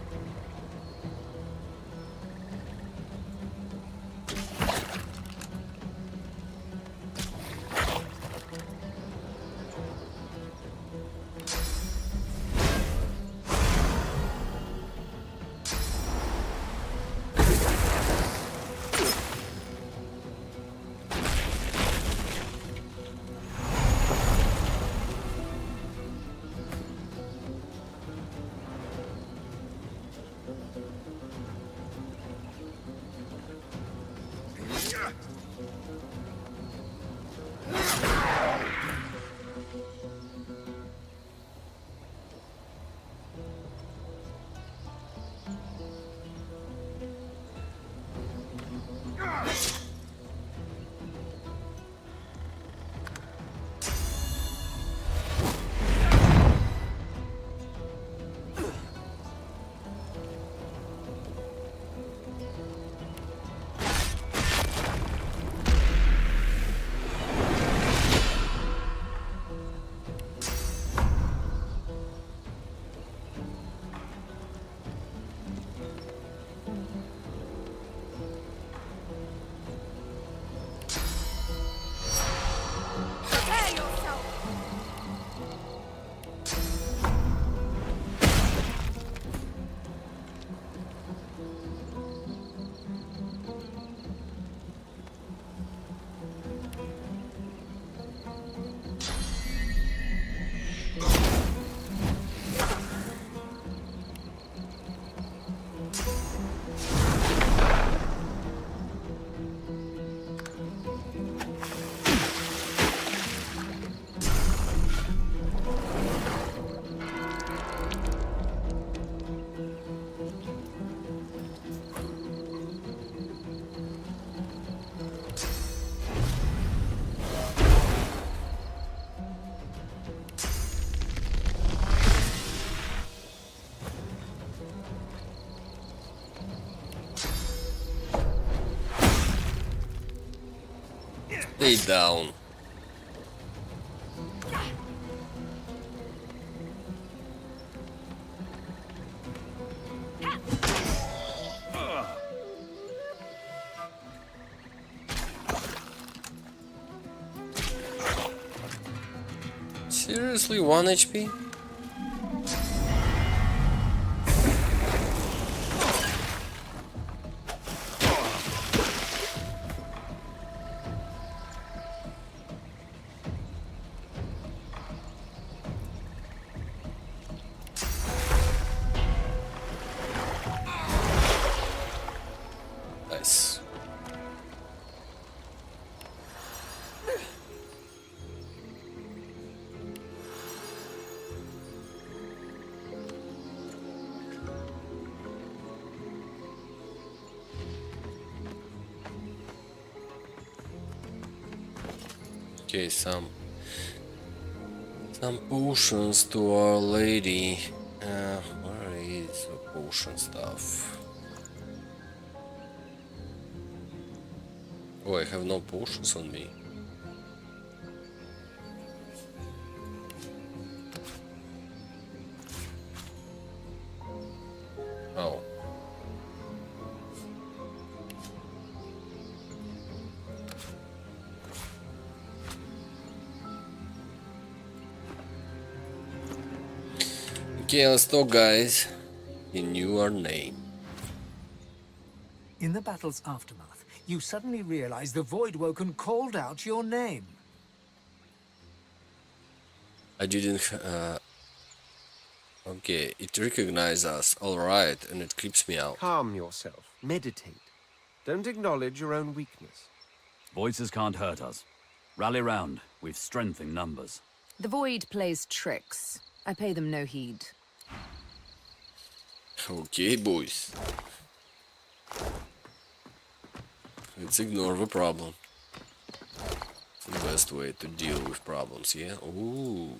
Stay down. Seriously, 1 HP? Nice. Okay, some potions to Our Lady. Where is the potion stuff? Oh, I have no potions on me. Oh. Okay, let's talk, guys. He knew our name. In the battle's aftermath, you suddenly realize the Voidwoken called out your name. I didn't. Okay, it recognized us, alright, and it creeps me out. Calm yourself. Meditate. Don't acknowledge your own weakness. Voices can't hurt us. Rally round. We've strength in numbers. The Void plays tricks. I pay them no heed. Okay, boys. Let's ignore the problem. It's the best way to deal with problems, yeah? Ooh.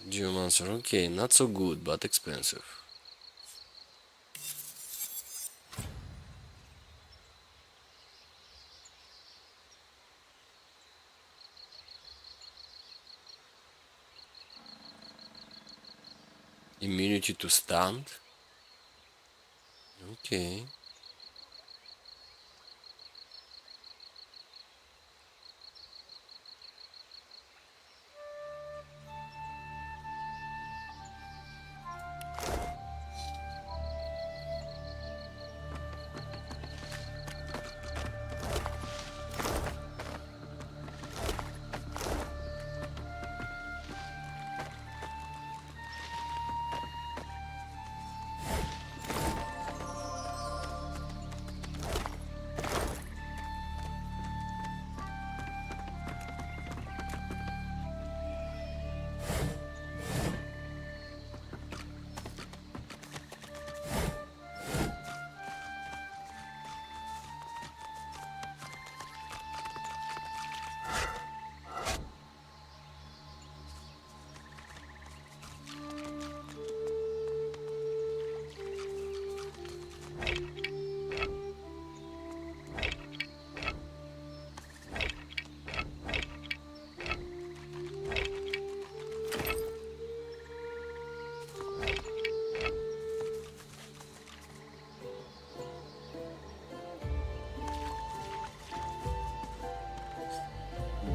Geomancer, okay, not so good, but expensive. Immunity to stunned? Okay.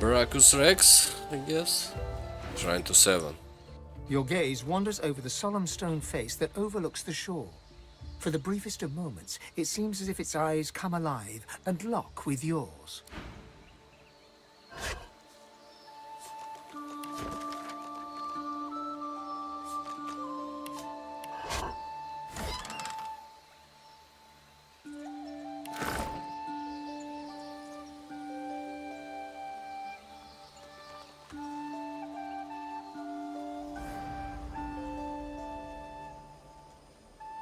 Brachus Rex, I guess. Trying to 7. Your gaze wanders over the solemn stone face that overlooks the shore. For the briefest of moments, it seems as if its eyes come alive and lock with yours.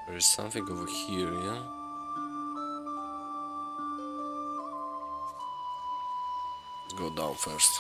There is something over here, yeah? Let's go down first.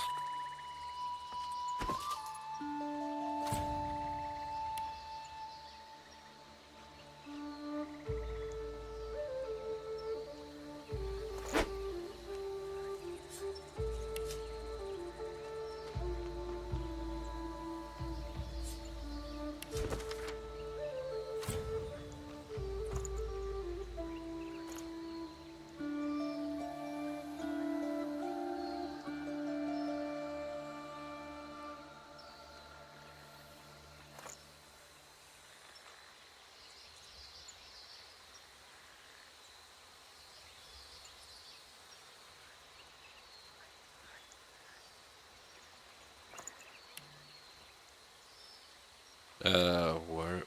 Where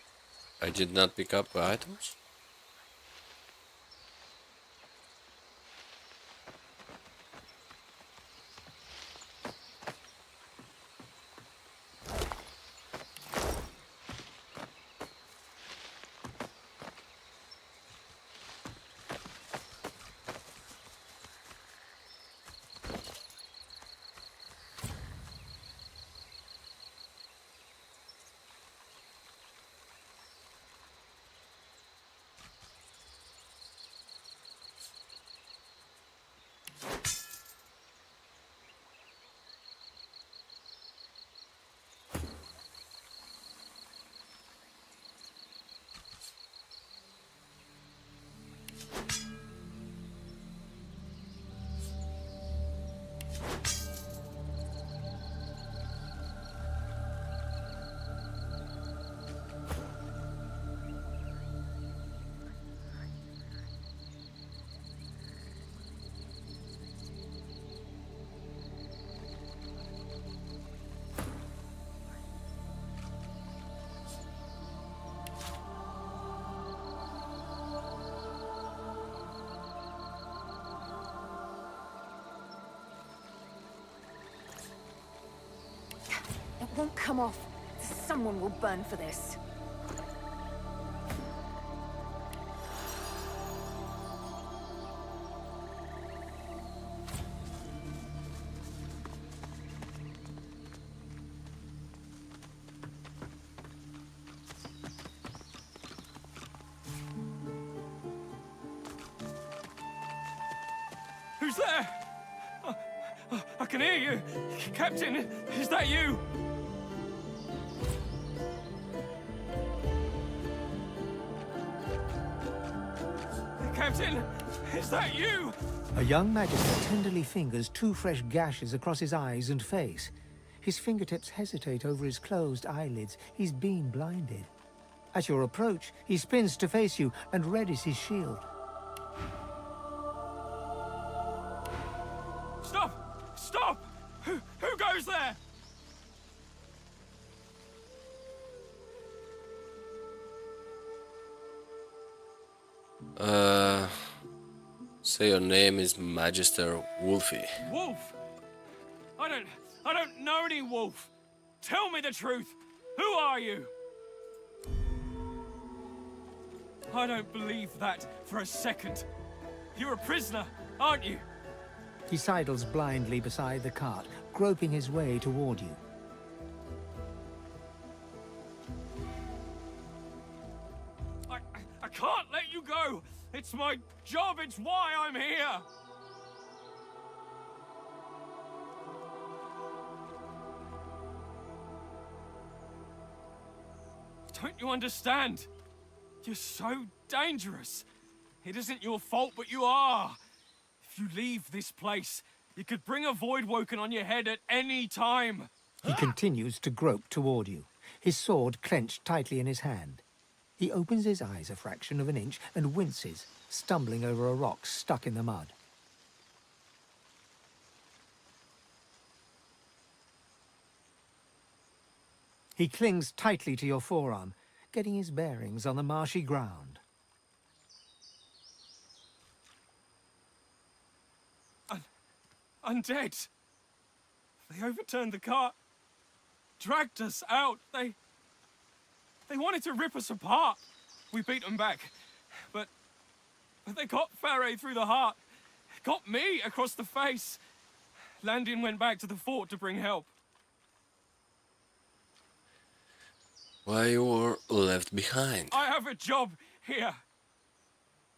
I did not pick up items? It won't come off. Someone will burn for this. Who's there? I can hear you. Captain, is that you? Captain, is that you? A young magister tenderly fingers 2 fresh gashes across his eyes and face. His fingertips hesitate over his closed eyelids. He's been blinded. At your approach, he spins to face you and readies his shield. Stop! Stop! Who goes there? Say your name is Magister Wolfie. Wolf! I don't know any wolf. Tell me the truth. Who are you? I don't believe that for a second. You're a prisoner, aren't you? He sidles blindly beside the cart, groping his way toward you. I can't let you go. It's my job. It's why I'm here. Don't you understand? You're so dangerous. It isn't your fault, but you are. If you leave this place, you could bring a Voidwoken on your head at any time. He continues to grope toward you, his sword clenched tightly in his hand. He opens his eyes a fraction of an inch and winces, stumbling over a rock stuck in the mud. He clings tightly to your forearm, getting his bearings on the marshy ground. Undead. They overturned the cart, dragged us out. They wanted to rip us apart. We beat them back, but they got Faray through the heart, got me across the face. Landin went back to the fort to bring help. Why you were left behind? I have a job here.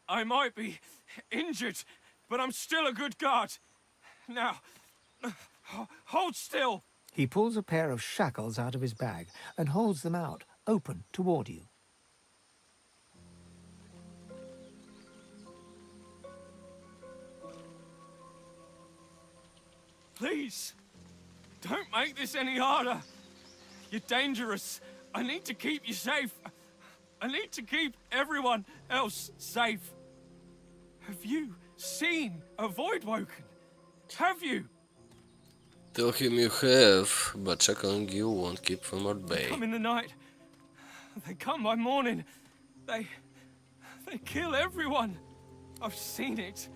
I might be injured, but I'm still a good guard. Now, hold still. He pulls a pair of shackles out of his bag and holds them out, open toward you. Please, don't make this any harder. You're dangerous. I need to keep you safe. I need to keep everyone else safe. Have you seen a Voidwoken? Have you? Tell him you have, but checking you won't keep him at bay. Come in the night. They come by morning. They kill everyone. I've seen it.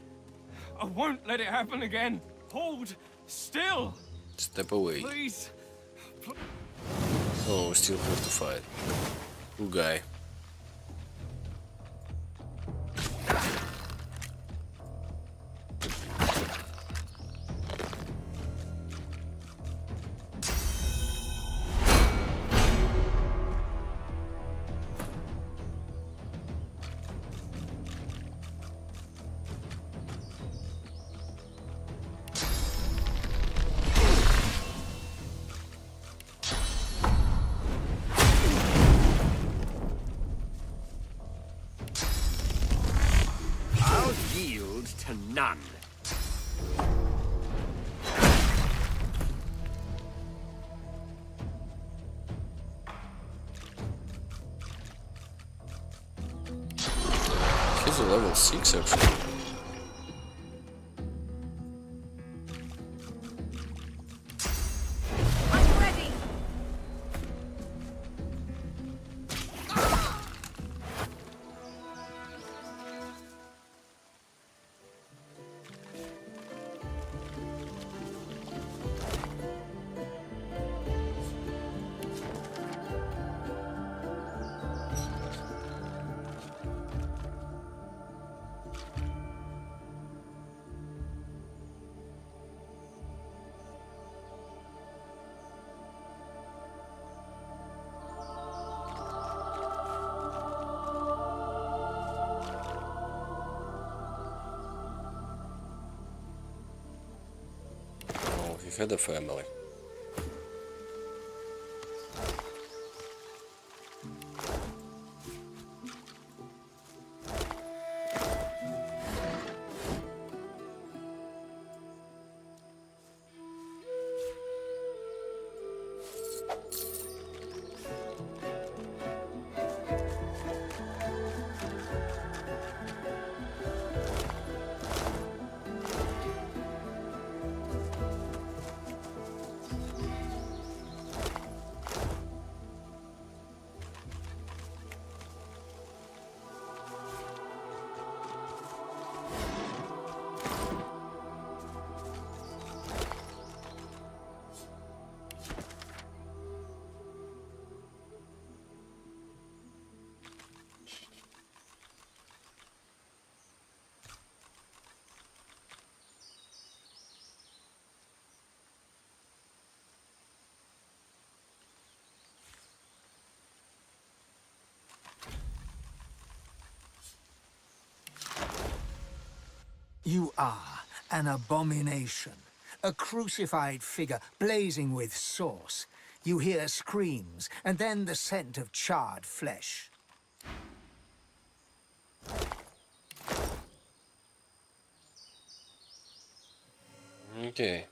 I won't let it happen again. Hold still. Step away. Please. Oh, we still have to fight. Good guy. I'll yield to none. He's a level 6 actually. I'm ready. Oh, he had a family. You are an abomination. A crucified figure blazing with sauce. You hear screams, and then the scent of charred flesh. Okay.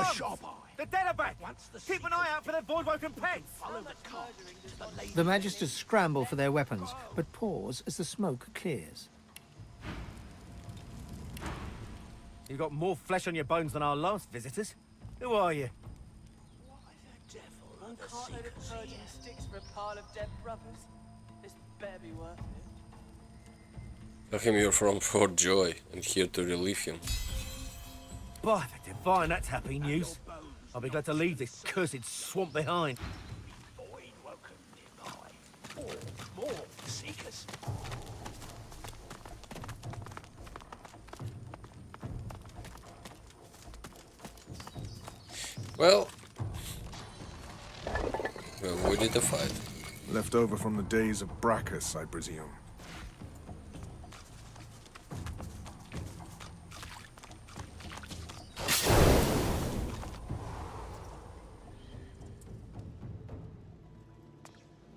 a sharp eye. The dead are back! Keep an eye out for their void-woken pets! Follow the cart. The Magisters scramble for their weapons, but pause as the smoke clears. You've got more flesh on your bones than our last visitors. Who are you? One cartload of purging sticks for a pile of dead brothers. This better be worth it. Tell him you're from Fort Joy and here to relieve him. By the divine, that's happy news. I'll be glad to leave this cursed swamp behind. Void-woken nearby. Or more seekers. Well, we avoided the fight. Left over from the days of Brachus, I presume.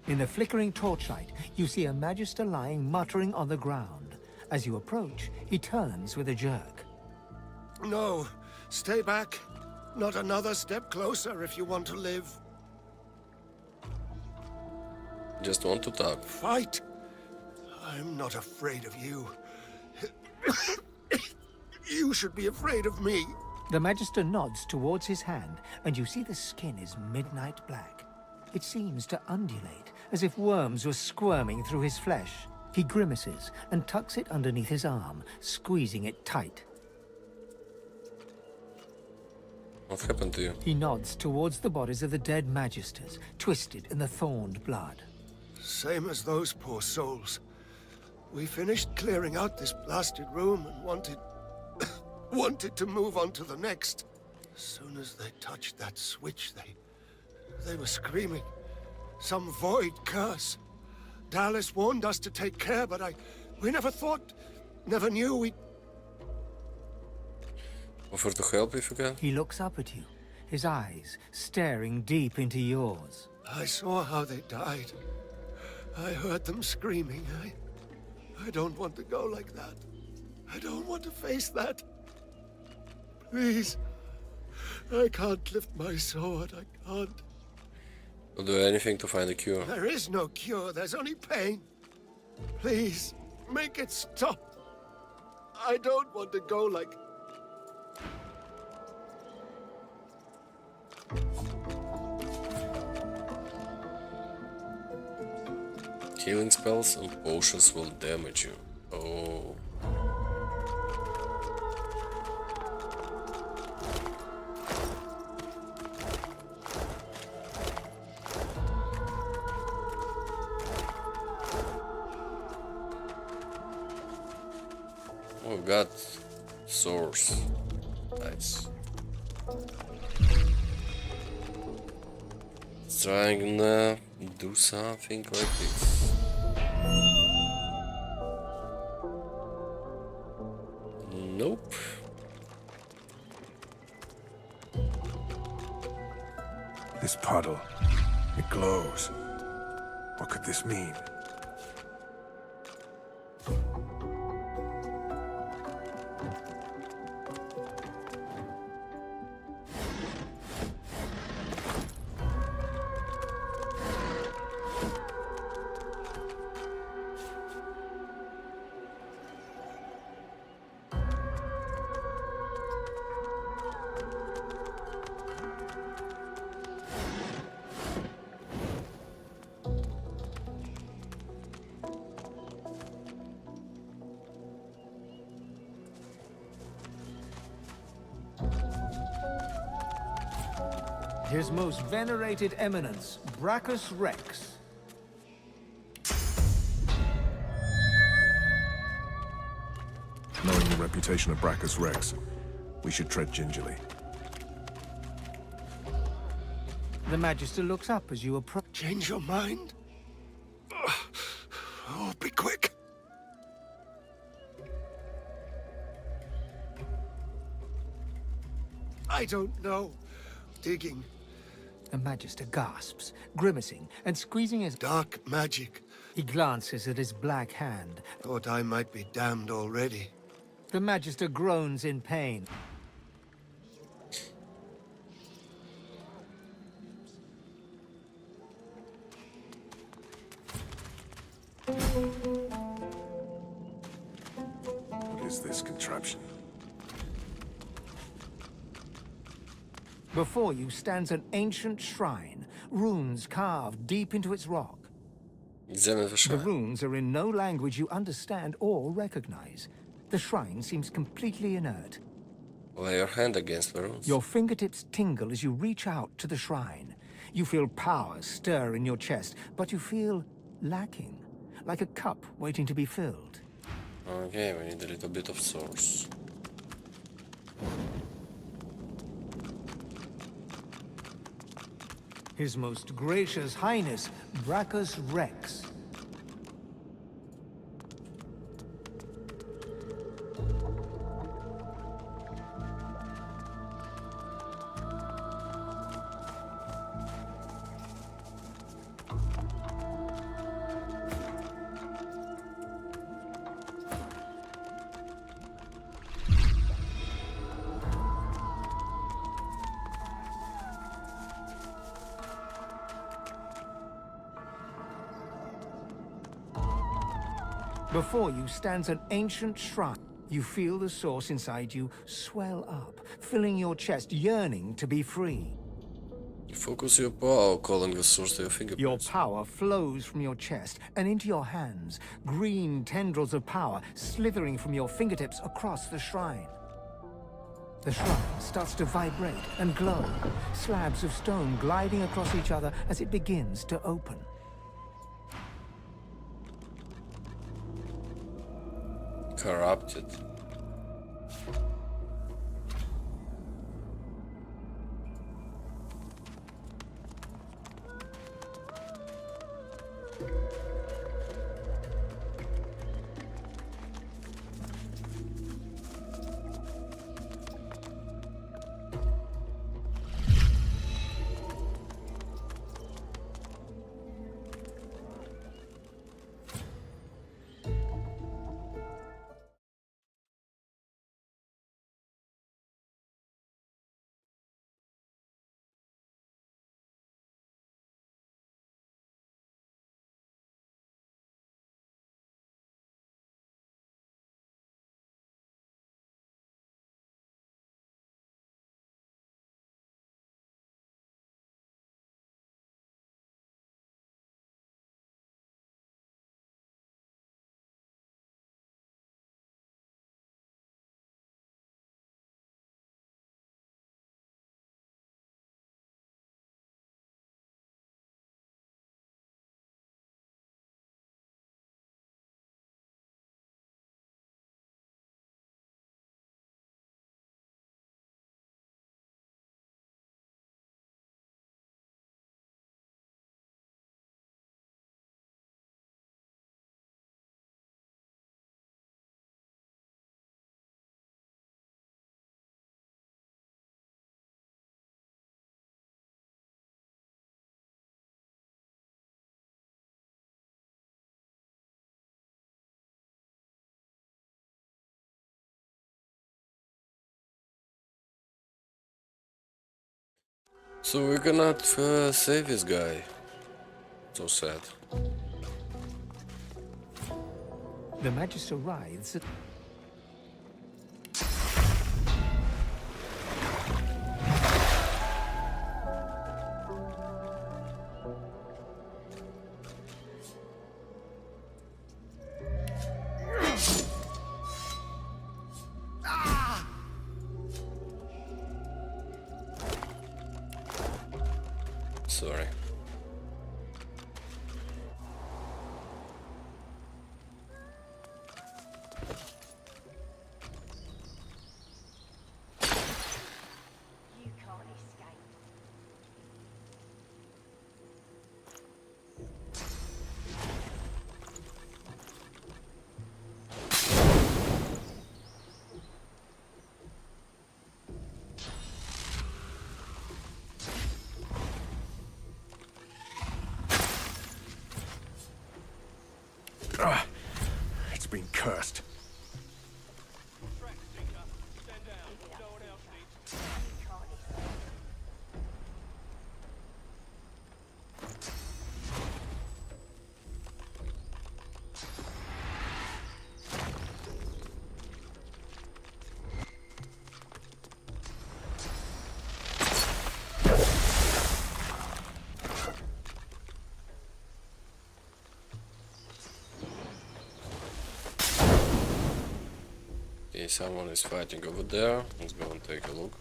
In the flickering torchlight, you see a Magister lying muttering on the ground. As you approach, he turns with a jerk. No, stay back. Not another step closer if you want to live. Just want to talk. Fight! I'm not afraid of you. You should be afraid of me. The Magister nods towards his hand, and you see the skin is midnight black. It seems to undulate, as if worms were squirming through his flesh. He grimaces and tucks it underneath his arm, squeezing it tight. What happened to you? He nods towards the bodies of the dead Magisters, twisted in the thorned blood. Same as those poor souls. We finished clearing out this blasted room and wanted to move on to the next. As soon as they touched that switch, they were screaming. Some void curse. Dallas warned us to take care, but we never knew we... Offer to help if you can? He looks up at you, his eyes staring deep into yours. I saw how they died. I heard them screaming. I don't want to go like that. I don't want to face that. Please. I can't lift my sword. I can't. We'll do anything to find a cure. There is no cure. There's only pain. Please, make it stop. I don't want to go like... Healing spells and potions will damage you. Oh. Oh god. Source. Nice. Trying to do something like this. Nope. This puddle, it glows. What could this mean? His most venerated eminence, Brachus Rex. Knowing the reputation of Brachus Rex, we should tread gingerly. The Magister looks up as you approach. Change your mind? Oh, be quick. I don't know. Digging. The Magister gasps, grimacing and squeezing his... Dark magic. He glances at his black hand. Thought I might be damned already. The Magister groans in pain. is this contraption? Before you stands an ancient shrine, runes carved deep into its rock. The runes are in no language you understand or recognize. The shrine seems completely inert. Lay your hand against the runes. Your fingertips tingle as you reach out to the shrine. You feel power stir in your chest, but you feel lacking, like a cup waiting to be filled. Okay, we need a little bit of source. His Most Gracious Highness, Brachus Rex. Before you stands an ancient shrine. You feel the source inside you swell up, filling your chest, yearning to be free. You focus your power, calling the source to your fingerprints. Your power flows from your chest and into your hands, green tendrils of power slithering from your fingertips across the shrine. The shrine starts to vibrate and glow, slabs of stone gliding across each other as it begins to open. Corrupted. So we cannot save this guy. So sad. The Magister writhes. Sorry. It's been cursed. Okay, someone is fighting over there. Let's go and take a look.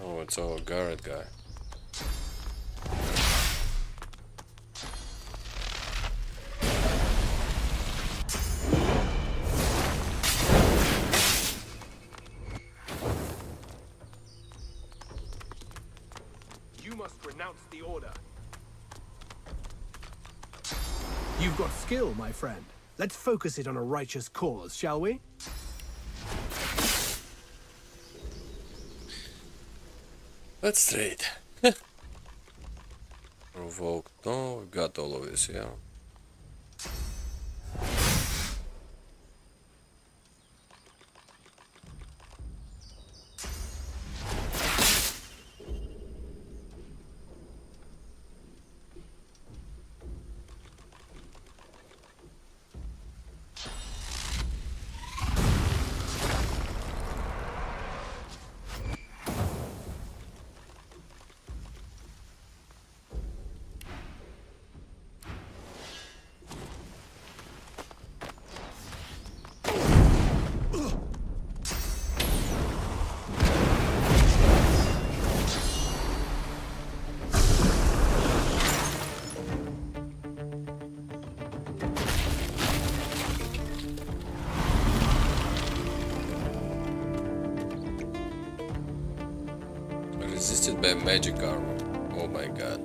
Oh, it's our Garrett guy. You must renounce the order. You've got skill, my friend. Let's focus it on a righteous cause, shall we? Let's trade. Provoke. No, we got all of this, yeah. Resisted by magic armor. Oh my god.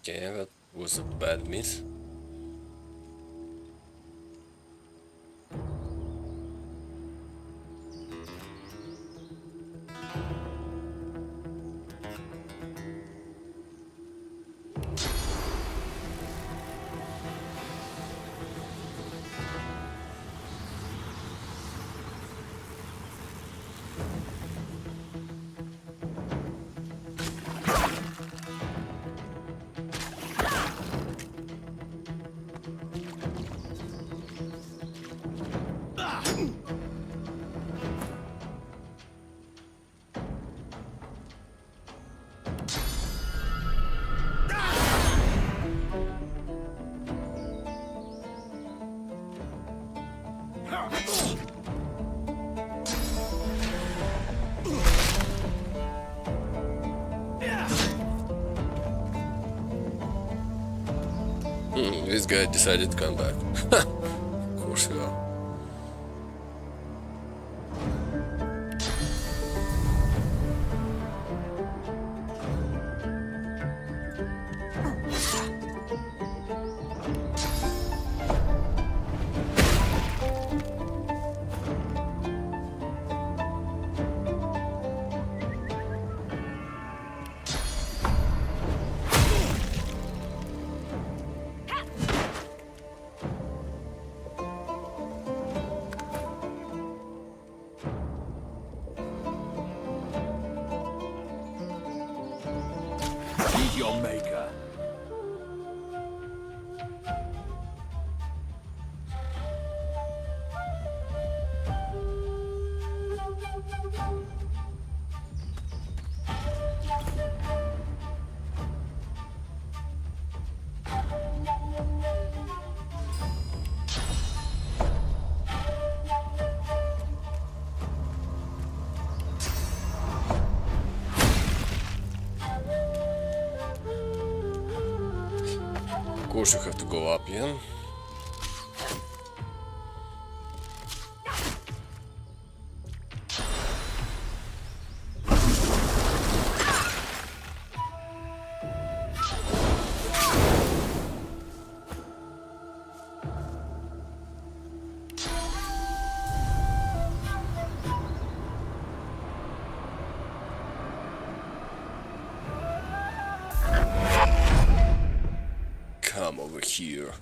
Okay, that was a bad miss. This guy decided to come back. Of course you are. He's your maker. course you have to go up, yeah? Come over here.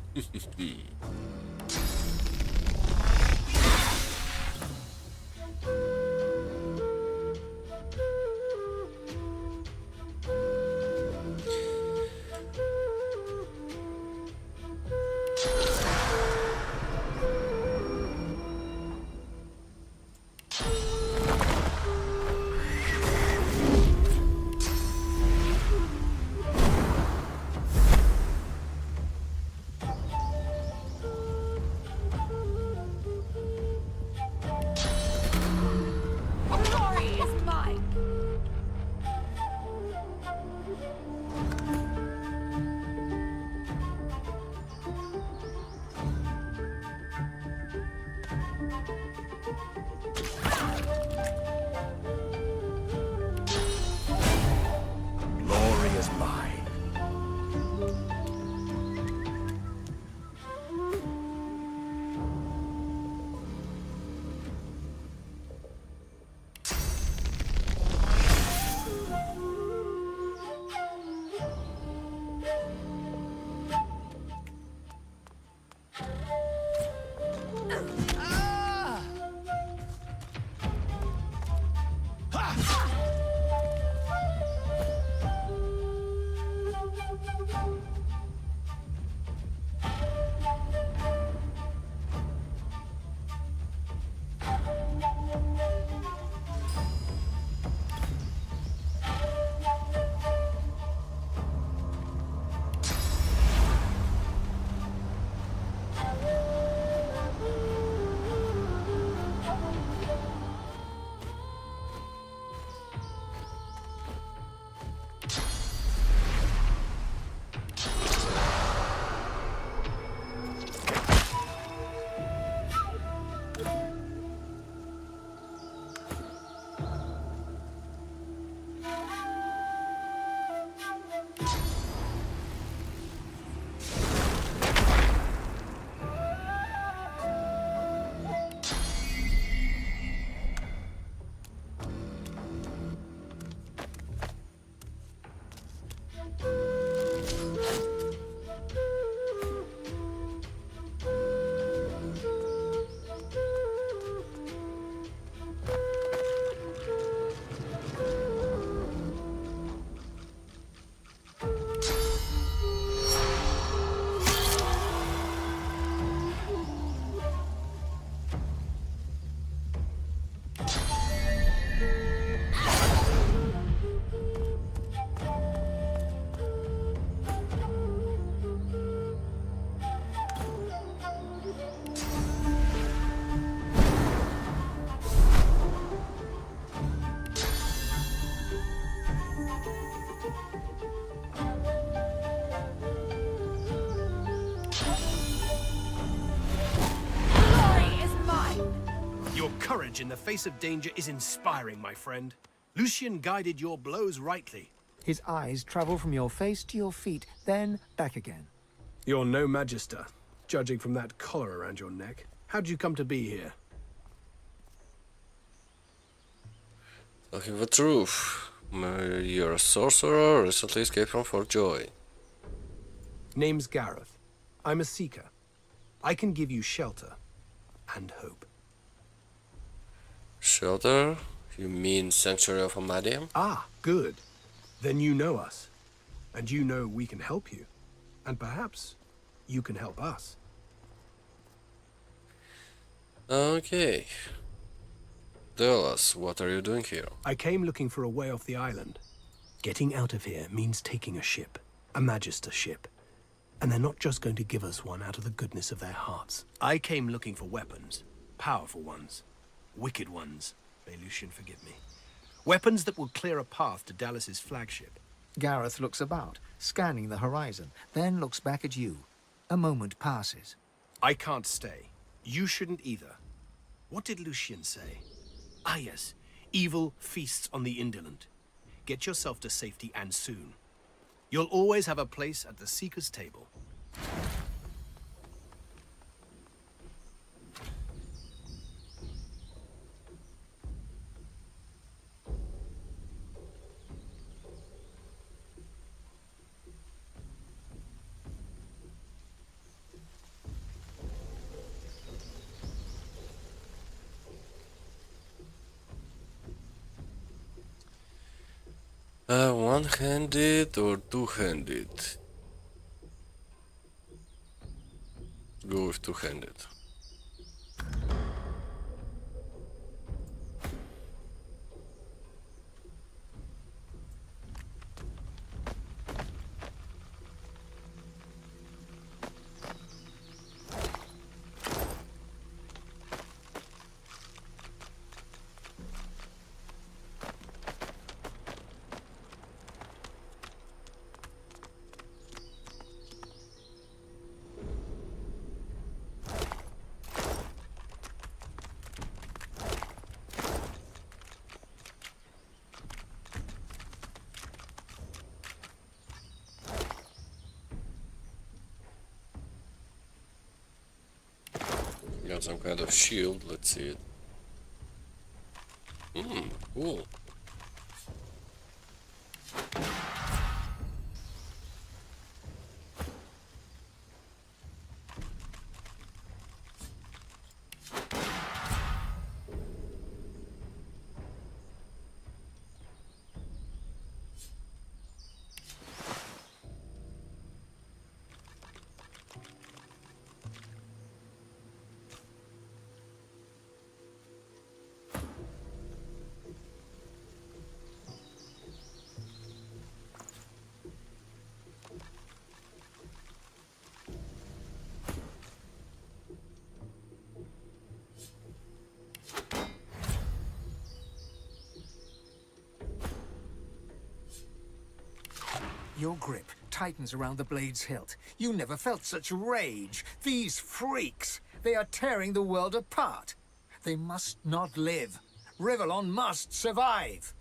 Glory is mine! Glory is mine. Your courage in the face of danger is inspiring, my friend. Lucian guided your blows rightly. His eyes travel from your face to your feet, then back again. You're no magister, judging from that collar around your neck. How'd you come to be here? Talking the truth. You're a sorcerer, recently escaped from Fort Joy. Name's Gareth. I'm a seeker. I can give you shelter and hope. Shelter? You mean Sanctuary of Amadium? Ah, good. Then you know us. And you know we can help you. And perhaps you can help us. Okay. Tell us, what are you doing here? I came looking for a way off the island. Getting out of here means taking a ship. A Magister ship. And they're not just going to give us one out of the goodness of their hearts. I came looking for weapons. Powerful ones. Wicked ones. May Lucian forgive me. Weapons that will clear a path to Dallas's flagship. Gareth looks about, scanning the horizon, then looks back at you. A moment passes. I can't stay. You shouldn't either. What did Lucian say? Ah, yes. Evil feasts on the indolent. Get yourself to safety, and soon. You'll always have a place at the Seeker's table. One-handed or two-handed? Go with two-handed. Got some kind of shield, let's see it. Cool. Your grip tightens around the blade's hilt. You never felt such rage. These freaks, they are tearing the world apart. They must not live. Rivellon must survive.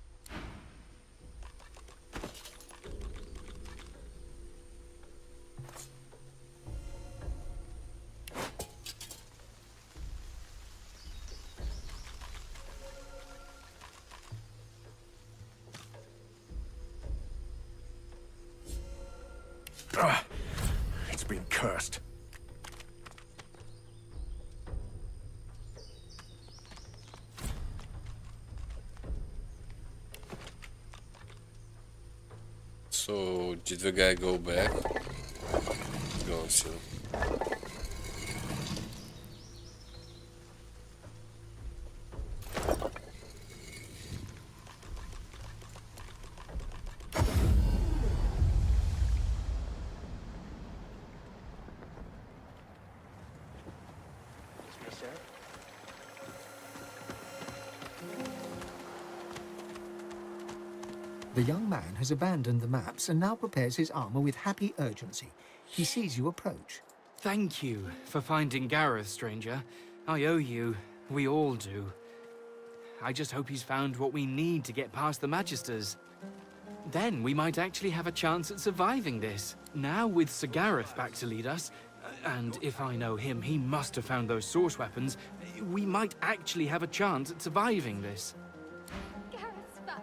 It's been cursed. So, did the guy go back? Let's go and see. The young man has abandoned the maps and now prepares his armor with happy urgency. He sees you approach. Thank you for finding Gareth, stranger. I owe you. We all do. I just hope he's found what we need to get past the Magisters. Then we might actually have a chance at surviving this. Now with Sir Gareth back to lead us, and if I know him, he must have found those source weapons, we might actually have a chance at surviving this. Gareth's back.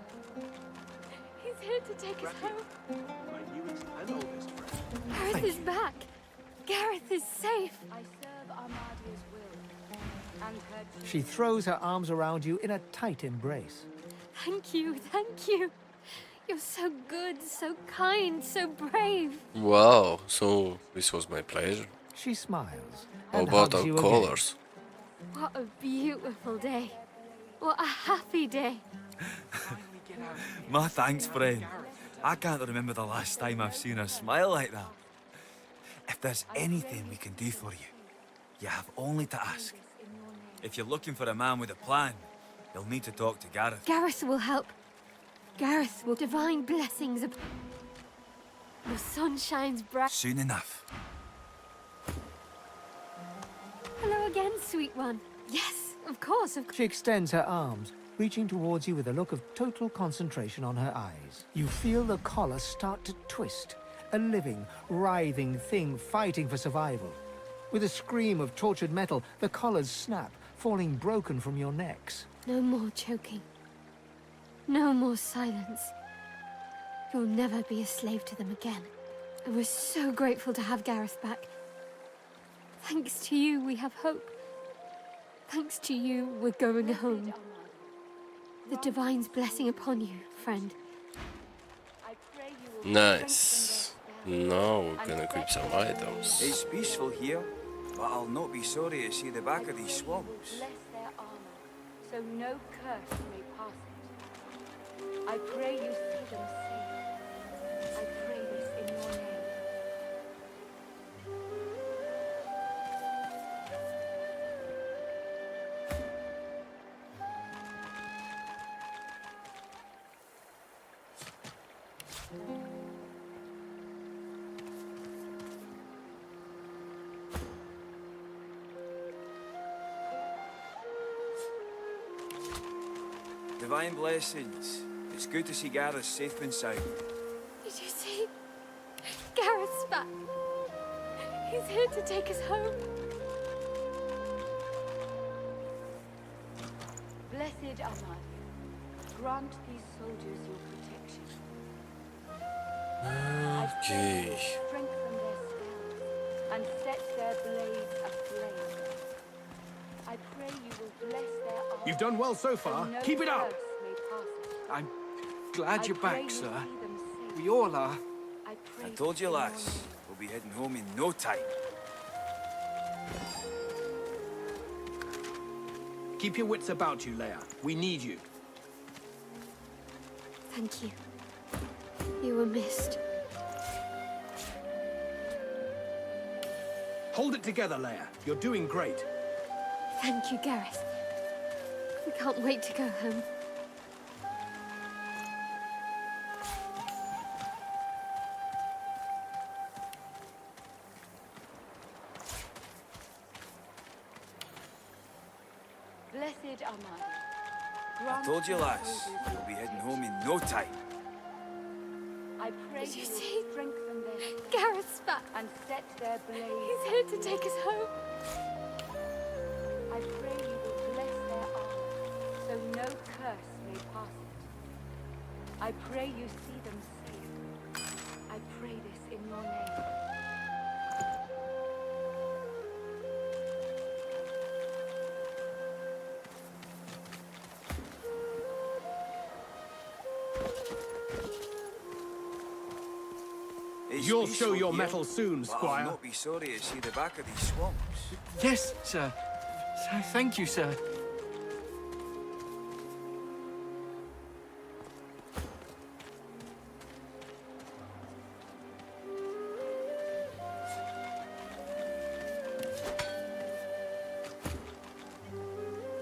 He's here to take us home. My newest and oldest friend. Gareth is back. Gareth is safe. I serve Armadia's will, and her... She throws her arms around you in a tight embrace. Thank you, thank you. You're so good, so kind, so brave. Wow, so this was my pleasure. She smiles. How And about hugs our you colors? What a beautiful day. What a happy day. My thanks, friend. I can't remember the last time I've seen her smile like that. If there's anything we can do for you, you have only to ask. If you're looking for a man with a plan, you'll need to talk to Gareth. Gareth will help. Gareth will divine blessings upon... The sun shines bright. Soon enough. Hello again, sweet one. Yes, of course, of course. She extends her arms, reaching towards you with a look of total concentration on her eyes. You feel the collar start to twist, a living, writhing thing fighting for survival. With a scream of tortured metal, the collars snap, falling broken from your necks. No more choking. No more silence. You'll never be a slave to them again. I was so grateful to have Gareth back. Thanks to you, we have hope. Thanks to you, we're going home. The Divine's blessing upon you, friend. Nice. Now we're gonna equip some items. It's peaceful here, but I'll not be sorry to see the back of these swamps. Bless their armor, so no curse may pass it. I pray you see them safe. I pray this in your name. Divine blessings. It's good to see Gareth safe and sound. Did you see? Gareth's back. He's here to take us home. Blessed Ahmad, grant these soldiers your protection. Okay. Strengthen their scales and set their blades aflame. I pray you will bless their armor. You've done well so far. Keep it up. I'm glad you're back, sir. We all are. I told you, lass. We'll be heading home in no time. Keep your wits about you, Leia. We need you. Thank you. You were missed. Hold it together, Leia. You're doing great. Thank you, Gareth. We can't wait to go home. Blessed Ahmad, I told you, lass. We'll be heading home in no time. I pray Did you you see? will strengthen their Gareth's back. and set their blades. He's here to take us home. I pray you will bless their armor, so no curse may pass it. I pray you see them safe. I pray this in your name. It's You'll peaceful show your here, mettle soon, but Squire. I'll not be sorry to see the back of these swamps. Yes, sir. Thank you, sir.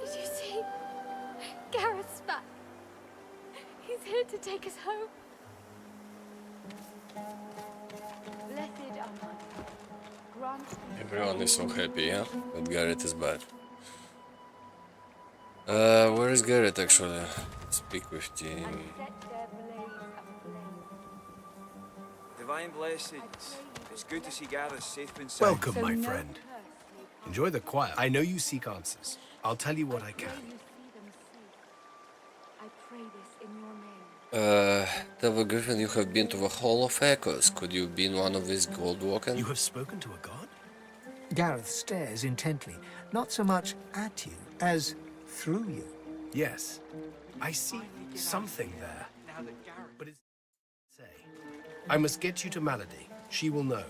Did you see? Gareth's back. He's here to take us home. Blessed Ahmad, grant these Everyone is so happy, yeah? That Gareth is back. Where is Gareth actually? Let's speak with him. set their blades aflame. Divine blessings. It's good to see Gareth safe and sound. Welcome, my friend. Enjoy the quiet. I know you seek answers. I'll tell you what I can. I pray this in your name. Devil Griffin, you have been to the Hall of Echoes. Could you be in one of these gold walking? You have spoken to a god? Gareth stares intently, not so much at you as through you. Yes. I see something there. But it's... Say. I must get you to Malady. She will know.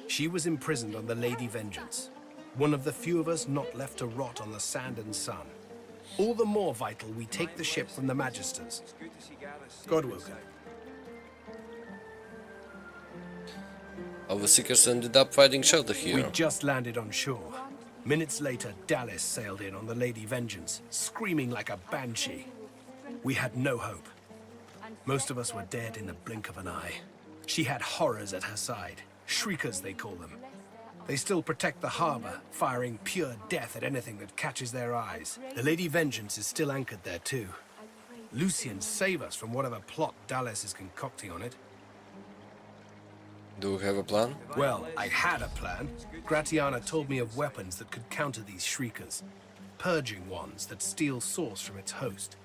She was imprisoned on the Lady Vengeance. One of the few of us not left to rot on the sand and sun. All the more vital we take the ship from the Magisters. Godwoken. All the Seekers ended up fighting shelter here. We just landed on shore. Minutes later, Dallas sailed in on the Lady Vengeance, screaming like a banshee. We had no hope. Most of us were dead in the blink of an eye. She had horrors at her side. Shriekers, they call them. They still protect the harbor, firing pure death at anything that catches their eyes. The Lady Vengeance is still anchored there, too. Lucian, save us from whatever plot Dallas is concocting on it. Do you have a plan? Well, I had a plan. Gratiana told me of weapons that could counter these Shriekers. Purging wands that steal source from its host.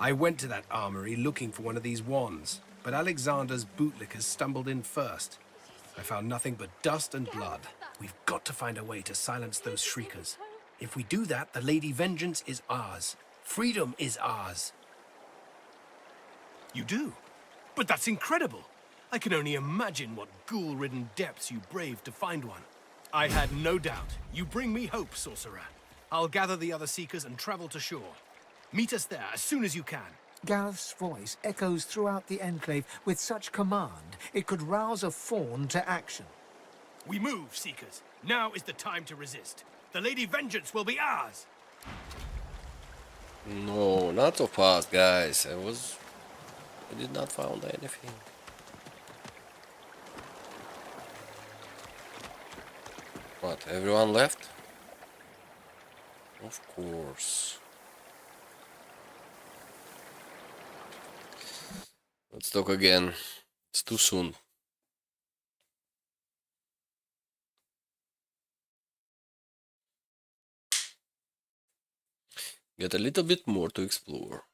I went to that armory looking for one of these wands, but Alexander's bootlickers stumbled in first. I found nothing but dust and blood. We've got to find a way to silence those Shriekers. If we do that, the Lady Vengeance is ours. Freedom is ours. You do? But that's incredible! I can only imagine what ghoul-ridden depths you braved to find one. I had no doubt. You bring me hope, sorcerer. I'll gather the other Seekers and travel to shore. Meet us there as soon as you can. Gareth's voice echoes throughout the Enclave with such command, it could rouse a fawn to action. We move, Seekers. Now is the time to resist. The Lady Vengeance will be ours! No, not so fast, guys. I did not find anything. What, everyone left? Of course. Let's talk again. It's too soon. Get a little bit more to explore.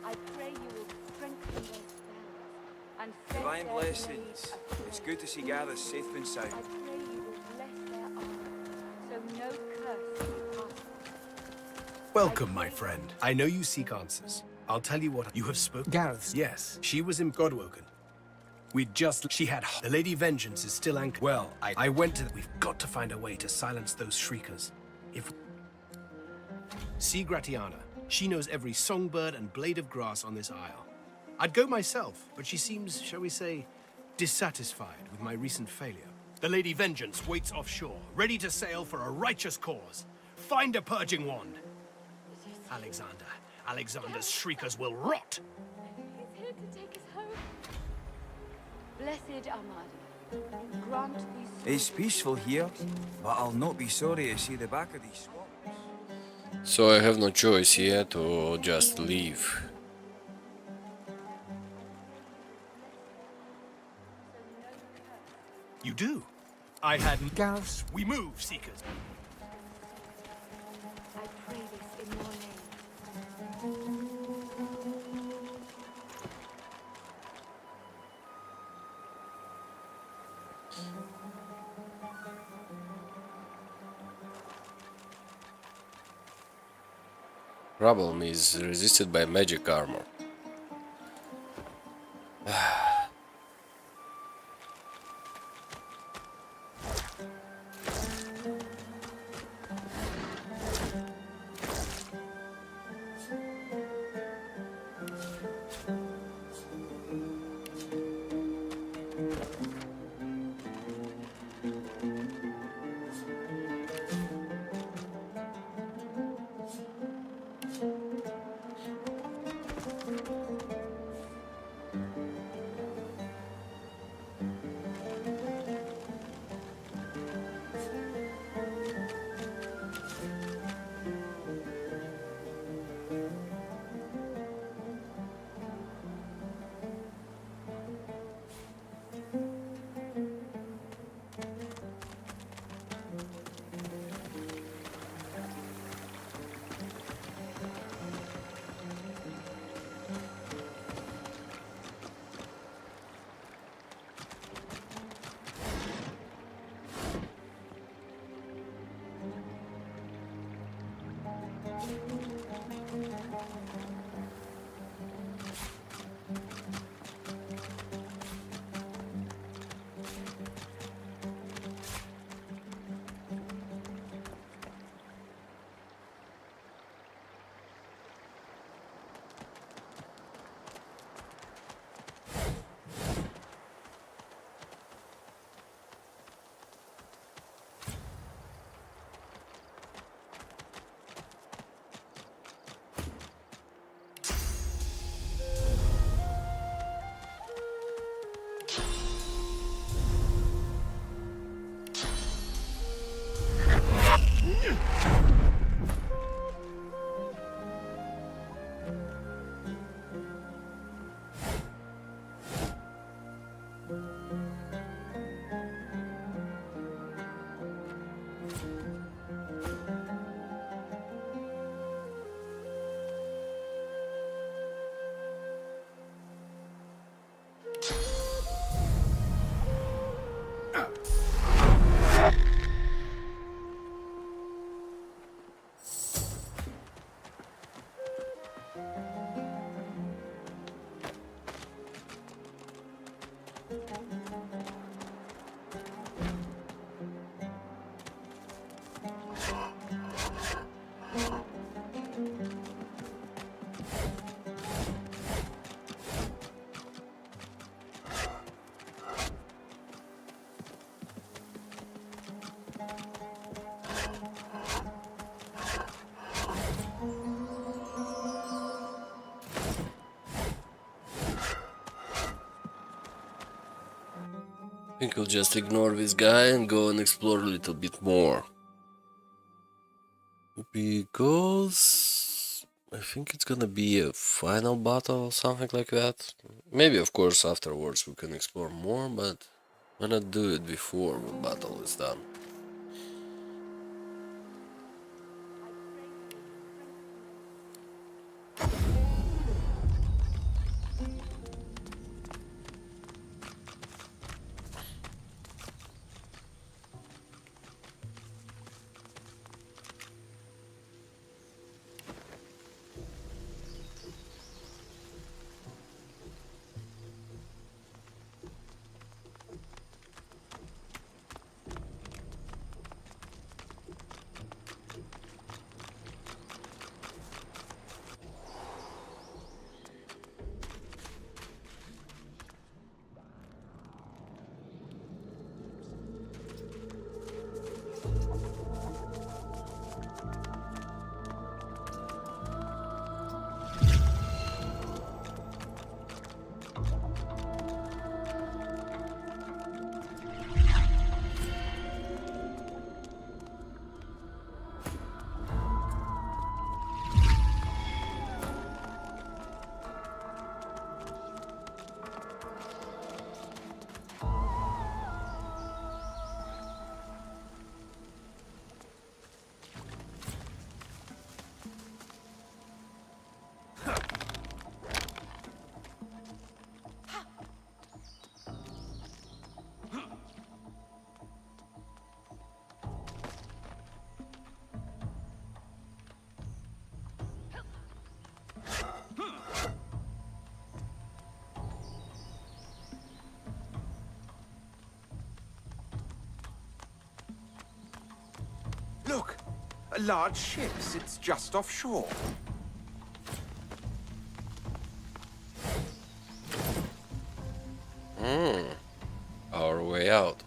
I pray you will strengthen their spells and set Divine their blessings. blades It's good to see Gareth safe and sound. I pray you will bless their arms, so no curse will pass them. Welcome, my friend. I know you seek answers. I'll tell you what you have spoken. Gareth's. Yes, she was in Godwoken. She had... The Lady Vengeance is still anchored. Well, I went to... We've got to find a way to silence those Shriekers. See Gratiana. She knows every songbird and blade of grass on this isle. I'd go myself, but she seems, shall we say, dissatisfied with my recent failure. The Lady Vengeance waits offshore, ready to sail for a righteous cause. Find a purging wand. Alexander's Shriekers will rot! He's here to take us home. Blessed Armada, grant these... It's peaceful here, but I'll not be sorry to see the back of these swamps. So I have no choice here to just leave. You do? I had... Gareth's. We move, Seekers. I pray this in your name. Problem is resisted by magic armor. think we'll just ignore this guy and go and explore a little bit more. Because I think it's gonna be a final battle or something like that. Maybe, of course, afterwards we can explore more, but why not do it before the battle is done? Look! A large ship sits just offshore. Our way out.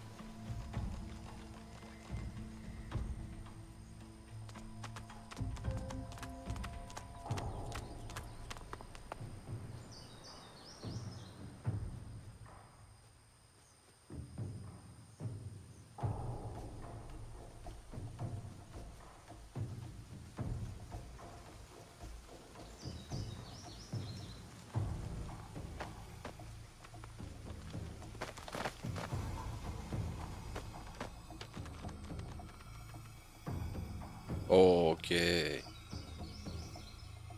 Okay.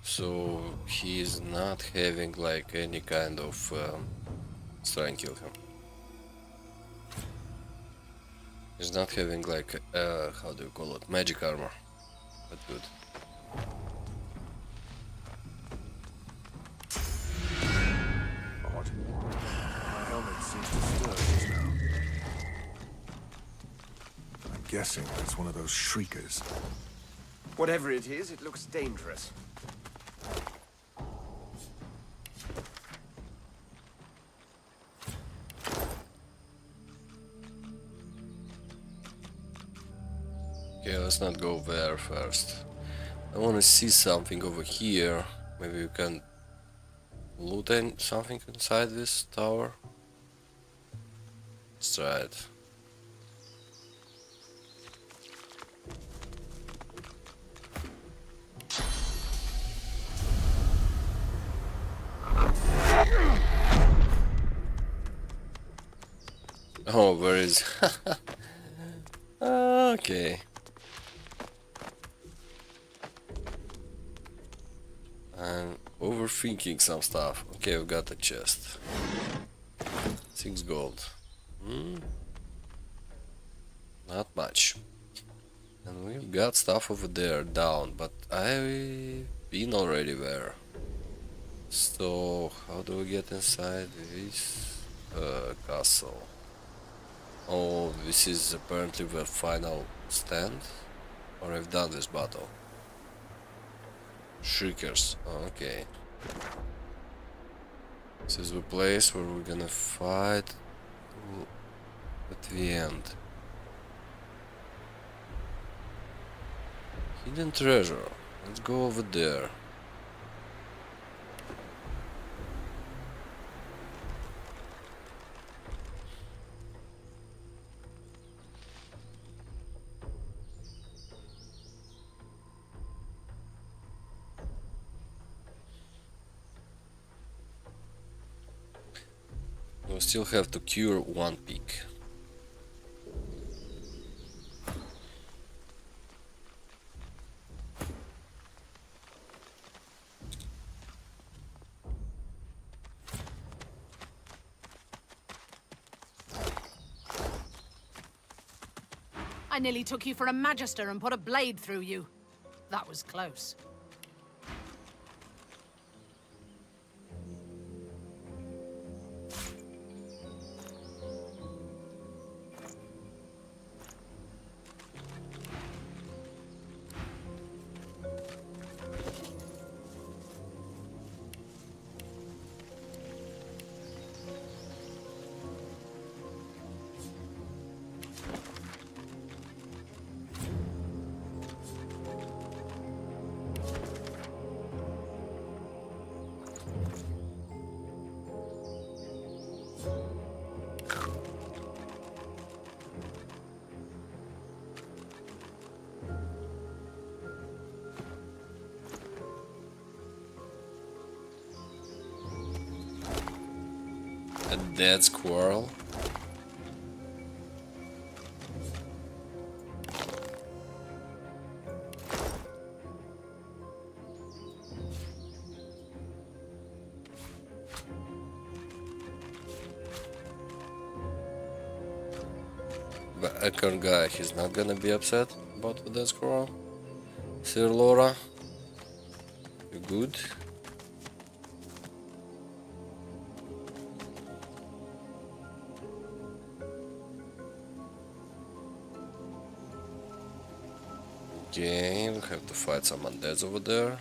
So he's not having like any kind of let's try and kill him. He's not having like how do you call it, magic armor. But good. Odd. My helmet seems to stir just now. I'm guessing that's one of those shriekers. Whatever it is, it looks dangerous. Okay, let's not go there first. I want to see something over here. Maybe we can loot something inside this tower. Let's try it. Oh, where is... Okay. I'm overthinking some stuff. Okay, we got the chest. 6 gold. Not much. And we've got stuff over there down, but I've been already there. So, how do we get inside this castle? Oh, this is apparently the final stand? Or I've done this battle? Shriekers, oh, okay. This is the place where we're gonna fight at the end. Hidden treasure. Let's go over there. We still have to cure one peak. I nearly took you for a magister and put a blade through you. That was close. A dead squirrel. But Ecker guy, he's not gonna be upset about the dead squirrel. Sir Laura, you good? Okay, we have to fight some undeads over there.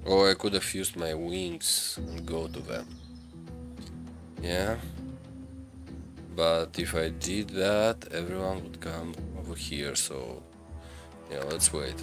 Oh, I could have used my wings and go to them. Yeah. But if I did that, everyone would come over here, so yeah, let's wait.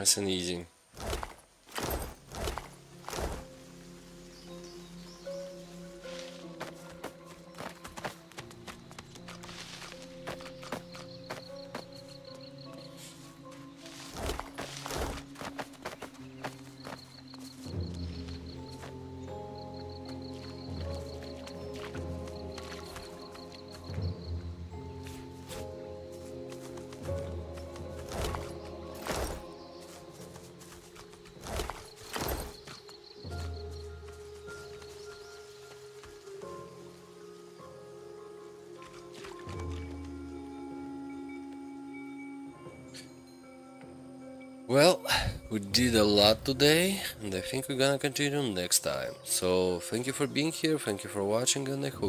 Nice and easy. Well, we did a lot today, and I think we're gonna continue next time. So, thank you for being here, thank you for watching, and I hope